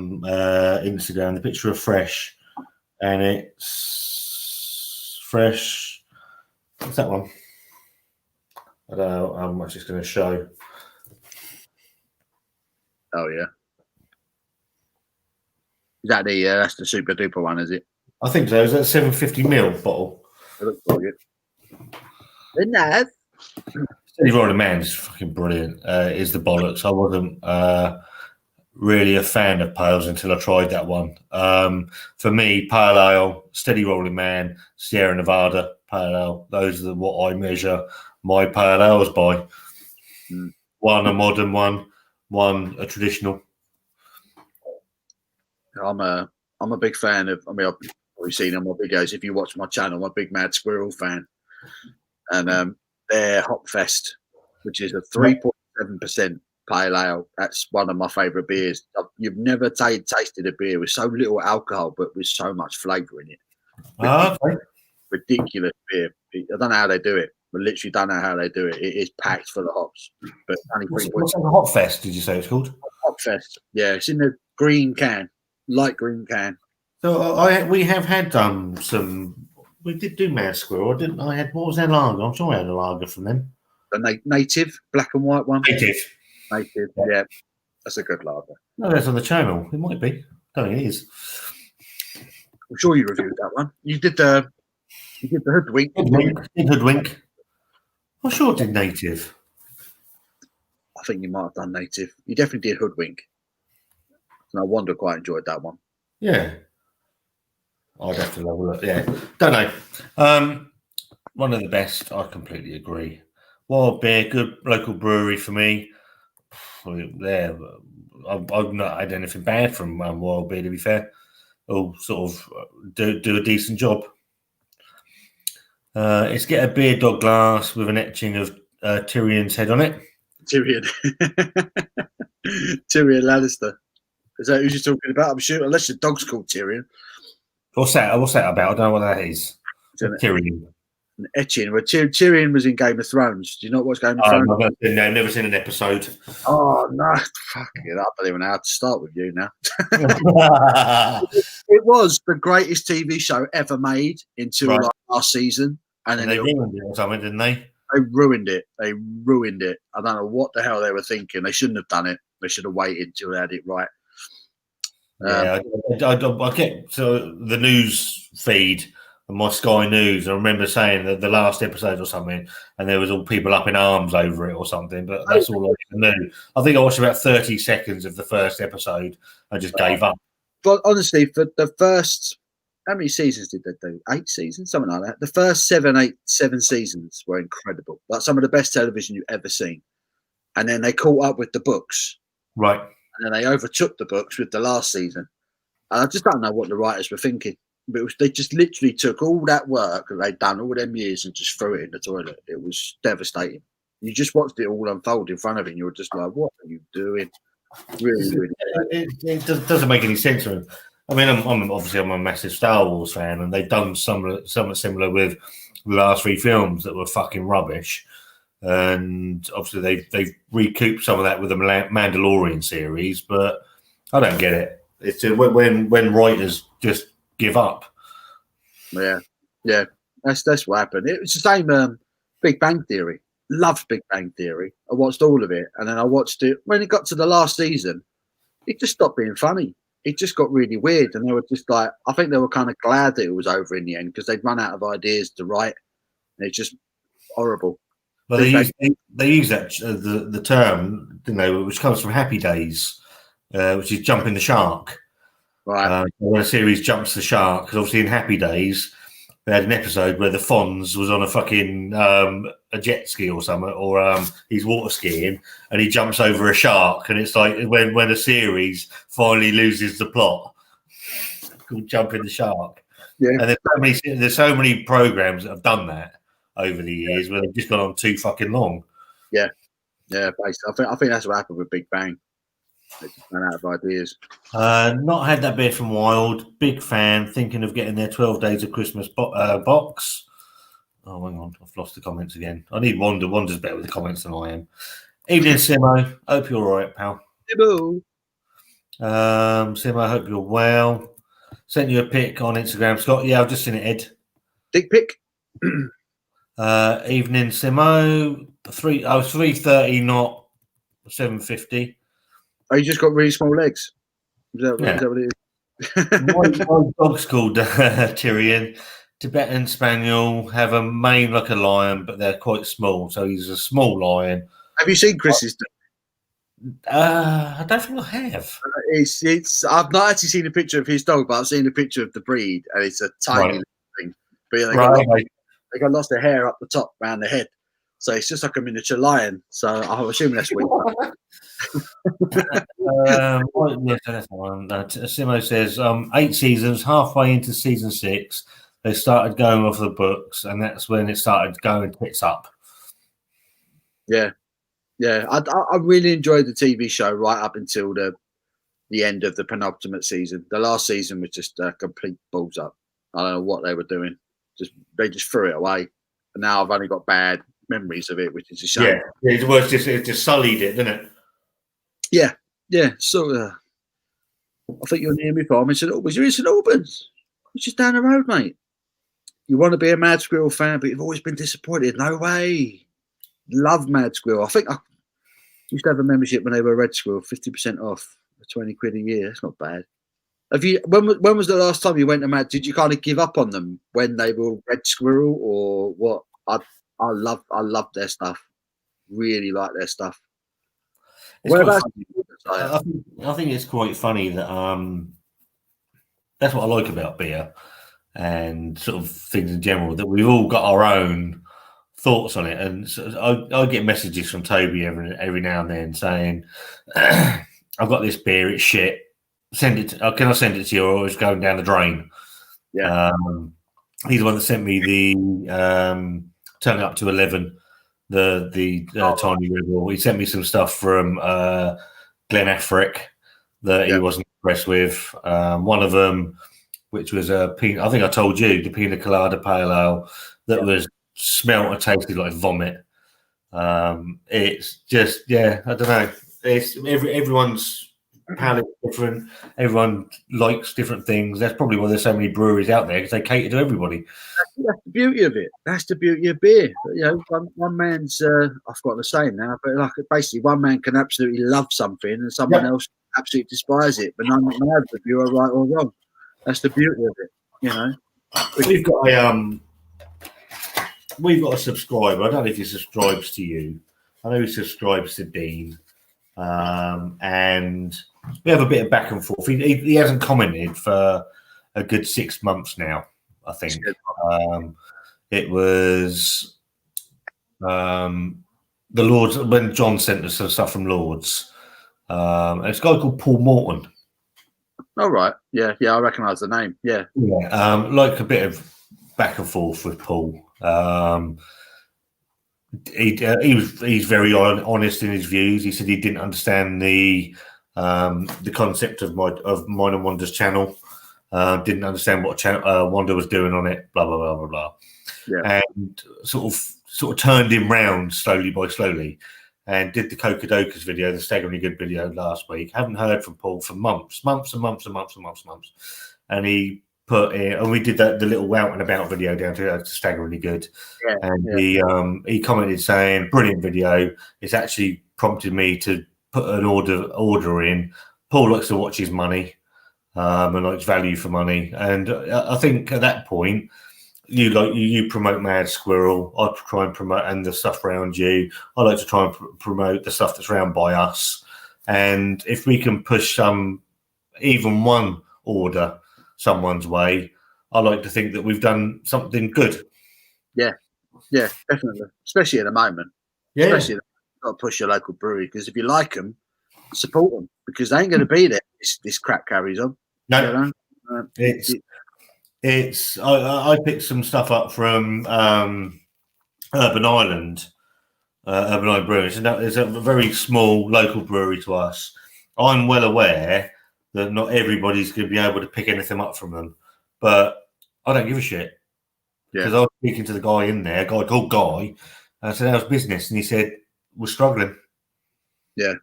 Instagram the picture of Fresh, and it's Fresh. What's that one? I don't know how much it's going to show. Oh yeah, is that that's the super duper one, is it? I think so. Is that 750ml bottle? It looks like it. Isn't that? Steady Rolling Man is fucking brilliant. Is the bollocks. I wasn't really a fan of pales until I tried that one. For me, Pale Ale, Steady Rolling Man, Sierra Nevada Pale Ale. Those are what I measure my pale ales by. One a modern one a traditional. I'm a big fan of. I mean, I've probably seen on my videos. If you watch my channel, I'm a big Mad Squirrel fan, and their Hopfest, which is a 3.7% pale ale. That's one of my favourite beers. You've never tasted a beer with so little alcohol, but with so much flavour in it. Ridiculous beer. I don't know how they do it. I literally don't know how they do it. It is packed full of hops. But only what's the Hopfest? Did you say it's called? Hopfest. Yeah, it's in the green can, light green can. So we have had some. We did do Mad Squirrel, didn't I? What was their lager? I'm sure I had a lager from them. The native, black and white one. Native. Yeah, that's a good lager. No, that's on the channel. It might be. I don't think it is. I'm sure you reviewed that one. You did the Hoodwink. Hoodwink. I'm sure it did Native. I think you might have done Native. You definitely did Hoodwink. No wonder I quite enjoyed that one. Yeah. I'd have to have a look. Yeah. Don't know. One of the best. I completely agree. Wild Beer, good local brewery for me. There. I've not had anything bad from Wild Beer, to be fair. All sort of do a decent job. It's get a beer dog glass with an etching of Tyrion's head on it. Tyrion Lannister. Is that who you're talking about? I'm sure, unless your dog's called Tyrion. What's that about? I don't know what that is. Tyrion. An etching. Well, Tyrion was in Game of Thrones. Do you not watch Game of Thrones? I've never seen an episode. Oh, no. Fucking it. I don't even know how to start with you now. It was the greatest TV show ever made until like last season. And then they ruined it or something, didn't they? They ruined it. I don't know what the hell they were thinking. They shouldn't have done it. They should have waited until they had it right. I get to the news feed and my Sky News. I remember saying that the last episode or something, and there was all people up in arms over it or something. But that's all I knew. I think I watched about 30 seconds of the first episode. I just gave up. But honestly, for the first, how many seasons did they do? 8 seasons, something like that. The first 7 seasons were incredible. Like some of the best television you've ever seen. And then they caught up with the books, right? And then they overtook the books with the last season. And I just don't know what the writers were thinking. But they just literally took all that work that they'd done all them years and just threw it in the toilet. It was devastating. You just watched it all unfold in front of you, and you were just like, "What are you doing?" Really. It doesn't make any sense to me. I mean, I'm obviously a massive Star Wars fan, and they've done something similar with the last 3 films that were fucking rubbish. And obviously they've recouped some of that with the Mandalorian series, but I don't get it. It's when writers just give up. Yeah, that's what happened. It was the same. Big Bang Theory. Loved Big Bang Theory. I watched all of it, and then I watched it when it got to the last season. It just stopped being funny. It just got really weird, and they were just like, I think they were kind of glad that it was over in the end because they'd run out of ideas to write, and it's just horrible. Well, they use that the term, didn't they, which comes from Happy Days, which is jumping the shark. Right. When a series jumps the shark, because obviously in Happy Days, we had an episode where the Fonz was on a fucking a jet ski or something, or he's water skiing and he jumps over a shark, and it's like when a series finally loses the plot, called Jumping the Shark. Yeah. And there's so many programs that have done that over the years where they've just gone on too fucking long. Yeah, basically, I think that's what happened with Big Bang. They just ran out of ideas. Not had that beer from Wild. Big fan. Thinking of getting their 12 Days of Christmas box. Oh, hang on. I've lost the comments again. I need Wanda. Wanda's better with the comments than I am. Evening, Simo. Hope you're all right, pal. Hello. Simo, hope you're well. Sent you a pic on Instagram, Scott. Yeah, I've just seen it, Ed. Dick pic. Evening, Simo. 3:30, not 7:50. Oh, you just got really small legs. Is that what it is? My dog's called Tyrion. Tibetan Spaniel, have a mane like a lion, but they're quite small. So he's a small lion. Have you seen Chris's dog? I don't think I have. It's. I've not actually seen a picture of his dog, but I've seen a picture of the breed, and it's a tiny little thing. But they got lots of hair up the top around the head, so it's just like a miniature lion. So I'm assuming that's what. Simo says 8 seasons, halfway into season 6, they started going off the books, and that's when it started going tits up. Yeah. I really enjoyed the TV show right up until the end of the penultimate season. The last season was just a complete balls up. I don't know what they were doing. They just threw it away, and now I've only got bad memories of it, which is a shame. Yeah, it just sullied it, didn't it? Yeah. So I think you're near me, Farm. St Albans. You're in St Albans. It's just down the road, mate. You want to be a Mad Squirrel fan, but you've always been disappointed. No way. Love Mad Squirrel. I think I used to have a membership when they were Red Squirrel, 50% off, 20 quid a year. That's not bad. Have you? When was the last time you went to Mad? Did you kind of give up on them when they were Red Squirrel, or what? I love their stuff. Really like their stuff. I think it's quite funny that that's what I like about beer and sort of things in general, that we've all got our own thoughts on it. And so I get messages from Toby every now and then saying, I've got this beer, it's shit. Can I send it to you, or it's going down the drain? Yeah. He's the one that sent me the Turning Up to 11, the Tiny Rebel. He sent me some stuff from Glen Affric that he wasn't impressed with. One of them, which was I think I told you, the Pina Colada Pale Ale that was smelt and tasted like vomit. It's just, I don't know. It's everyone's palate different. Everyone likes different things. That's probably why there's so many breweries out there, because they cater to everybody. That's the beauty of it. That's the beauty of beer. You know, one man's I've forgotten the saying now, but like basically one man can absolutely love something and someone else absolutely despise it, but none of you are right or wrong. That's the beauty of it, you know. We've got a subscriber. I don't know if he subscribes to you. I know he subscribes to Dean, and we have a bit of back and forth. He hasn't commented for a good 6 months now, I think. It was the Lords, when John sent us some stuff from Lords. It's a guy called Paul Morton. Oh, right. Yeah, I recognise the name. Yeah. Like a bit of back and forth with Paul. He's very honest in his views. He said he didn't understand the concept of Mine and Wanda's channel. Didn't understand what Wanda was doing on it. Blah blah blah blah blah. Yeah. And sort of turned him round slowly by slowly, and did the Cocadokas video, the Staggeringly Good video last week. Haven't heard from Paul for months. And he put in, and we did the little out and about video down to Staggeringly Good. He commented saying, brilliant video. It's actually prompted me to put an order in. Paul likes to watch his money and likes value for money. And I think at that point, you promote Mad Squirrel. I try and promote and the stuff around you. I like to try and promote the stuff that's around by us. And if we can push even one order someone's way, I like to think that we've done something good. Yeah, definitely. Especially at the moment. Yeah. Especially, you've got to push your local brewery, because if you like them, support them, because they ain't going to be there. This crap carries on. No, You know? I picked some stuff up from Urban Island Brewing. It's a very small local brewery to us. I'm well aware that not everybody's going to be able to pick anything up from them, but I don't give a shit. Because I was speaking to the guy in there, a guy called Guy, and I said, how's business? And he said, we're struggling. Yeah.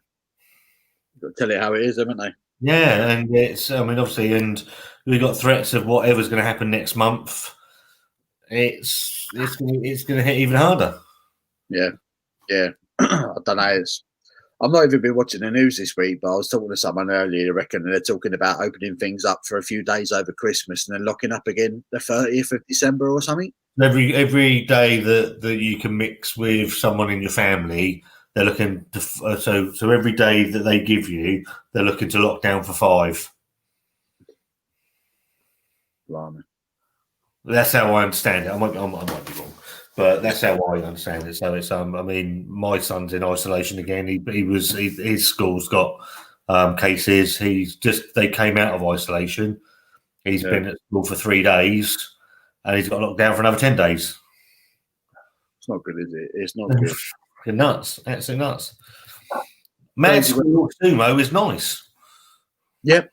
Got to tell it how it is, haven't they? Yeah, and it's, I mean, obviously, and we got threats of whatever's going to happen next month. It's going to hit even harder. Yeah. I don't know. I've not even been watching the news this week, but I was talking to someone earlier, I reckon, and they're talking about opening things up for a few days over Christmas and then locking up again the 30th of December or something. Every day that you can mix with someone in your family, they're looking to so every day that they give you, they're looking to lock down for 5. Blimey. That's how I understand it. I might be wrong, but that's how I understand it. So it's I mean, my son's in isolation again. His school's got cases. They came out of isolation. He's been at school for 3 days, and he's got locked down for another 10 days. It's not good, is it? It's not good. Nuts. Absolutely nuts. Mad School Sumo is nice. Yep.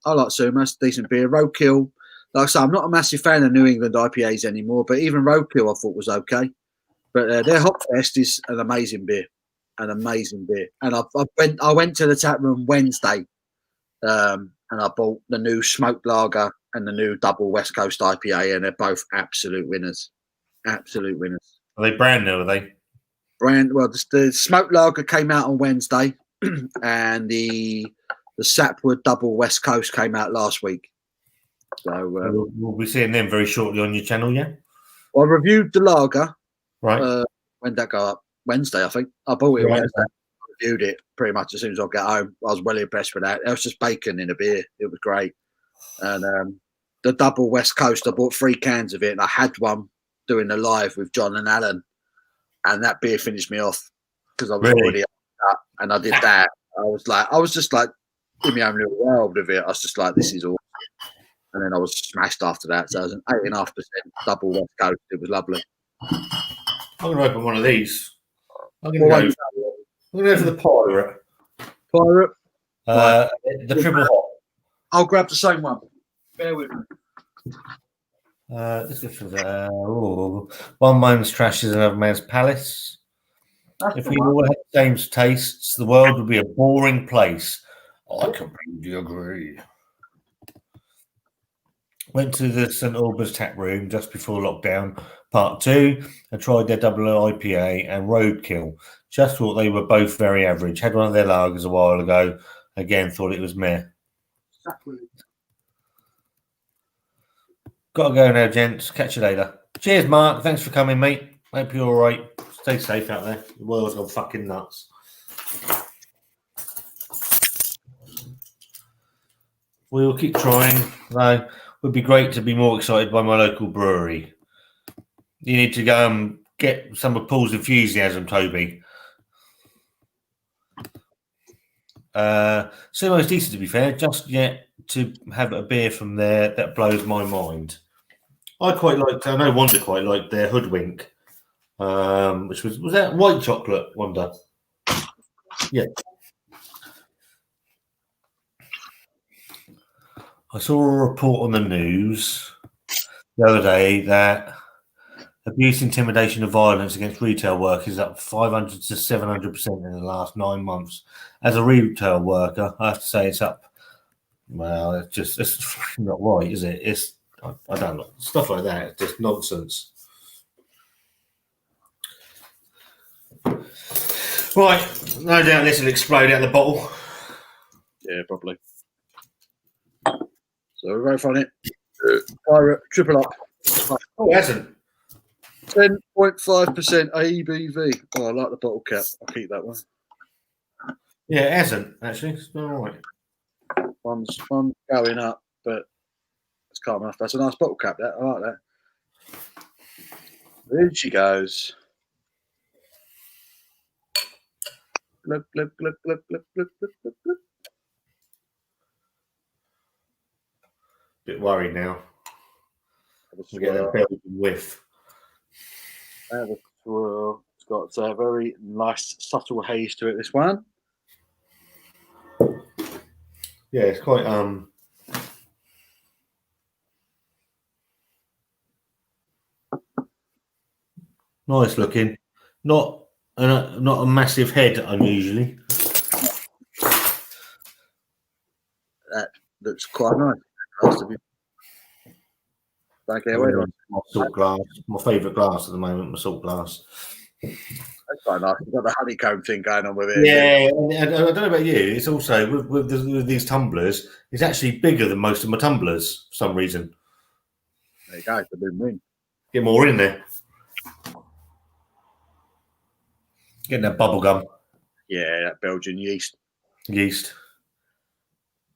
I like Sumo. It's decent beer. Roadkill. Like I say, I'm not a massive fan of New England IPAs anymore, but even Roadkill I thought was okay. But their Hopfest is an amazing beer. An amazing beer. And I went to the tap room Wednesday, and I bought the new smoked lager and the new double West Coast IPA, and they're both absolute winners. Absolute winners. Are they brand new, are they? Well, the smoked lager came out on Wednesday, and the Sapwood double West Coast came out last week. So we'll be seeing them very shortly on your channel, yeah? I reviewed the lager. Right. When did that go up? Wednesday, I think. I bought it Wednesday. I reviewed it pretty much as soon as I got home. I was well impressed with that. It was just bacon in a beer. It was great. And the double West Coast, I bought 3 cans of it, and I had one doing the live with John and Alan, and that beer finished me off because I was already up, and I did that. I was just like in my own little world of it. I was just like, this is awesome. And then I was smashed after that. So it was an 8.5% double West Coast. It was lovely. I'm going to open one of these. I'm going to go for the Pirate. Pirate? The triple hop. I'll grab the same one. Bear with me. This is for the one man's trash is another man's palace. If we all had the same tastes, the world would be a boring place. I completely agree. Went to the St Albans tap room just before lockdown, part 2, and tried their double IPA and Roadkill. Just thought they were both very average. Had one of their lagers a while ago. Again, thought it was meh. Got to go now, gents. Catch you later. Cheers, Mark. Thanks for coming, mate. Hope you're all right. Stay safe out there. The world's gone fucking nuts. We will keep trying, though. It would be great to be more excited by my local brewery. You need to go and get some of Paul's enthusiasm, Toby. Sumo's decent, to be fair. Just yet to have a beer from there that blows my mind. I know Wonder quite liked their Hoodwink, which was that white chocolate, Wonder? Yeah. I saw a report on the news the other day that abuse, intimidation, and violence against retail workers is up 500 to 700% in the last 9 months. As a retail worker, I have to say it's up. Well, it's not right, is it? I don't know. Stuff like that, it's just nonsense. Right, no doubt this will explode out the bottle. Yeah, probably. So we're both on it. Pirate, triple up. Oh, it hasn't. 10.5% ABV. Oh, I like the bottle cap. I'll keep that one. Yeah, it hasn't, actually. It's all right. One's going up, but it's calm enough. That's a nice bottle cap. That I like that. There she goes. Glug, glug, glug, glug, glug, glug, glug, glug, glug. Bit worried now. Have a We get swirl. a Belgian whiff. Have a swirl. It's got a very nice, subtle haze to it. This one. Yeah, it's quite nice looking. Not a massive head unusually. That looks quite nice. Nice to be. Don't care where. My salt glass, my favourite glass at the moment, my salt glass. That's quite nice. You've got the honeycomb thing going on with it. Yeah, and I don't know about you. It's also with these tumblers. It's actually bigger than most of my tumblers for some reason. There you go. It's a big win. Get more in there. Getting that bubble gum Yeah, that Belgian yeast. yeast.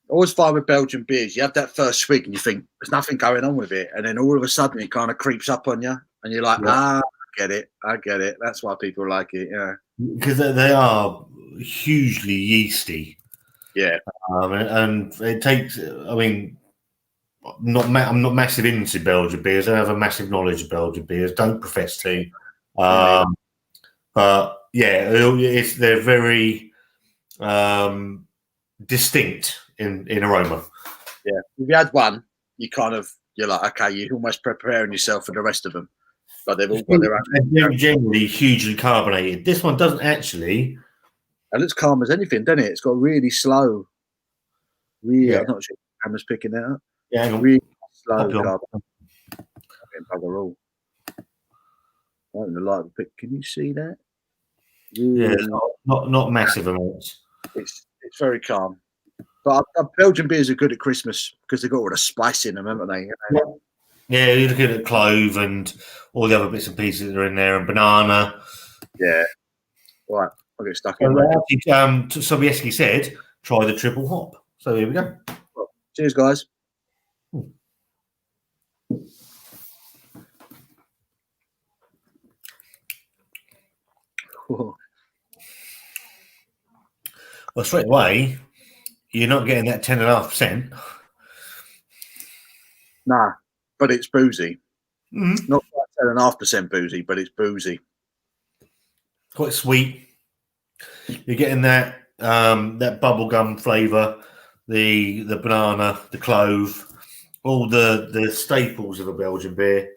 Always find with Belgian beers, you have that first swig and you think there's nothing going on with it, and then all of a sudden it kind of creeps up on you, and you're like, I get it. That's why people like it. Yeah, Because they are hugely yeasty. yeah. And it takes. I mean, I'm not massive into Belgian beers. I don't have a massive knowledge of Belgian beers. Don't profess to. But yeah, they're very distinct in aroma. Yeah, if you had one, you're like, okay, you're almost preparing yourself for the rest of them. But they've all got their own. They're generally hugely carbonated. This one doesn't actually. And it's calm as anything, doesn't it? It's got really slow. Really, Yeah. I'm not sure if Hammer's picking that up. Yeah, hang on. Really slow Hold on. carbon. Bugger all. I don't know, like the pic. Can you see that? Yeah, Really, not massive amounts. it's very calm. But Belgian beers are good at Christmas because they've got all the spice in them, haven't they? Yeah, you're looking at clove and all the other bits and pieces that are in there, and banana. Yeah. Right, I'll get stuck So, in. Sobieski said, try the triple hop. So here we go. Cheers, guys. Well, straight away, you're not getting that 10.5%. Nah, but it's boozy. Mm-hmm. Not quite 10.5% boozy, but it's boozy. Quite sweet. You're getting that bubblegum flavour, the banana, the clove, all the staples of a Belgian beer.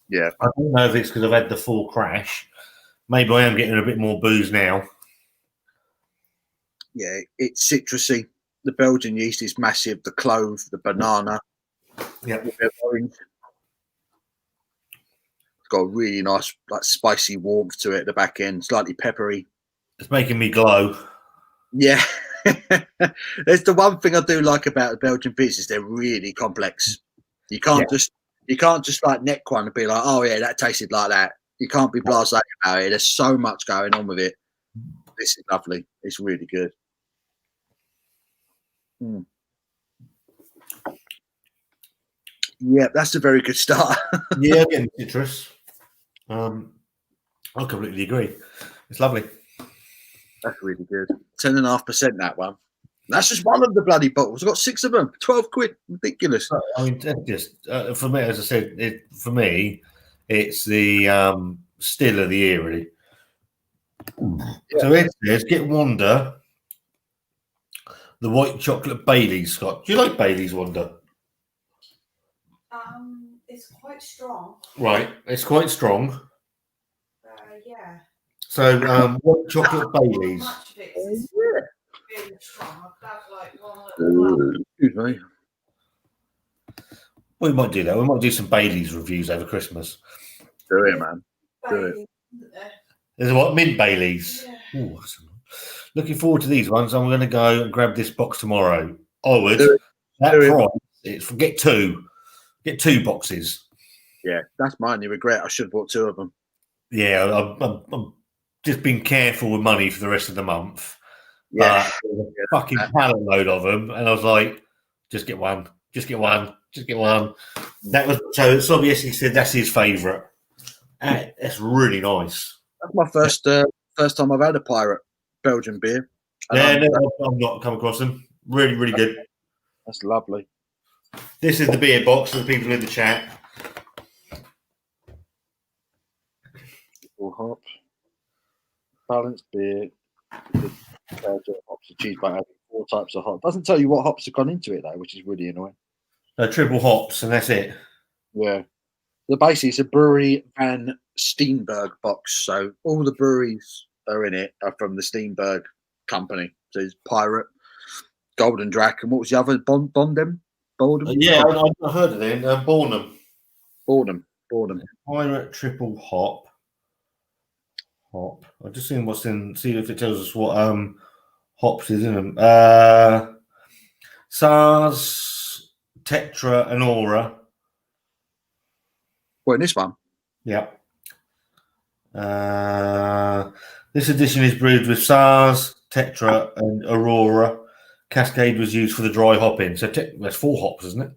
Yeah. I don't know if it's because I've had the full crash. Maybe I am getting a bit more booze now. Yeah, it's citrusy. The Belgian yeast is massive. The clove, the banana. Yeah. Orange. It's got a really nice, like, spicy warmth to it at the back end, slightly peppery. It's making me glow. Yeah. There's the one thing I do like about the Belgian beers is they're really complex. You can't just like neck one and be like, oh yeah, that tasted like that. You can't be blasé about it. There's so much going on with it. This is lovely. It's really good. Yeah, that's a very good start. Yeah, getting citrus. I completely agree. It's lovely. That's really good. 10.5% that one. That's just one of the bloody bottles. I've got 6 of them. 12 quid. Ridiculous. I mean, that's just for me, as I said, for me, it's the still of the year, really. Yeah. So it says, get Wanda, the white chocolate Bailey's, Scott. Do you like Bailey's, Wanda? It's quite strong. Right, it's quite strong. Yeah. So white chocolate Bailey's. Much of it is really strong. I've got like one. Excuse me. We might do that. We might do some Bailey's reviews over Christmas. Do it, man. Do it. There's what? Mint Baileys. Yeah. Ooh, looking forward to these ones. I'm going to go and grab this box tomorrow. I would. That price, it's get 2. Get 2 boxes. Yeah, that's mine. You regret I should have bought 2 of them. Yeah, I'm just being careful with money for the rest of the month. Yeah. Fucking pallet load of them. And I was like, just get one. Just get one. Just get one. That was so. Sobby Essie said that's his favourite. That's really nice. That's my first time I've had a pirate Belgian beer. And Yeah, no, I've not come across them. Really, really good. That's lovely. This is the beer box for the people in the chat. All hops, balanced beer. Hops achieved by adding 4 types of hops. Doesn't tell you what hops have gone into it though, which is really annoying. Triple hops, and that's it. Yeah. Basically, it's a brewery Van Steenberg box. So all the breweries are in it are from the Steenberg company. So it's Pirate, Golden Drac, and what was the other? Bondem? Yeah, I heard of them. Bornham. Pirate triple hop. I've just seen what's in. See if it tells us what hops is in them. SARS, Tetra, and Aura. Well, in this one. Yeah. This edition is brewed with SARS, Tetra, and Aurora. Cascade was used for the dry hopping. So that's 4 hops, isn't it?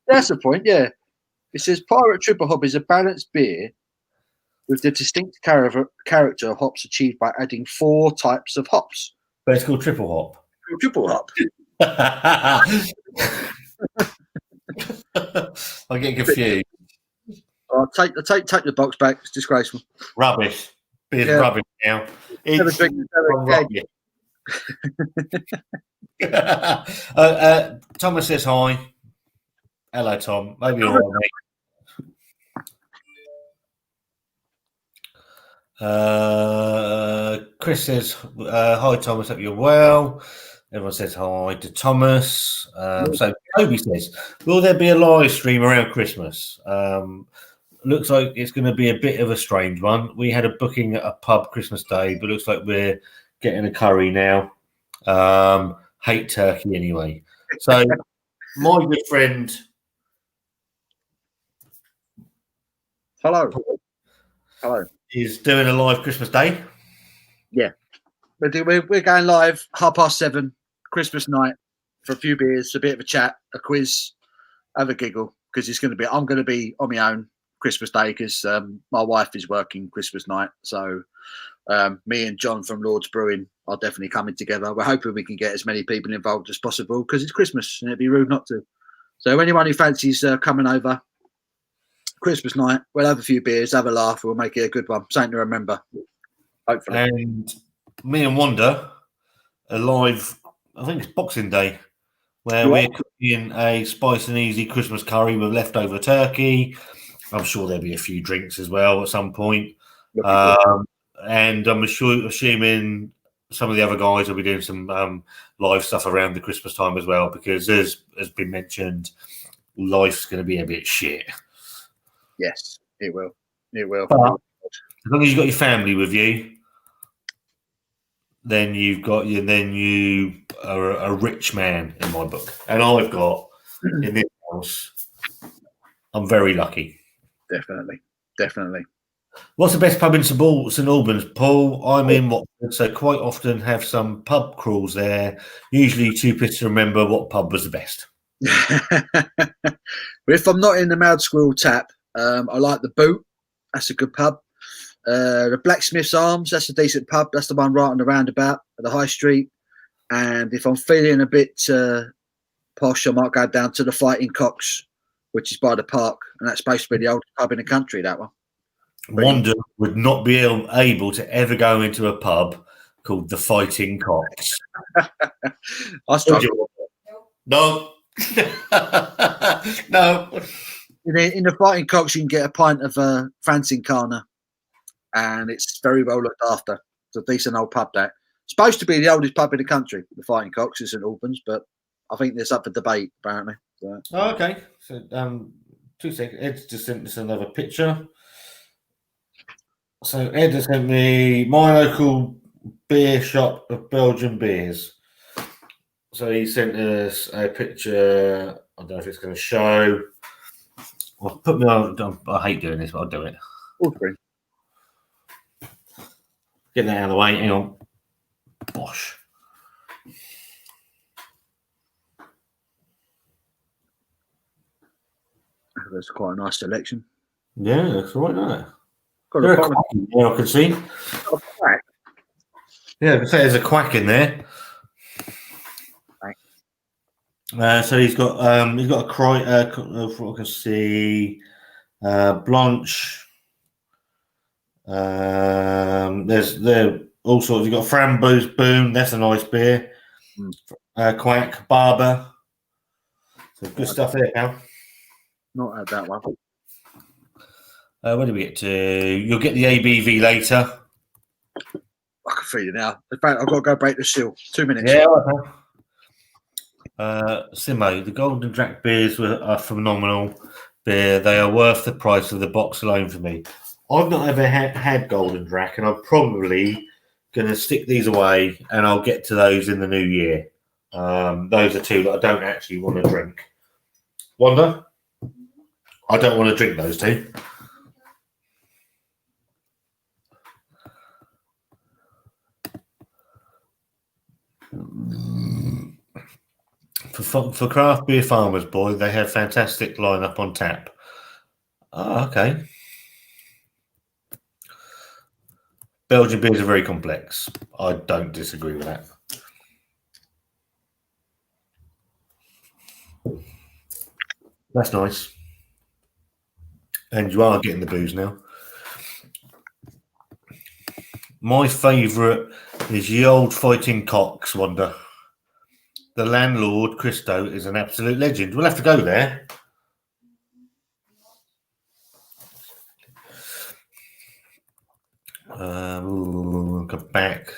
That's the point, yeah. It says Pirate Triple Hop is a balanced beer with the distinct character of hops achieved by adding 4 types of hops. But it's called triple hop. Triple hop. I get confused. Take the box back. It's disgraceful. Rubbish. Beer's rubbish now. It's rubbish. Thomas says hi. Hello, Tom. Maybe all right, mate. Chris says, hi, Thomas. Hope you're well. Everyone says hi to Thomas. So Toby says, will there be a live stream around Christmas? Looks like it's going to be a bit of a strange one. We had a booking at a pub Christmas Day, but looks like we're getting a curry now. Hate turkey anyway. So my good friend... Hello. Is doing a live Christmas Day. Yeah. We're going live 7:30 Christmas night for a few beers, a bit of a chat, a quiz, have a giggle, because I'm going to be on my own Christmas Day because my wife is working Christmas night. So me and John from Lord's Brewing are definitely coming together. We're hoping we can get as many people involved as possible because it's Christmas and it'd be rude not to. So anyone who fancies coming over Christmas night, we'll have a few beers, have a laugh, we'll make it a good one. Something to remember, hopefully. And me and Wanda are live, I think it's Boxing Day, where we're cooking a spice and easy Christmas curry with leftover turkey. I'm sure there'll be a few drinks as well at some point. And I'm assuming some of the other guys will be doing some live stuff around the Christmas time as well, because as has been mentioned, life's going to be a bit shit. Yes, it will. It will. But as long as you've got your family with you, then you are a rich man in my book. And I've got in this house, I'm very lucky. Definitely. What's the best pub in St Albans, Paul? I'm in Watford, so quite often have some pub crawls there. Usually too pissed to remember what pub was the best. If I'm not in the Mad Squirrel Tap, I like the Boot. That's a good pub. The Blacksmith's Arms, that's a decent pub. That's the one right on the roundabout at the High Street. And if I'm feeling a bit posh, I might go down to the Fighting Cocks, which is by the park. And that's supposed to be the oldest pub in the country, that one. Wanda would not be able to ever go into a pub called the Fighting Cocks. I struggle. No. No. In the Fighting Cocks, you can get a pint of Franziskaner, and it's very well looked after. It's a decent old pub, that. Supposed to be the oldest pub in the country, the Fighting Cocks, is St Albans, but I think there's up for debate, apparently. So. Oh, okay. So, 2 seconds. Ed's just sent us another picture. So Ed has sent me my local beer shop of Belgian beers. So he sent us a picture. I don't know if it's going to show. Well, put me on. I hate doing this, but I'll do it. Okay. Get that out of the way. Hang on. Bosh. There's quite a nice selection. Yeah, that's right, isn't it? Got There's a a quack in there, I can see. quack. Yeah, I can say there's a quack in there. So he's got a cry. From what I can see, Blanche. There's there all sorts. You've got Framboise Boom. That's a nice beer. Quack Barber. So good stuff there, pal. Not had that one. Where do we get to? You'll get the ABV later. I can feel it now. In fact, I've got to go break the seal. 2 minutes. Yeah. Simo, the Golden Drac beers are phenomenal beer. They are worth the price of the box alone for me. I've not ever had Golden Drac, and I'm probably going to stick these away, and I'll get to those in the new year. Those are two that I don't actually want to drink. Wanda? I don't want to drink those two. For craft beer farmers, boy, they have fantastic lineup on tap. Oh, okay. Belgian beers are very complex. I don't disagree with that. That's nice. And you are getting the booze now. My favourite is the old Fighting Cocks, Wanda. The landlord, Christo, is an absolute legend. We'll have to go there. Come back.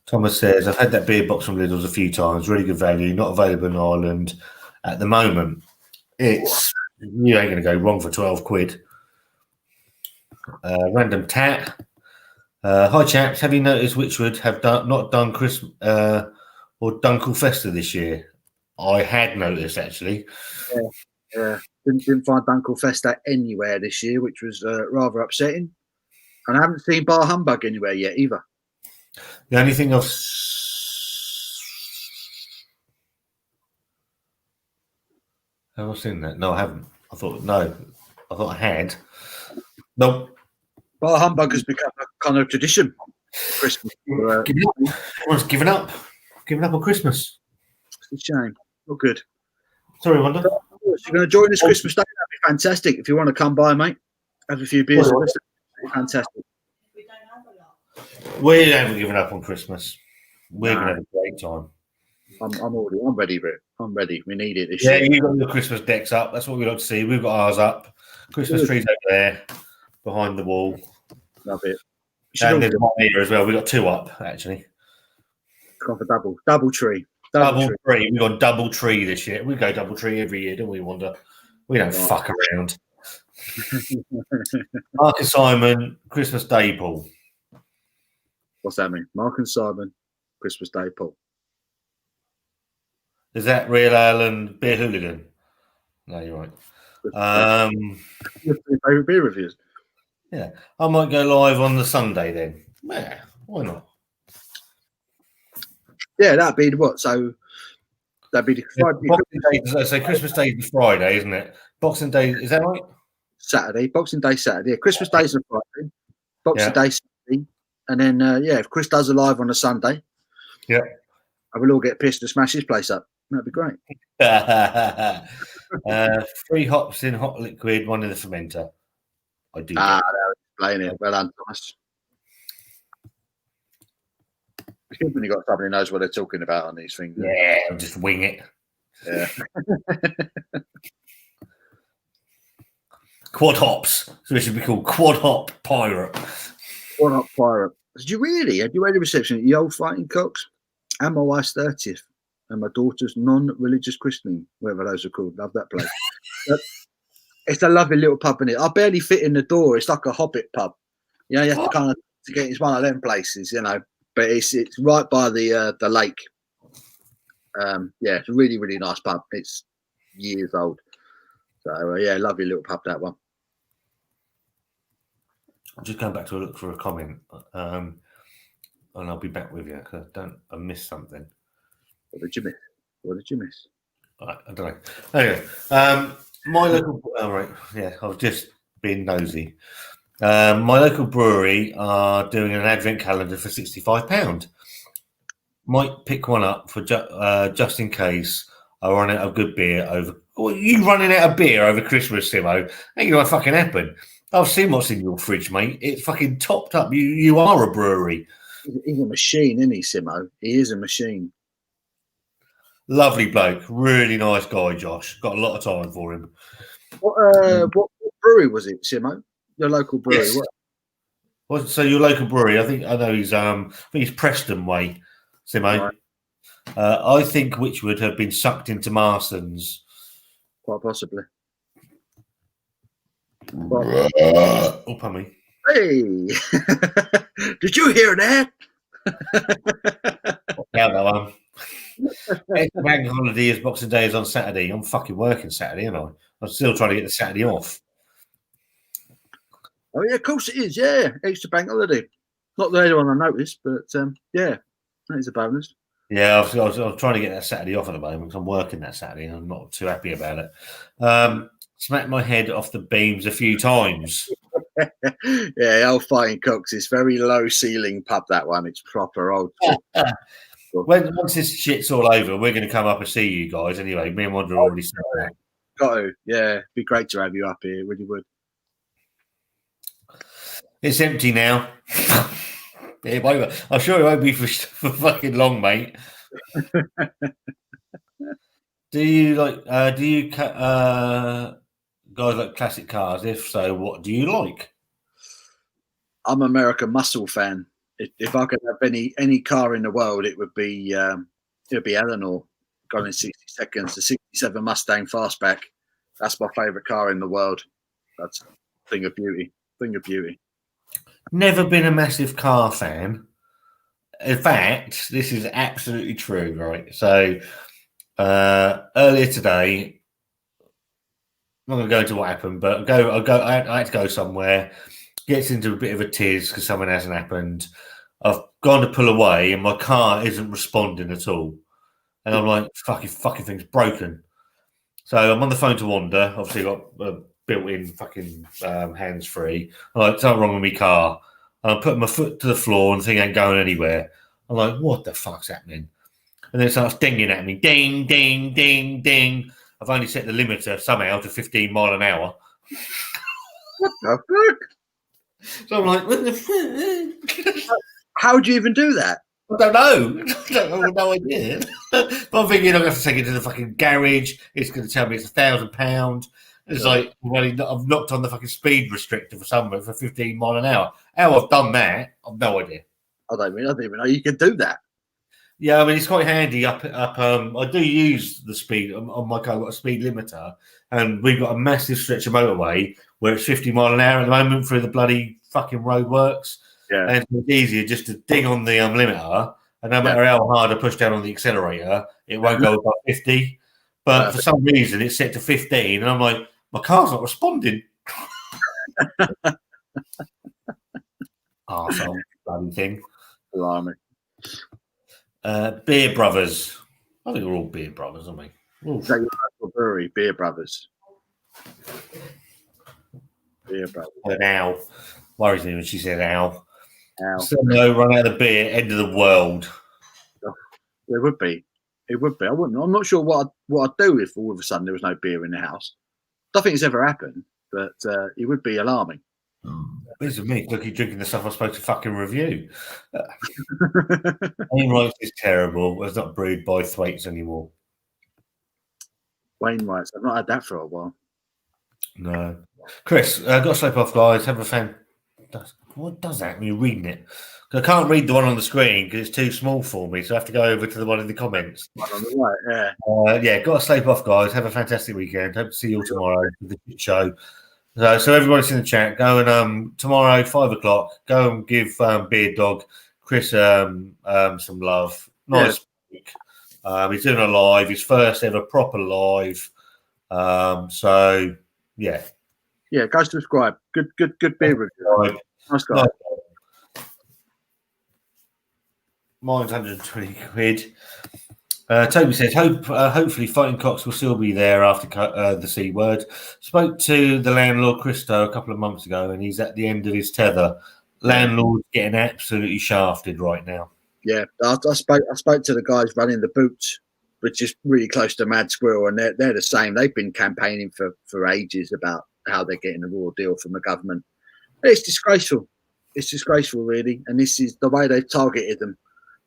Thomas says, I've had that beer box from Lidl's a few times. Really good value. Not available in Ireland at the moment. It's you ain't going to go wrong for 12 quid. Random tat. Hi chaps, have you noticed Witchwood have not done Christmas or Dunkle Festa this year? I had noticed actually. Yeah. Didn't find Dunkle Festa anywhere this year, which was rather upsetting. And I haven't seen Bar Humbug anywhere yet either. The only thing I've have I seen that? No, I haven't. I thought I had. Nope. Bar Humbug has become a kind of tradition. Christmas. Everyone's given up. Given up on Christmas. It's a shame. Not good. Sorry, Wanda. You're going to join us Christmas Day? That'd be fantastic. If you want to come by, mate, have a few beers with us. That'd be fantastic. We don't have a lot. We haven't given up on Christmas. We're going to have a great time. I'm ready, Rick. I'm ready. We need it this Yeah, year. you've got your Christmas decks up. That's what we like to see. We've got ours up. Christmas trees over there behind the wall. Love it. And there's one here as well. We've got two up, actually. Gone for double tree. Double tree. We've got double tree this year. We go double tree every year, don't we, Wanda? We don't fuck around. Mark and Simon, Christmas Day Pool. What's that mean? Mark and Simon, Christmas Day Pool. Is that Real Ale and Beer Hooligan? No, you're right. Your favourite beer reviews? Yeah. I might go live on the Sunday then. Yeah, why not? Yeah, that'd be what? So that'd be the Friday. So Christmas Day is Friday, isn't it? Boxing Day, is that right? Saturday. Boxing Day, Saturday. Yeah, Christmas Day's a Friday. Boxing Day, Saturday. And then, if Chris does a live on a Sunday, I will all get pissed and smash his place up. That'd be great. 3 hops in hot liquid, 1 in the fermenter. I do. Playing it. Well done, Thomas. It's good when you got somebody who knows what they're talking about on these things. Yeah, I'll just wing it. Yeah. Quad hops. So it should be called Quad Hop Pirate. Quad Hop Pirate. Did you really? Had you had a reception at the old Fighting Cocks? And my wife's 30th and my daughter's non-religious christening, whatever those are called. Love that place. It's a lovely little pub, isn't it? I barely fit in the door. It's like a Hobbit pub. You have to kind of get. It's one of them places, But it's right by the lake. It's a really, really nice pub. It's years old. So lovely little pub, that one. I'm just going back to look for a comment, and I'll be back with you because I missed something. What did you miss? I don't know. Anyway, my local. All right, yeah, I've just been nosy. My local brewery are doing an advent calendar for £65. Might pick one up for just in case I run out of good beer over. Well, you running out of beer over Christmas, Simo? Ain't gonna fucking happen. I've seen what's in your fridge, mate. It's fucking topped up. You are a brewery. He's a machine, isn't he, Simo? He is a machine. Lovely bloke, really nice guy, Josh. Got a lot of time for him. What brewery was it, Simo? Your local brewery? Yes. What? Well, so your local brewery? I know he's I think he's Preston Way, Simo. Right. I think which would have been sucked into Marston's. Quite possibly. Oh, pardon me. Hey, did you hear that? Yeah, that one. It's bank holiday is Boxing Day is on Saturday. I'm fucking working Saturday, aren't I? I'm still trying to get the Saturday off. Oh yeah, of course it is. Yeah, Easter bank holiday. Not the only one I noticed, but yeah, that is a bonus. Yeah, I was trying to get that Saturday off at the moment because I'm working that Saturday and I'm not too happy about it. Smacked my head off the beams a few times. Yeah, old Fighting Cocks. It's very low ceiling pub, that one. It's proper old. Once this shit's all over, we're going to come up and see you guys anyway. Me and Wanda already said that. Got to. Yeah, be great to have you up here. Really would. It's empty now. I'm sure it won't be for fucking long, mate. Do you guys like classic cars? If so, what do you like? I'm an American Muscle fan. If I could have any car in the world, it would be Eleanor. Gone in 60 seconds. The '67 Mustang Fastback. That's my favourite car in the world. That's a thing of beauty. Thing of beauty. Never been a massive car fan. In fact, this is absolutely true, right? So earlier today, I'm not going to go into what happened, but I had to go somewhere. Gets into a bit of a tiz because something hasn't happened. I've gone to pull away, and my car isn't responding at all. And I'm like, fucking thing's broken. So I'm on the phone to Wanda. Obviously, got a built-in fucking hands-free. I'm like, something wrong with my car. And I'm putting my foot to the floor, and the thing ain't going anywhere. I'm like, what the fuck's happening? And then it starts dinging at me. Ding, ding, ding, ding. I've only set the limiter somehow to 15 mile an hour. What the fuck? So I'm like, what the fuck? How would you even do that? I don't know. I have no idea. But I'm thinking I'm going to have to take it to the fucking garage. It's going to tell me it's £1,000. It's like, I've knocked on the fucking speed restrictor for somewhere for 15 mile an hour. How I've done that, I've no idea. I don't even know you could do that. Yeah, I mean, it's quite handy up. I do use the speed on my car. I've got a speed limiter, and we've got a massive stretch of motorway where it's 50 mile an hour at the moment through the bloody fucking roadworks. Yeah. And it's easier just to ding on the limiter, and no matter how hard I push down on the accelerator, it won't go above 50. But for some reason, it's set to 15, and I'm like, my car's not responding. Arsehole, bloody thing. Blimey. Beer Brothers. I think we're all Beer Brothers, aren't we? Is that your local brewery, Beer Brothers? Beer Brothers. Ow. Worries me when she said ow. Ow. So no, run out of beer, end of the world. It would be. It would be. I wouldn't. I'm not sure what I'd do if all of a sudden there was no beer in the house. I don't think it's ever happened, but it would be alarming. This is me. Look, you're drinking the stuff I'm supposed to fucking review. Wainwright's is terrible. It's not brewed by Thwaites anymore. Wainwright's. I've not had that for a while. No. Chris, got to slope off, guys. Have a fan. What does that when you're reading it? I can't read the one on the screen because it's too small for me, so I have to go over to the one in the comments. One on the right, yeah. Got to sleep off, guys. Have a fantastic weekend. Hope to see you all tomorrow for the show. So everybody's in the chat. Go and tomorrow, 5 o'clock. Go and give Beard Dog Chris some love. Nice week. He's doing a live, his first ever proper live. So yeah. Yeah, go subscribe. Good beer review. Nice guy. Mine's 120 quid. Toby says, hopefully Fighting Cocks will still be there after the C word. Spoke to the landlord, Christo, a couple of months ago, and he's at the end of his tether. Landlord's getting absolutely shafted right now. Yeah, I spoke to the guys running the boots, which is really close to Mad Squirrel, and they're the same. They've been campaigning for ages about how they're getting a raw deal from the government. It's disgraceful. It's disgraceful, really. And this is the way they've targeted them.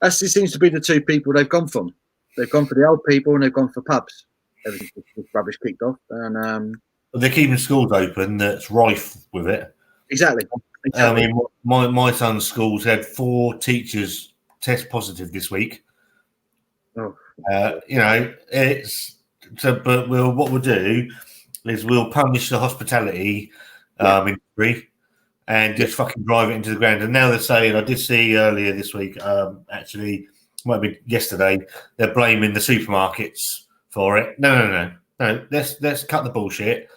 This seems to be the two people they've gone from. They've gone for the old people and they've gone for pubs. Everything's rubbish kicked off. And they're keeping schools open. That's rife with it. Exactly. I mean, my son's schools had 4 teachers test positive this week. Oh. It's so. But what we'll do is we'll punish the hospitality industry and just fucking drive it into the ground. And now they're saying, I did see earlier this week, actually, might be yesterday, they're blaming the supermarkets for it. No. Let's cut the bullshit.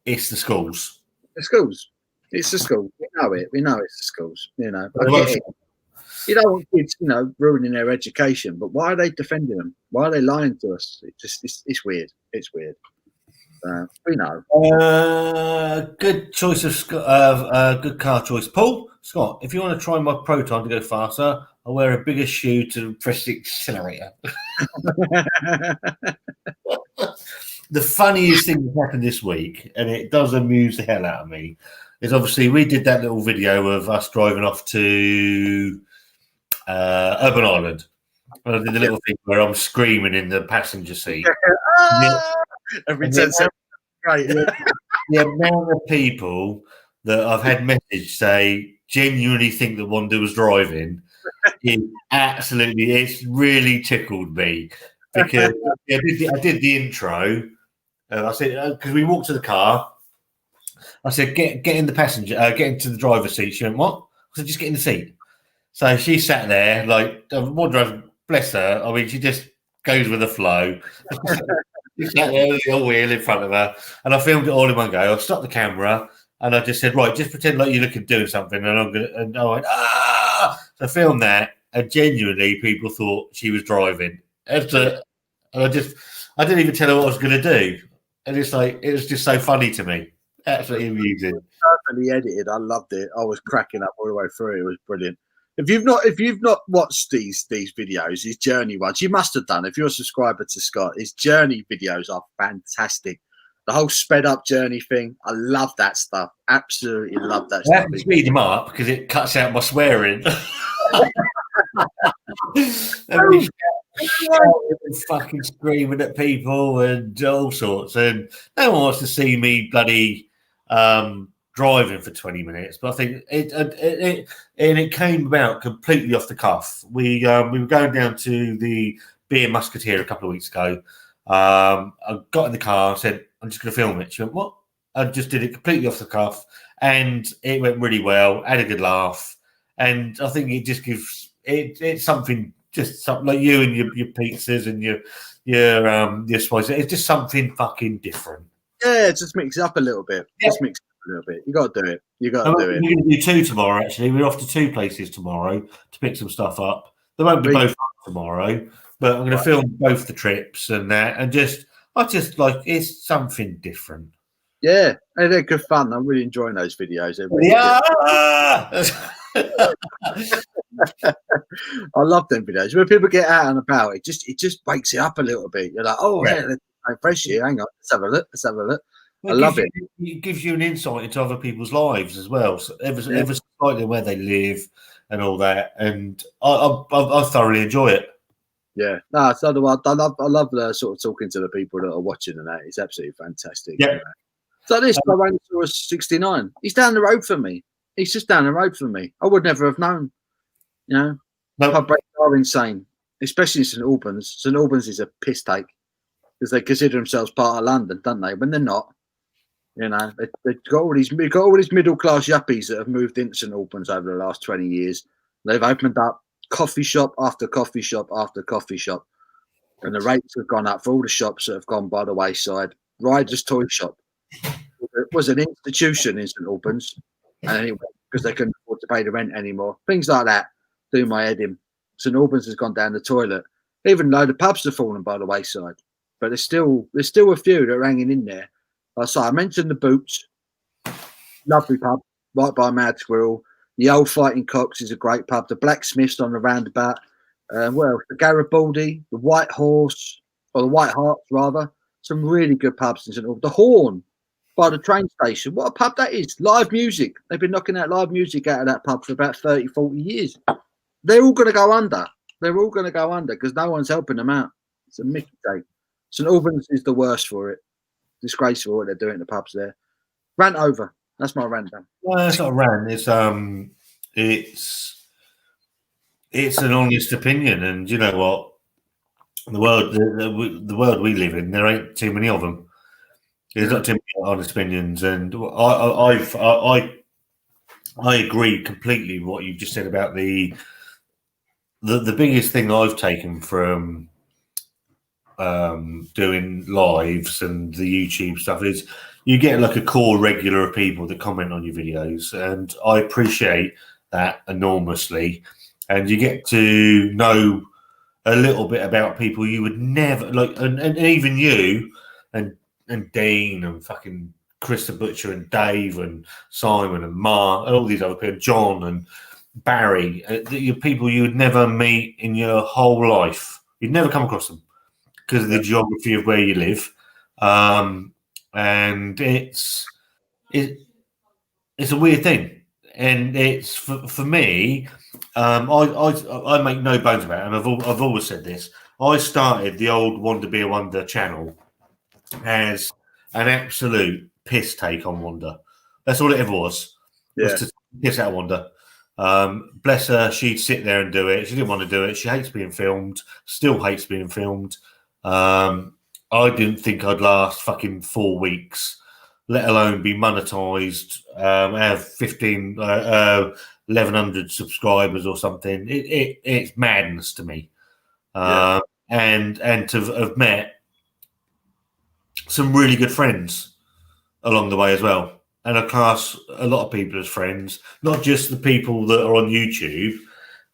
It's the schools. The schools. It's the schools. We know it. We know it's the schools. You know. I get it. You don't want kids, ruining their education. But why are they defending them? Why are they lying to us? It's weird. It's weird. We know. Good choice of good car choice, Paul Scott. If you want to try my Proton to go faster, I'll wear a bigger shoe to press the accelerator. The funniest thing that happened this week, and it does amuse the hell out of me, is obviously we did that little video of us driving off to Urban Island. And I did the little thing where I'm screaming in the passenger seat. Every 10 seconds. Right. The amount of people that I've had message say genuinely think that Wanda was driving it's really tickled me because I did the intro. I said, because we walked to the car, I said, get in the passenger, get into the driver's seat. She went, what? I said, just get in the seat. So she sat there, like, Wanda, bless her. I mean, she just goes with the flow. She sat there with the little wheel in front of her, and I filmed it all in one go. I stopped the camera, and I just said, right, just pretend like you're looking doing something, and I went, ah! So I filmed that, and genuinely people thought she was driving. And I didn't even tell her what I was going to do. And it's like, it was just so funny to me. Absolutely amusing. Perfectly edited. I loved it. I was cracking up all the way through. It was brilliant. If you've not watched these videos, his journey ones, you must have done. If you're a subscriber to Scott, his journey videos are fantastic. The whole sped up journey thing, I love that stuff. Absolutely love that stuff. I have to speed him up because it cuts out my swearing. Fucking screaming at people and all sorts, and no one wants to see me bloody driving for 20 minutes. But I think it came about completely off the cuff. We were going down to the Beer Musketeer a couple of weeks ago. I got in the car and said, I'm just going to film it. She went, what? I just did it completely off the cuff, and it went really well. Had a good laugh, and I think it just gives it's something. Just something like you and your pizzas and your spices. It's just something fucking different. Yeah, just mix it up a little bit. Yeah. Just mix it up a little bit. You got to do it. You got to do it. We're going to do 2 tomorrow. Actually, we're off to 2 places tomorrow to pick some stuff up. They won't be both up tomorrow, but I'm going to film both the trips and that. And I just like it's something different. Yeah, they're good fun. I'm really enjoying those videos. I love them videos when people get out and about. It just breaks it up a little bit. You're like, oh, yeah, let's fresh here. Hang on, let's have a look. Well, I love it. It gives you an insight into other people's lives as well. So ever slightly where they live and all that. And I thoroughly enjoy it. Yeah, no, I love the sort of talking to the people that are watching and that. It's absolutely fantastic. Yeah. So this Tyrannosaurus 69. He's down the road from me. He's just down the road from me. I would never have known. Pub breaks are insane, especially in St Albans. St Albans is a piss take because they consider themselves part of London, don't they? When they're not. They've got all these middle class yuppies that have moved into St Albans over the last 20 years. They've opened up coffee shop after coffee shop after coffee shop, and the rates have gone up for all the shops that have gone by the wayside. Ryder's Toy Shop was an institution in St Albans, and anyway, because they couldn't afford to pay the rent anymore. Things like that do my head in. St Albans has gone down the toilet. Even though the pubs have fallen by the wayside, but there's still a few that are hanging in there. So I mentioned the Boots, lovely pub right by Mad Squirrel. The Old Fighting Cocks is a great pub. The Blacksmiths on the roundabout. Well, the Garibaldi, the White Horse, or the White Harts rather. Some really good pubs in St Albans. The Horn by the train station. What a pub that is. Live music. They've been knocking out live music out of that pub for about 30, 40 years. They're all going to go under. They're all going to go under because no one's helping them out. It's a mickey take. St Albans is the worst for it. Disgraceful what they're doing in the pubs there. Rant over. That's my rant done. Well, it's not a rant. It's an honest opinion, and you know what? The world we live in, there ain't too many of them. There's not too many honest opinions, and I agree completely with what you just said about the biggest thing I've taken from doing lives and the YouTube stuff is you get like a core regular of people that comment on your videos, and I appreciate that enormously. And you get to know a little bit about people you would never like, and even you and Dean and fucking Chris the Butcher and Dave and Simon and Mark and all these other people, John and Barry, you're people you would never meet in your whole life. You'd never come across them because of the geography of where you live, and it's a weird thing. And it's for me, I make no bones about it, and I've always said this. I started the old Wonder Be a Wonder channel as an absolute piss take on Wanda. That's all it ever was. Was to piss out Wanda. Bless her, she'd sit there and do it. She didn't want to do it. She hates being filmed. Still hates being filmed. I didn't think I'd last fucking 4 weeks, let alone be monetized, have 1,100 subscribers or something. It's madness to me. And to have met some really good friends along the way as well. And I class a lot of people as friends, not just the people that are on YouTube,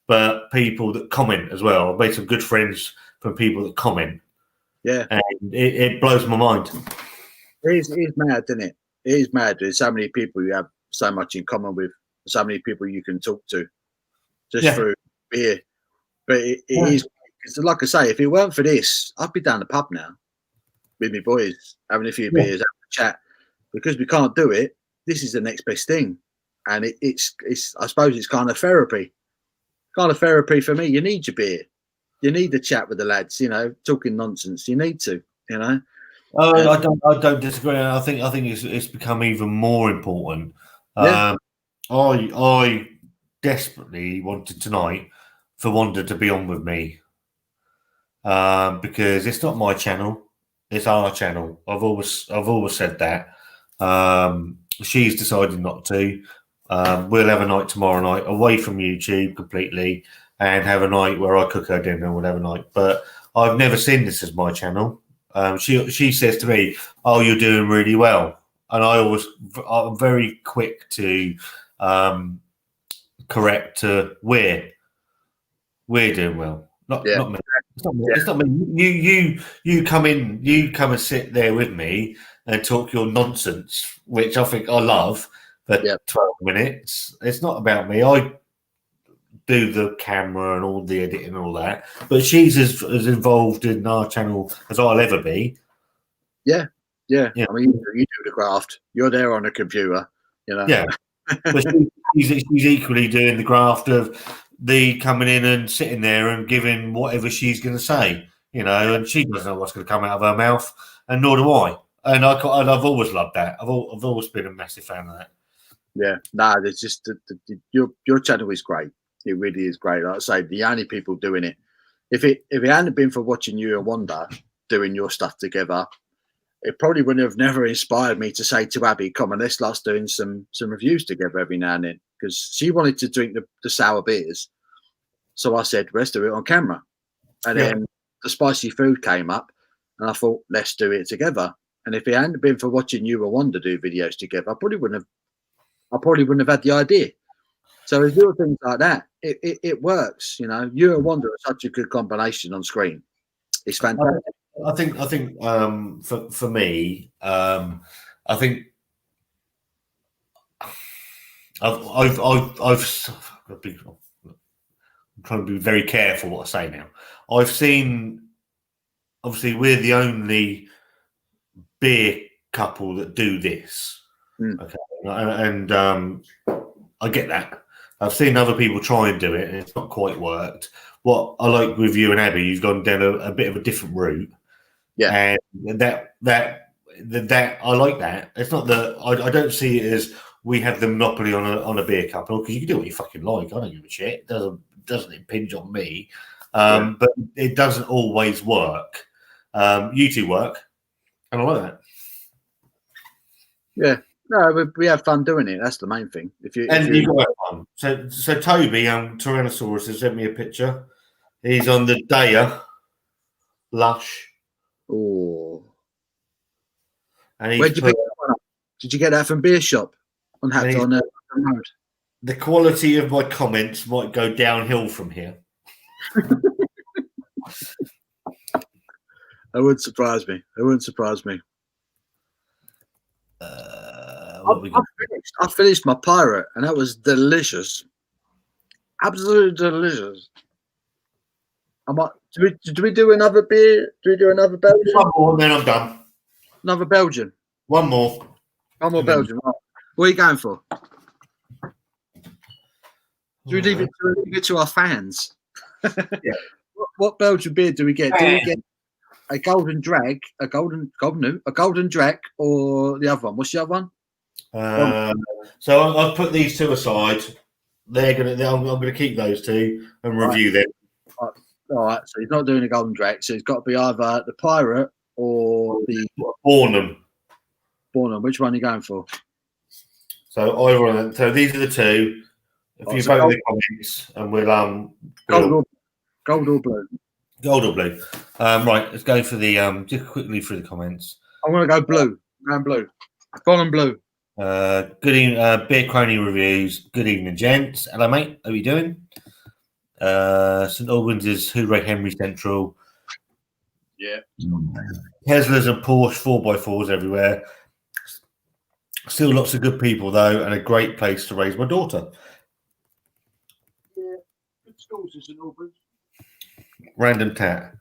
but people that comment as well. I've made some good friends from people that comment. Yeah. And it blows my mind. It is mad, isn't it? It is mad. There's so many people you have so much in common with, so many people you can talk to just through beer. But it is, like I say, if it weren't for this, I'd be down the pub now with my boys, having a few beers, having a chat. Because we can't do it, this is the next best thing. And it's I suppose it's kind of therapy. Kind of therapy for me. You need your beer. You need to chat with the lads, talking nonsense. You need to, I don't disagree. I think it's become even more important. I desperately wanted tonight for Wanda to be on with me, because it's not my channel, it's our channel. I've always said that. She's decided not to. We'll have a night tomorrow night away from YouTube completely, and have a night where I cook her dinner, whatever night. But I've never seen this as my channel. She says to me, "Oh, you're doing really well," and I'm very quick to correct we're doing well. Not me. It's not me. You come and sit there with me and talk your nonsense, which I think I love for 12 minutes. It's not about me. I do the camera and all the editing and all that, but she's as involved in our channel as I'll ever be. Yeah. I mean, you do the graft. You're there on a computer, Yeah, but she's equally doing the graft of the coming in and sitting there and giving whatever she's going to say, and she doesn't know what's going to come out of her mouth, and nor do I. And I've always loved that. I've always been a massive fan of that. Yeah, there's just your channel is great. It really is great. Like I say, the only people doing it. If it hadn't been for watching you and Wanda doing your stuff together, it probably wouldn't have never inspired me to say to Abby, "Come on, let's start doing some reviews together every now and then." Because she wanted to drink the sour beers, so I said, "Let's do it on camera." And then the spicy food came up, and I thought, "Let's do it together." And if it hadn't been for watching you and Wanda do videos together, I probably wouldn't have had the idea So there's little things like that. It works, you know. You and Wanda are such a good combination on screen. It's fantastic. I think for me, I think I've been, I'm trying to be very careful what I say now. I've seen, obviously, we're the only beer couple that do this. Okay, and I get that. I've seen other people try and do it, and it's not quite worked. What I like with you and Abby, you've gone down a bit of a different route. Yeah, and that I like that. It's not that I don't see it as we have the monopoly on a beer couple, because you can do what you fucking like. I don't give a shit. It doesn't impinge on me. But it doesn't always work. You two work, and I like that. Yeah. No, we have fun doing it. That's the main thing. If you got to have fun. So Toby, Tyrannosaurus, has sent me a picture. He's on the Daya Lush. Oh. And Where'd you pick that one up? Did you get that from Beer Shop on Road? The quality of my comments might go downhill from here. It wouldn't surprise me. I finished my pirate, and that was delicious. Absolutely delicious. Do we do another beer? Do we do another Belgian? One more, and then I'm done. Another Belgian. One more Belgian. Right. What are you going for? Do we leave it to our fans? Yeah. What Belgian beer do we get? Do we get a golden drag, a golden drac, or the other one? What's the other one? So I've put these two aside. I'm gonna keep those two and review them. All right. So he's not doing a golden drac. So it's got to be either the pirate or the Bornham. Which one are you going for? So either of them. So these are the two. If you vote in the comments, and we'll gold or blue. Gold or blue. Right, let's go for the just quickly through the comments. I'm gonna go blue. I'm going blue. Bornham blue. Good evening, Beer Crony reviews. Good evening, gents. Hello, mate. How are you doing? St Albans is Hooray Henry Central. Yeah. Teslas and Porsche 4x4s everywhere. Still lots of good people though, and a great place to raise my daughter. Yeah, good schools in St Albans. Random tat.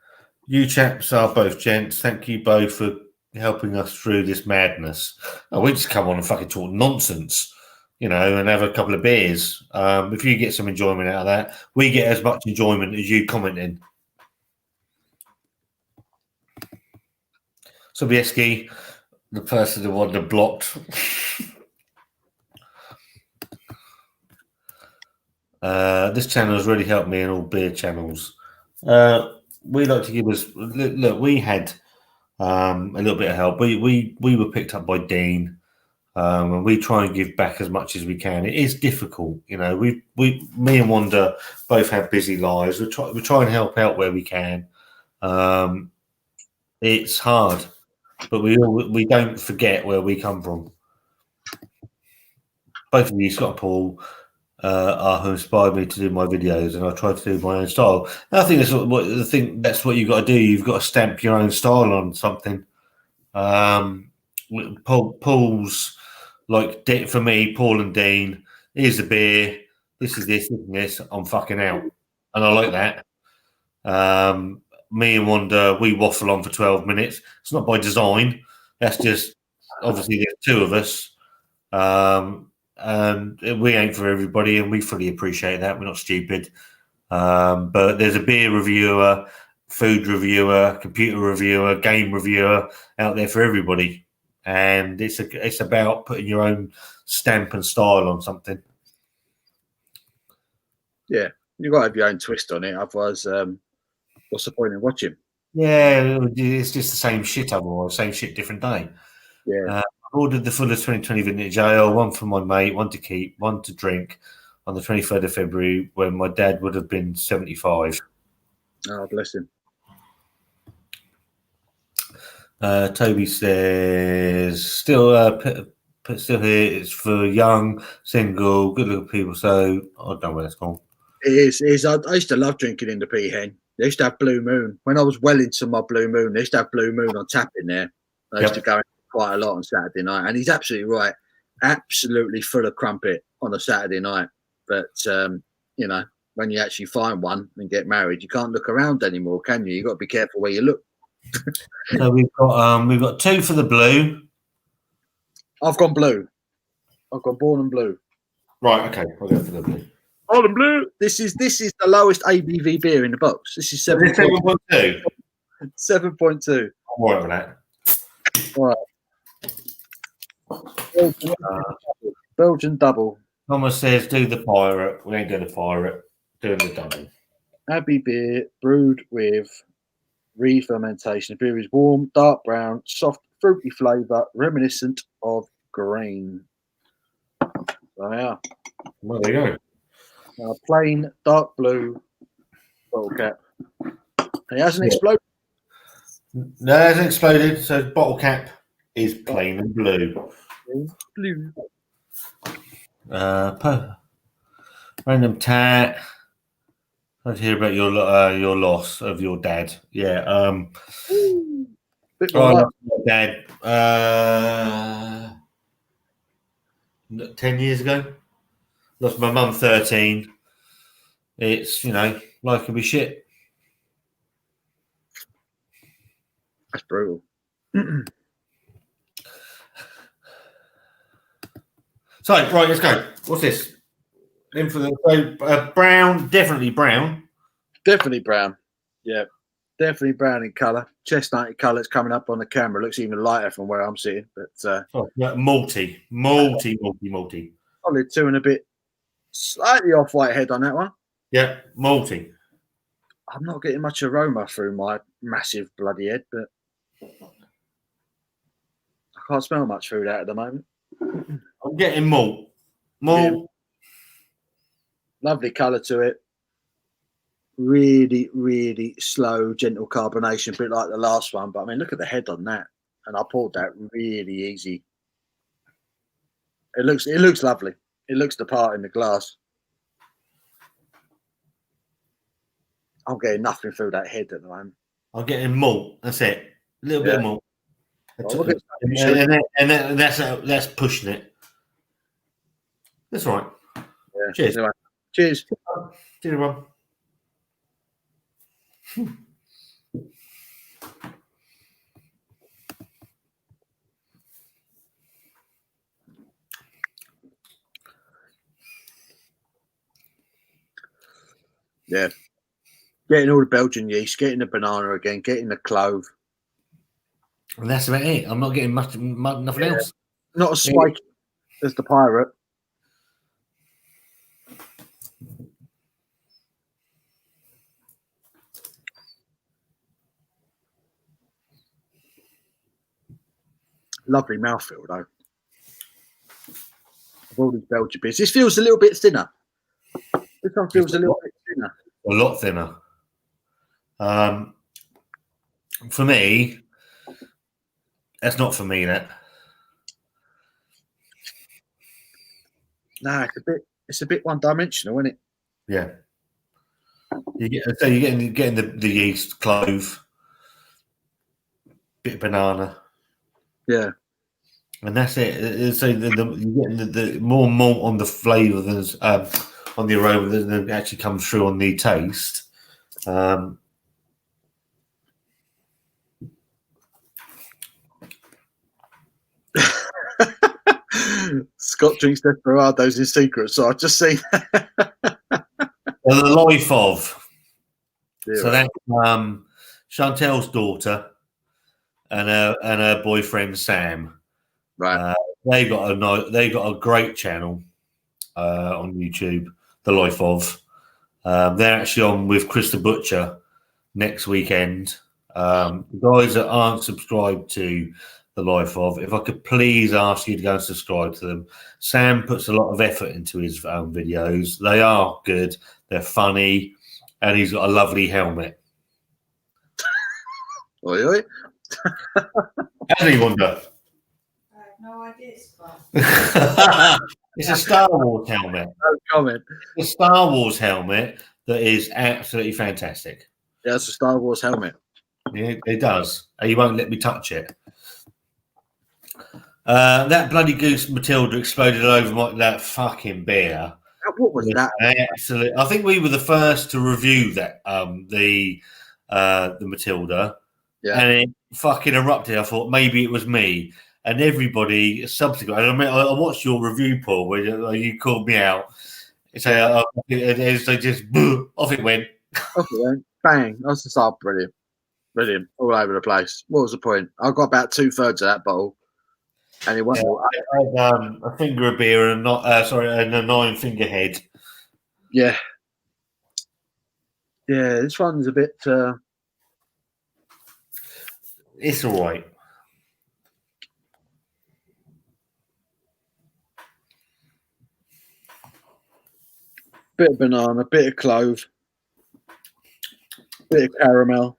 You chaps are both gents. Thank you both for helping us through this madness. Oh, we just come on and fucking talk nonsense, and have a couple of beers. If you get some enjoyment out of that, we get as much enjoyment as you commenting. Sobieski, the person who wanted blocked. This channel has really helped me in all beer channels. We like to give us look. We had a little bit of help. We were picked up by Dean, and we try and give back as much as we can. It is difficult, me and Wanda both have busy lives. We try and help out where we can. It's hard, but we don't forget where we come from. Both of you, Scott and Paul, are who inspired me to do my videos, and I try to do my own style. And I think that's what you've got to do. You've got to stamp your own style on something. Paul's like, for me, Paul and Dean, here's the beer, this is this, this, and this. I'm fucking out, and I like that. Me and Wanda, we waffle on for 12 minutes. It's not by design. That's just obviously there's two of us. And we ain't for everybody, and we fully appreciate that. We're not stupid. But there's a beer reviewer, food reviewer, computer reviewer, game reviewer out there for everybody. And it's about putting your own stamp and style on something. Yeah, you've got to have your own twist on it. Otherwise, what's the point in watching? Yeah, it's just the same shit otherwise. Same shit, different day. Yeah. I ordered the Fuller's 2020 Vintage Ale, one for my mate, one to keep, one to drink on the 23rd of February when my dad would have been 75. Oh, bless him. Toby says, still but still here. It's for young, single, good-looking people. So I don't know where that's gone. It is. It is. I used to love drinking in the Peahen. They used to have Blue Moon. When I was well into my Blue Moon, they used to have Blue Moon on tap in there. I used to go quite a lot on Saturday night. And he's absolutely right. Absolutely full of crumpet on a Saturday night. But, you know, when you actually find one and get married, you can't look around anymore, can you? You've got to be careful where you look. So we've got 2 for the blue. I've gone blue. I've gone Born and Blue. Right, okay. I'll go for the blue. Born and Blue. This is the lowest ABV beer in the box. This is 7.2. 7.2. I'm worried about that. Belgian double. Thomas says, do the pirate. We ain't doing the pirate. Doing the double. Abbey beer brewed with re-fermentation. The beer is warm, dark brown, soft, fruity flavour, reminiscent of green. So, yeah. Well, there you go. Plain dark blue bottle cap. It hasn't exploded. No, it hasn't exploded. So bottle cap is plain and blue. Blue. Random tat. Let's hear about your loss of your dad. Yeah. Bit I more lost my dad 10 years ago. Lost my mum 13. It's, you know, life can be shit. That's brutal. So, right, let's go. What's this? In for the brown, definitely brown. Definitely brown. Yeah. Definitely brown in colour. Chestnut colour. It's coming up on the camera. Looks even lighter from where I'm sitting. But Malty. Probably 2 and a bit. Slightly off-white head on that one. Yeah, malty. I'm not getting much aroma through my massive bloody head, but I can't smell much through that at the moment. I'm getting malt. Malt. Yeah. Lovely colour to it. Really, really slow, gentle carbonation, a bit like the last one. But I mean, look at the head on that. And I poured that really easy. It looks lovely. It looks the part in the glass. I'm getting nothing through that head at the moment. I'm getting malt. That's it. A little bit of malt. Well, And that's pushing it. That's right. yeah. Cheers. Anyway, cheers. Cheers, Rob. Yeah. Getting all the Belgian yeast, getting the banana again, getting the clove. And that's about it. I'm not getting nothing else. Not as spiky as the pirate. Lovely mouthfeel, though. Of all these Belgian beers. This feels a little bit thinner. This one feels a little bit thinner. A lot thinner. For me, that's not for me, that. No, it's a bit one-dimensional, isn't it? Yeah. You're getting the yeast, clove, bit of banana. Yeah. And that's it. So you're getting the more malt on the flavour than on the aroma than actually comes through on the taste. Scott drinks desperados in secret, so I've just seen The life of. Yeah. So that's Chantel's daughter and her boyfriend Sam. Right. They got a great channel on YouTube, The Life of. They're actually on with Chris the Butcher next weekend. The guys that aren't subscribed to The Life of, if I could please ask you to go and subscribe to them. Sam puts a lot of effort into his videos. They are good. They're funny. And he's got a lovely helmet. Oi, oi. Hasn't he, Wonder? no idea, Scott. It's a Star Wars helmet. No comment. A Star Wars helmet that is absolutely fantastic. Yeah, it's a Star Wars helmet. Yeah, it does. He won't let me touch it. That bloody goose Matilda exploded over that fucking beer. What was that? Absolutely. I think we were the first to review that the Matilda, Yeah. and it fucking erupted. I thought maybe it was me, and everybody subsequently. I mean, I watched your review, Paul, where you called me out. So they just off it went. Okay, then. Bang. That's the start. Brilliant. Brilliant. All over the place. What was the point? I got about 2/3 of that bottle. And it went I had a finger of beer and and a 9-finger head. Yeah. Yeah, this one's a bit It's all right. bit of banana, bit of clove, bit of caramel.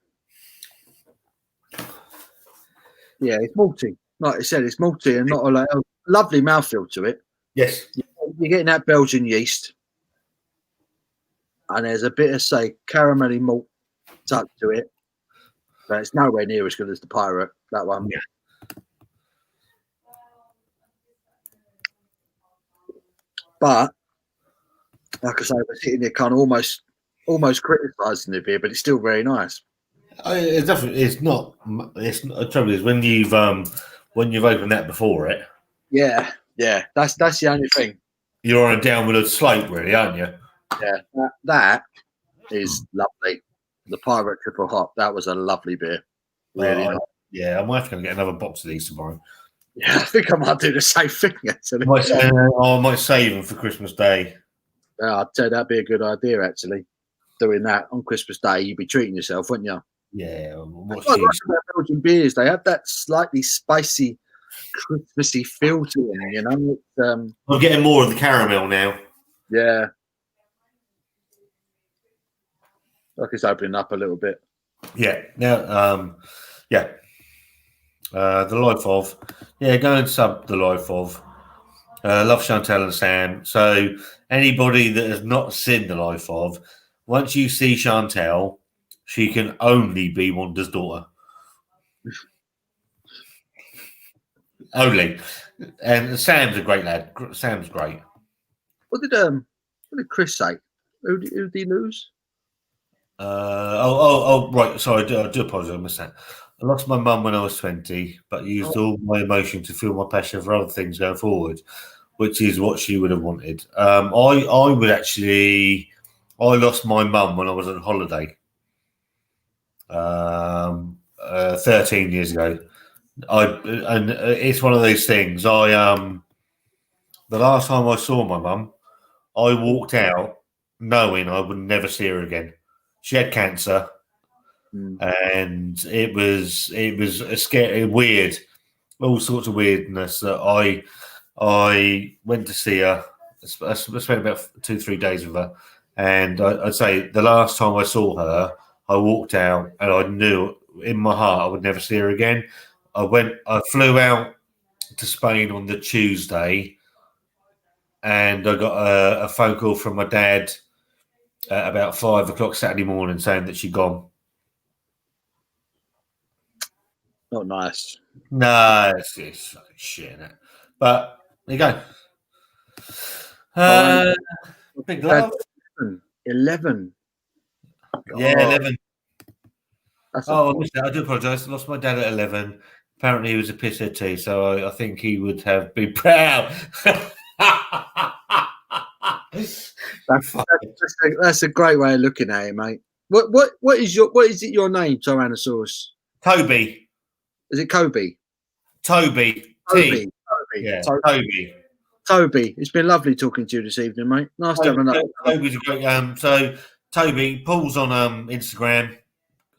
Yeah, it's malty. Like I said, it's malty and not a lovely mouthfeel to it. Yes. You're getting that Belgian yeast, and there's a bit of, say, caramelly malt touch to it, but it's nowhere near as good as the Pirate, that one. Yeah. But like I say, we're sitting there kind of almost criticising the beer, but it's still very nice. It's definitely. It's not. It's not, the trouble is when you've opened that before it. Yeah, that's the only thing. You're on a downward slope, really, aren't you? Yeah, that is lovely. The Pirate Triple Hop, that was a lovely beer. Really nice. Yeah, I'm going to get another box of these tomorrow. Yeah, I think I might do the same thing, actually. I might save them for Christmas Day. I'd say that'd be a good idea, actually. Doing that on Christmas Day, you'd be treating yourself, wouldn't you? Yeah. What's like about Belgian beers? They have that slightly spicy, Christmassy feel to them, you know? It's, I'm getting more of the caramel now. Yeah. Like it's opening up a little bit. Yeah. Now, yeah. The Life of. Yeah, go and sub The Life of. Love Chantal and Sam. So anybody that has not seen The Life of, once you see Chantal, she can only be Wanda's daughter. Only. And Sam's a great lad. Sam's great. What did Chris say? Who did he lose? Right. Sorry, I do apologise. I missed that. I lost my mum when I was 20, but used all my emotion to fuel my passion for other things going forward, which is what she would have wanted. I lost my mum when I was on holiday 13 years ago. And it's one of those things. The last time I saw my mum, I walked out knowing I would never see her again. She had cancer, and it was a scary, weird, all sorts of weirdness that I went to see her. I spent about 2-3 days with her, and I'd say the last time I saw her, I walked out and I knew in my heart I would never see her again. I flew out to Spain on the Tuesday, and I got a phone call from my dad at about 5 o'clock Saturday morning saying that she'd gone. Not nice. No, it's fucking shit, isn't it? But there you go. Big love. 11. Yeah, 11. That's I missed that. I do apologise. I lost my dad at 11. Apparently, he was a pisshead too, so I think he would have been proud. That's a great way of looking at it, mate. What is your name, Tyrannosaurus? Toby. Is it Kobe? Toby. Toby. Yeah, Toby. Toby. It's been lovely talking to you this evening, mate. Nice to have another. Toby's a great. So Toby, Paul's on Instagram,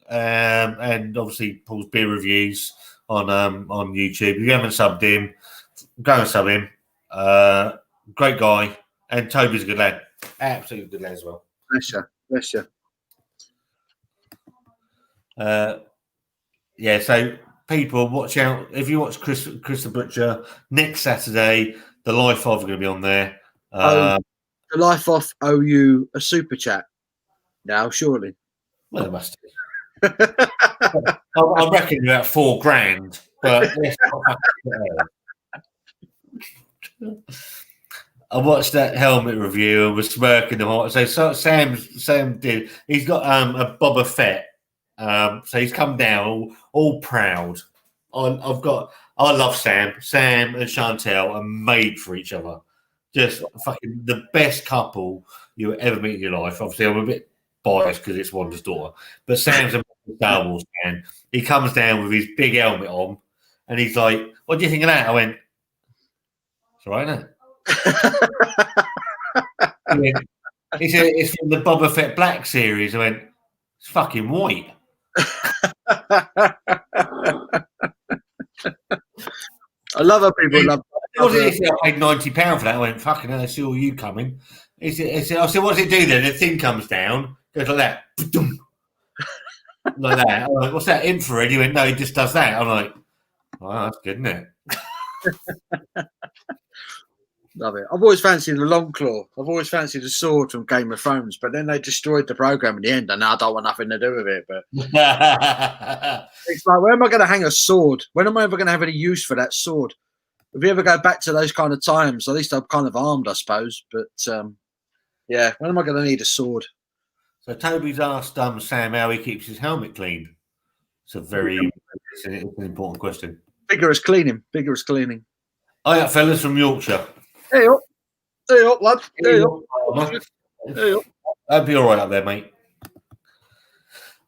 and obviously Paul's beer reviews on YouTube. If you haven't subbed him, go and sub him. Great guy, and Toby's a good lad. Absolutely good lad as well. Bless you. Yeah, so people, watch out. If you watch Chris the Butcher, next Saturday, the Life of are going to be on there. The Life Off owe you a super chat now, surely. Well, it must be. I reckon about $4,000, but let's not fucking I watched that helmet review and was smirking the heart. So Sam did. He's got a Boba Fett. So he's come down all proud. I love Sam. Sam and Chantel are made for each other. Just fucking the best couple you ever meet in your life. Obviously, I'm a bit biased because it's Wanda's daughter, but Sam's a Star Wars fan. He comes down with his big helmet on, and he's like, "What do you think of that?" I went, "It's all right, isn't it?" He said it's from the Boba Fett Black series. I went, "It's fucking white." I love how people love. I paid £90 for that. I went, "Fucking hell, I see all you coming." I said, "What does it do then?" The thing comes down, goes like that, like that. I'm like, "What's that, infrared?" He went, "No, he just does that." I'm like, "Oh, that's good, isn't it?" Love it. I've always fancied the long claw. I've always fancied the sword from Game of Thrones, but then they destroyed the program in the end, and now I don't want nothing to do with it. But it's like, where am I going to hang a sword? When am I ever going to have any use for that sword? If you ever go back to those kind of times, at least I'm kind of armed, I suppose. But yeah, when am I going to need a sword? So Toby's asked Sam how he keeps his helmet clean. It's an important question. Vigorous cleaning. Vigorous cleaning. Oh yeah, fellas from Yorkshire. Hey up. Hey up, lad. Hey up. Hey up. I'd be all right up there, mate.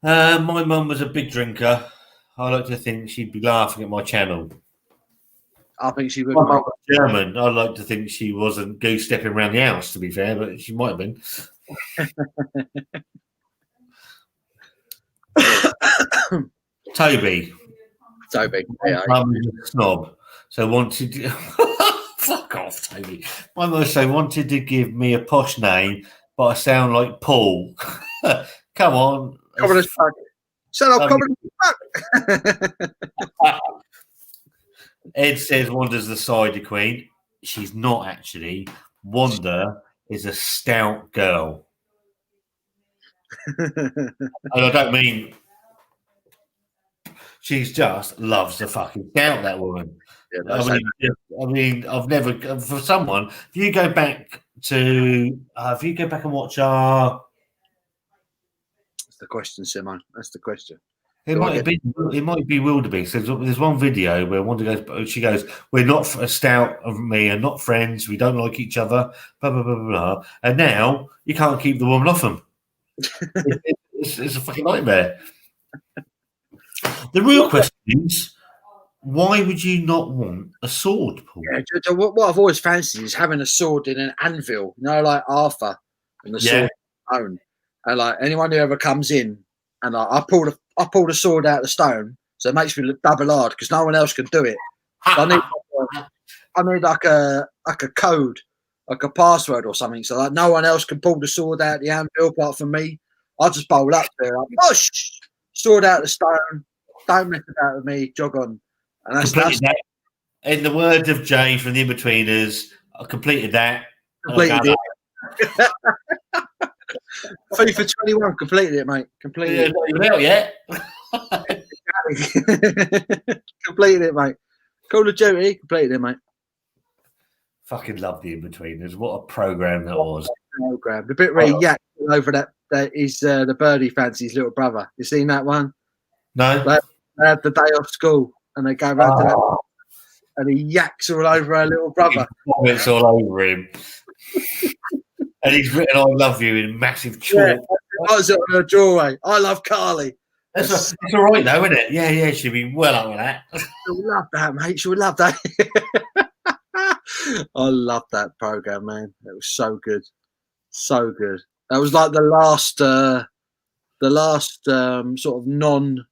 My mum was a big drinker. I like to think she'd be laughing at my channel. I think she would. My mum was German. I'd like to think she wasn't goose stepping around the house, to be fair, but she might have been. Toby. Yeah, Mum was a snob. So wanted fuck off, Toby. My mum wanted to give me a posh name, but I sound like Paul. Come on. Cover as fuck. Shut up, cover as fuck. Ed says Wanda's the cider queen. She's not actually. Wanda is a stout girl. And I don't mean she's just loves the fucking stout, that woman. Yeah, I mean, I've never for someone. If you go back and watch our, that's the question, Simon. That's the question. It might be wildebeest. There's one video where Wanda goes, she goes, "We're not a stout of me and not friends. We don't like each other." Blah blah blah blah. And now you can't keep the woman off them. It's a fucking nightmare. The real question is, why would you not want a sword, Paul? Yeah, what I've always fancied is having a sword in an anvil, like Arthur and the sword stone. And like anyone who ever comes in, and I pull the sword out of the stone, so it makes me look double hard because no one else can do it. So I need like a code, like a password or something, so like no one else can pull the sword out of the anvil apart from me. I just bowl up there, like, push, sword out of the stone. Don't mess about with me. Jog on. And that's that. In the words of Jay from the Inbetweeners, I completed that. Completed it. FIFA 21 completed it, mate. Completed it. Not yet. Completed it, mate. Call of Duty, completed it, mate. Fucking love the Inbetweeners. What a program that was. Program. The bit where he yacked over that is the birdie fancy's little brother. You seen that one? No. They had the day off school and they go around to that, and he yaks all over her little brother. It's all over him. And he's written "I love you" in massive chalk. Yeah, I was on her doorway. I love Carly. That's all right though, isn't it? Yeah, she'd be well up with that. She'll love that, mate. She'll love that. I love that program, man. It was so good. So good. That was like the last sort of non-PC.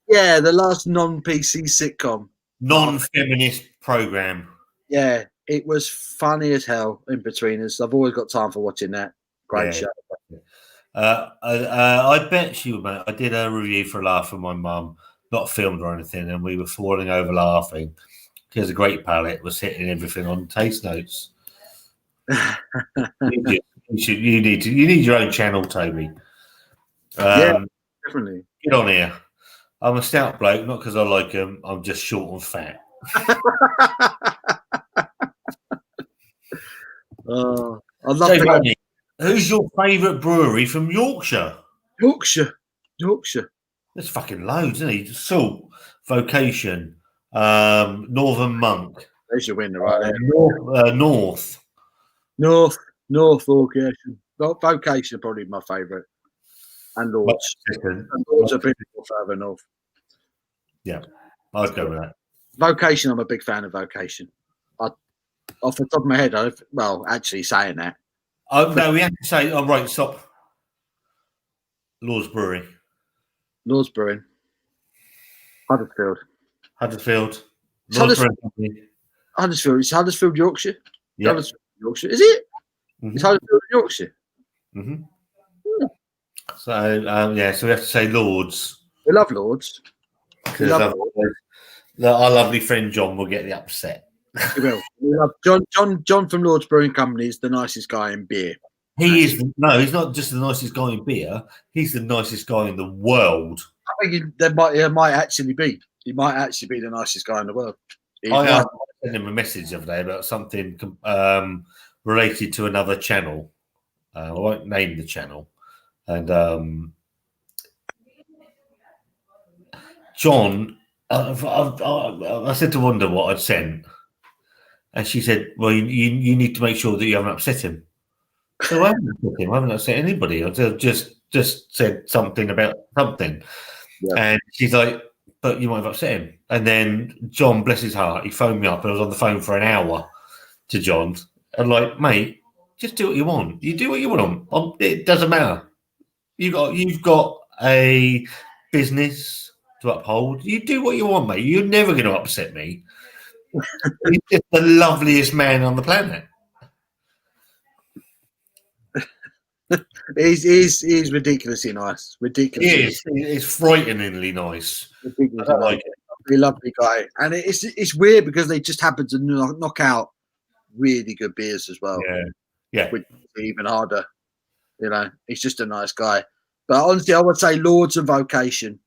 Yeah, the last non-PC sitcom. Non-feminist program. Yeah, it was funny as hell. Inbetweeners. I've always got time for watching that. Great show. I bet she would, mate. I did a review for a laugh with my mum, not filmed or anything, and we were falling over laughing because a great palate was hitting everything on taste notes. You need your own channel, Toby. Yeah, definitely. Get on here. I'm a stout bloke, not because I like them. I'm just short and fat. I'd love to go. Who's your favourite brewery from Yorkshire? Yorkshire. There's fucking loads, isn't it? Salt, Vocation, Northern Monk. There's your winner right there. North. North Vocation. Vocation probably my favourite. And Lords. And Lords are a bit more further north. Yeah, I'd go with that. Vocation, I'm a big fan of Vocation. Off the top of my head, actually saying that. Oh, no, we have to say, right, stop. Lord's Brewery. Lord's Brewing. Huddersfield. Huddersfield, It's Huddersfield, Yorkshire. Yeah. Huddersfield, Yorkshire. Is it? Mm-hmm. It's Huddersfield, Yorkshire. Mm-hmm. So so we have to say Lords. We love Lords. Because our lovely friend John will get the upset. We will. We love John from Lords Brewing Company is the nicest guy in beer. He's not just the nicest guy in beer. He's the nicest guy in the world. I think he might actually be. He might actually be the nicest guy in the world. I sent him a message the other day about something related to another channel. I won't name the channel. And John, I said to Wanda what I'd sent. And she said, well, you need to make sure that you haven't upset him. So I haven't upset him. I haven't upset anybody. I just said something about something. Yeah. And she's like, but you might have upset him. And then John, bless his heart, he phoned me up and I was on the phone for an hour to John. And like, mate, just do what you want. You do what you want. It doesn't matter. You've got a business to uphold. You do what you want, mate. You're never going to upset me. He's just the loveliest man on the planet. He's ridiculously nice. He's frighteningly nice. I like it. Very lovely guy, and it's weird because they just happen to knock out really good beers as well. Yeah, which is even harder. He's just a nice guy. But honestly, I would say Lords and Vocation,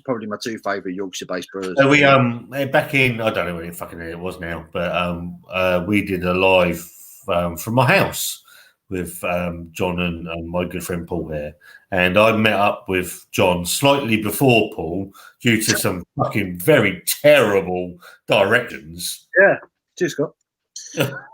probably my two favourite Yorkshire-based brewers. So we back in, I don't know when fucking it was now, but we did a live from my house with John and my good friend Paul here, and I met up with John slightly before Paul due to some fucking very terrible directions. Yeah, cheers, Scott.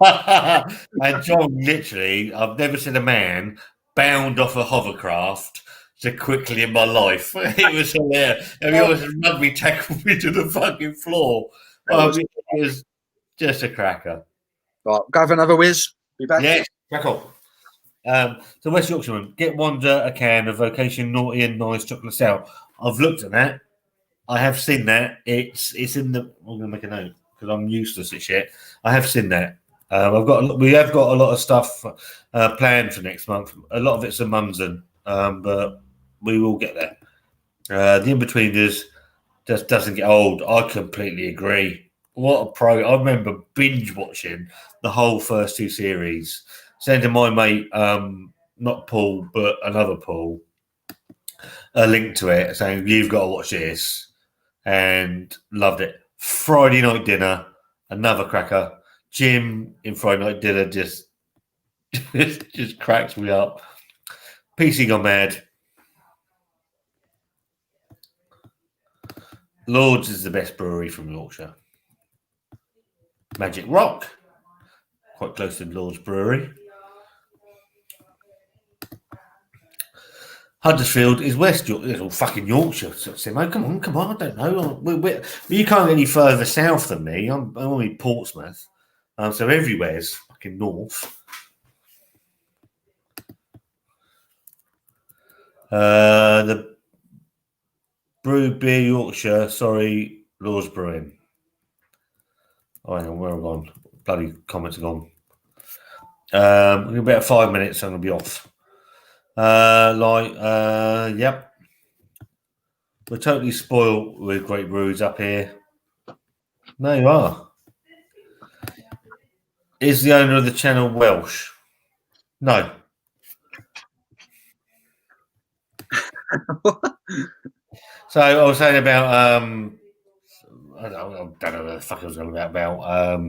And John, literally, I've never seen a man bound off a hovercraft so quickly in my life. It was hilarious. And he always rugby tackled me to the fucking floor. It was just a cracker. Right, go for another whiz. Be back. Yes, crack on. So West Yorkshireman, get Wanda a can of Vocation Naughty and Nice Chocolate Stout. I've looked at that. I have seen that. It's in the. I'm going to make a note because I'm useless at shit. I have seen that. We have got a lot of stuff planned for next month. A lot of it's a Munson, but we will get there. The in-betweeners just doesn't get old. I completely agree. What a pro. I remember binge watching the whole first two series. Sending my mate, not Paul, but another Paul, a link to it saying, you've got to watch this. And loved it. Friday night dinner, another cracker. Jim in Friday night dinner just cracks me up. PC gone mad. Lords is the best brewery from Yorkshire. Magic Rock, quite close to Lords Brewery. Huddersfield is West Yorkshire. It's all fucking Yorkshire. Simo, come on. I don't know. You can't get any further south than me. I'm only Portsmouth. So everywhere's fucking north. The Brew Beer Yorkshire, sorry, Lords Brewing. Oh, hang on, where have I gone? Bloody comments are gone. About 5 minutes, I'm going to be off. Yep. We're totally spoiled with great brews up here. No, you are. Is the owner of the channel Welsh? No. So I was saying about I don't know what the fuck I was going about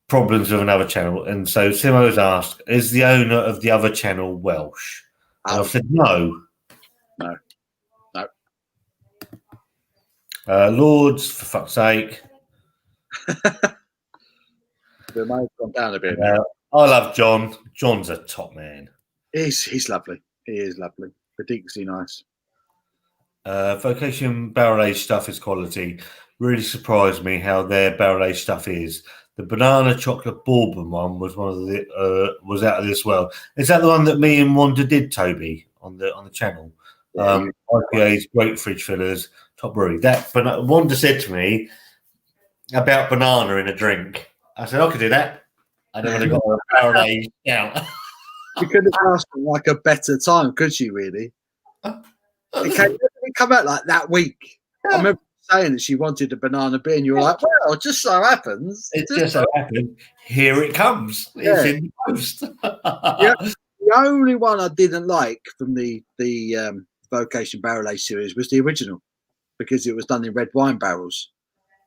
problems with another channel, and so Simo's asked, "Is the owner of the other channel Welsh?" And I've said no. No. Lords, for fuck's sake. We might have gone down a bit. I love John. John's a top man. He's lovely. He is lovely. Ridiculously nice. Vocation barrel aged stuff is quality. Really surprised me how their barrel aged stuff is. The banana chocolate bourbon one was one of the was out of this world. Is that the one that me and Wanda did, Toby, on the channel? Yeah, IPAs, great fridge fillers, top brewery. That but Wanda said to me about banana in a drink. I said I could do that. I don't want to go a barrel aged out. You could have asked for like a better time, could she? Really? It came out like that week. I remember saying that she wanted a banana beer, and you were like, "Well, it just so happens." It just so happened. Here it comes. It's in the post. Yeah. The only one I didn't like from the Vocation Barrel Age series was the original, because it was done in red wine barrels,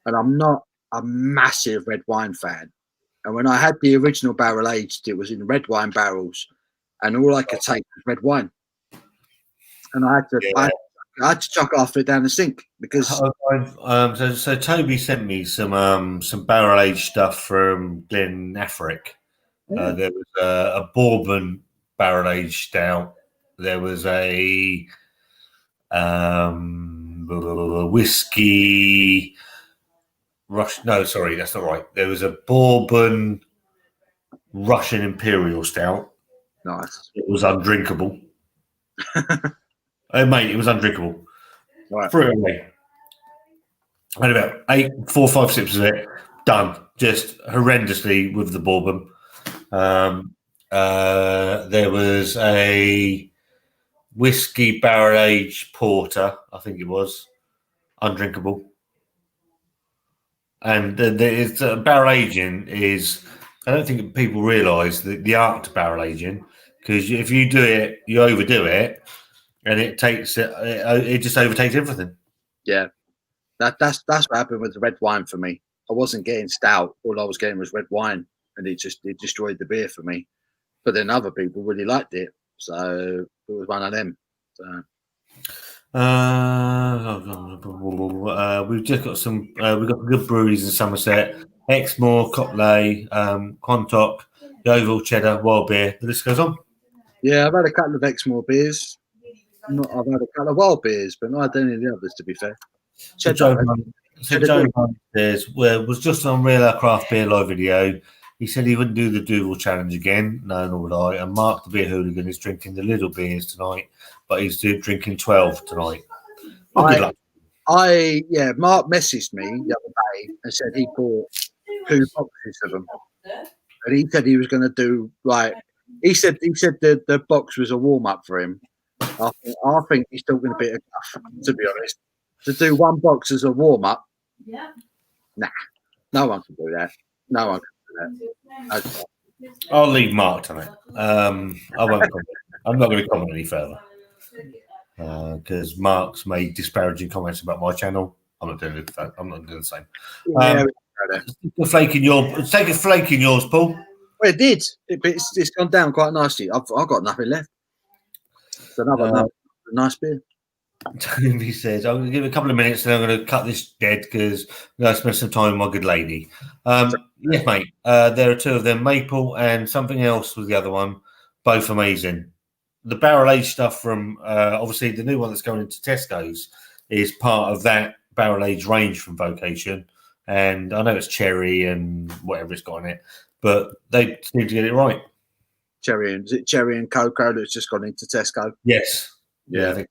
and I'm not a massive red wine fan. And when I had the original barrel aged, it was in red wine barrels, and all I could take was red wine. And I had to chuck half it down the sink because. So Toby sent me some barrel aged stuff from Glen Affric. There was a bourbon barrel aged stout. There was a whiskey Rush. No, sorry, that's not right. There was a bourbon Russian Imperial stout. Nice. It was undrinkable. Mate, it was undrinkable. Right. Threw it away. I had about 4 or 5 sips of it. Done. Just horrendously with the bourbon. There was a whiskey barrel aged porter, I think it was, undrinkable. And it's barrel aging is, I don't think people realise the art to barrel aging, because if you do it, you overdo it, and it just overtakes everything. Yeah, that's what happened with the red wine for me. I wasn't getting stout; all I was getting was red wine, and it destroyed the beer for me. But then other people really liked it, so it was one of them. So. We've just got we've got good breweries in Somerset: Exmoor, Copley, Quantock, Yeovil, Cheddar, Wild Beer. The list goes on. Yeah, I've had a couple of Exmoor beers. I've had a couple of wild beers, but not any of the others, to be fair. Joe says, was just on Real Craft Beer live video. He said he wouldn't do the Duvel challenge again. No, nor would I. And Mark the Beer Hooligan is drinking the little beers tonight, but he's drinking 12 tonight. Well, good luck. Mark messaged me the other day and said he bought 2 boxes of them, and he said he was going to do he said the box was a warm up for him. I think he's talking a bit of guff, to be honest. To do 1 box as a warm up, nah, no one can do that. No one can do that. I'll leave Mark tonight. I won't. I'm not going to comment any further because Mark's made disparaging comments about my channel. I'm not doing it. I'm not doing the same. Take a flake in yours, Paul. Well, it did. It's gone down quite nicely. I've got nothing left. It's another nice beer. Toby says, I'm going to give it a couple of minutes and I'm going to cut this dead because I'm going to spend some time with my good lady. Yes, mate. There are 2 of them, maple and something else was the other one. Both amazing. The barrel aged stuff from obviously the new one that's going into Tesco's is part of that barrel aged range from Vocation. And I know it's cherry and whatever it's got in it, but they seem to get it right. Is it cherry and cocoa that's just gone into Tesco? Yes. Yeah. I think.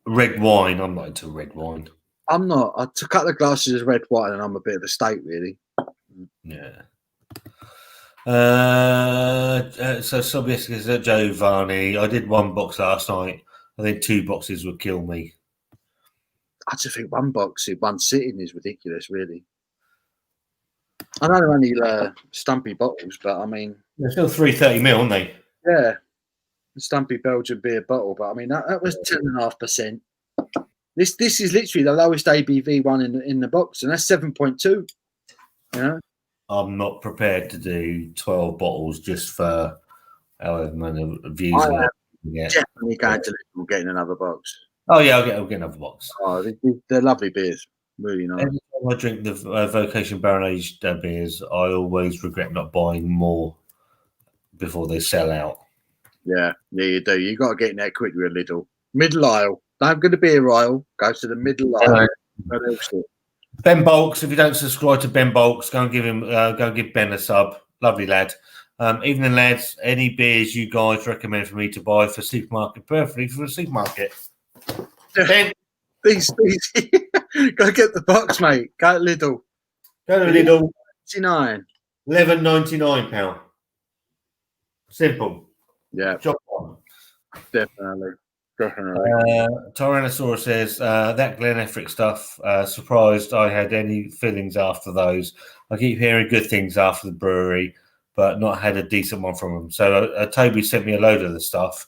Red wine. I'm not into red wine. I'm not. I took out the glasses of red wine, and I'm a bit of a state, really. Yeah. So Sobieskis at Giovanni. I did one box last night. I think 2 boxes would kill me. I just think one box in one sitting is ridiculous, really. I know they're only stumpy bottles, but I mean, They're still 330ml, aren't they? yeah, the stumpy Belgian beer bottle. But I mean, that was 10.5%. This is literally the lowest ABV one in the box, and that's 7.2. You know, I'm not prepared to do 12 bottles just for however many views. I am definitely going to Lidl getting another box. Oh yeah, I'll get another box. Oh, they're lovely beers, really nice. Every time I drink the Vocation Barrel Aged beers, I always regret not buying more before they sell out. Yeah, you do. You got to get in there quickly a little. Middle aisle. Don't go to beer aisle. Go to the middle aisle. Ben Bulks. If you don't subscribe to Ben Bulks, go and give Ben a sub. Lovely lad. Evening lads. Any beers you guys recommend for me to buy for supermarket? Perfectly for a supermarket. Ben, These. Go get the box, mate. Go to Lidl. Go to Lidl. £11.99. £11.99. Simple. Yeah. Job one. Definitely. Tyrannosaurus says that Glen Effric stuff. Surprised I had any feelings after those. I keep hearing good things after the brewery, but not had a decent one from them. So Toby sent me a load of the stuff.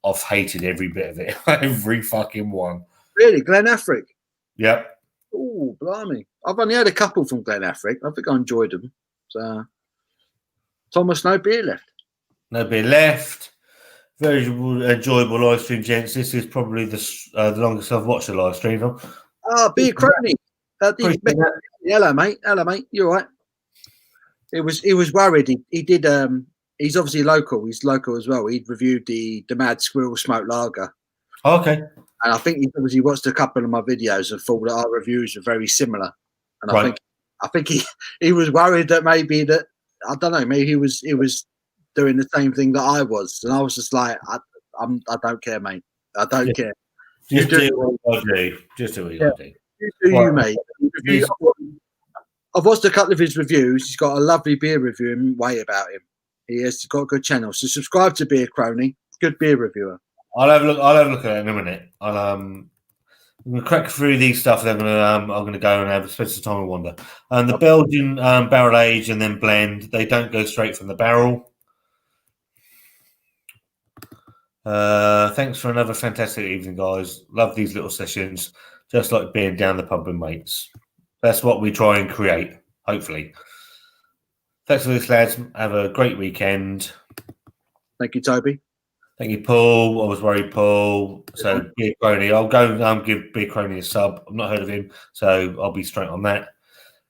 I've hated every bit of it, every fucking one. Really, Glen Effric? Yep. Oh, blimey! I've only had a couple from Glen Effric. I think I enjoyed them. So, Thomas, no beer left. No beer left. Very enjoyable live stream, gents. This is probably the longest I've watched a live stream from. Beer Crony. Hello, mate. Hello, mate. You all right? He was worried. He did. He's obviously local. He's local as well. He'd reviewed the Mad Squirrel Smoked Lager. Okay. And I think he obviously watched a couple of my videos and thought that our reviews are very similar. And I think he was worried that maybe that I don't know. Maybe he was doing the same thing that I was, and I was just like, I don't care, mate. I don't care. Just do what I do. Just do what you do. You do you, mate. I've watched a couple of his reviews. He's got a lovely beer reviewing way about him. He has got a good channel. So subscribe to Beer Crony. Good beer reviewer. I'll have a look at it in a minute. I'm gonna crack through these stuff. Then I'm gonna go and spend some time with Wanda. The Belgian barrel age and then blend. They don't go straight from the barrel. Thanks for another fantastic evening, guys. Love these little sessions, just like being down the pub with mates. That's what we try and create, hopefully. Thanks for this, lads. Have a great weekend. Thank you, Toby. Thank you, Paul. I was worried, Paul. So, Beer Crony. I'll go give Beer Crony a sub. I've not heard of him, so I'll be straight on that.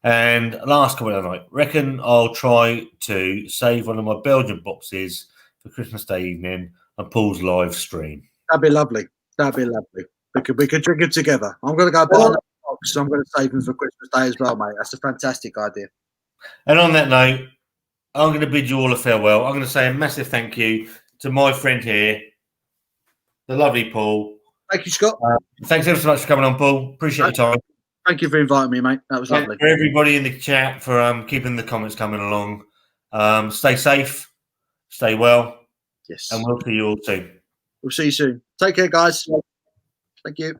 And last comment of the night. Reckon I'll try to save one of my Belgian boxes for Christmas Day evening and Paul's live stream. That'd be lovely. That'd be lovely. We could drink it together. I'm going to go buy another box, so I'm going to save them for Christmas Day as well, mate. That's a fantastic idea. And on that note, I'm going to bid you all a farewell. I'm going to say a massive thank you to my friend here, the lovely Paul. Thank you, Scott. Thanks ever so much for coming on, Paul. Appreciate your time. Thank you for inviting me, mate. That was lovely. For everybody in the chat for keeping the comments coming along. Stay safe, stay well. Yes. And we'll see you all soon. We'll see you soon. Take care, guys. Thank you.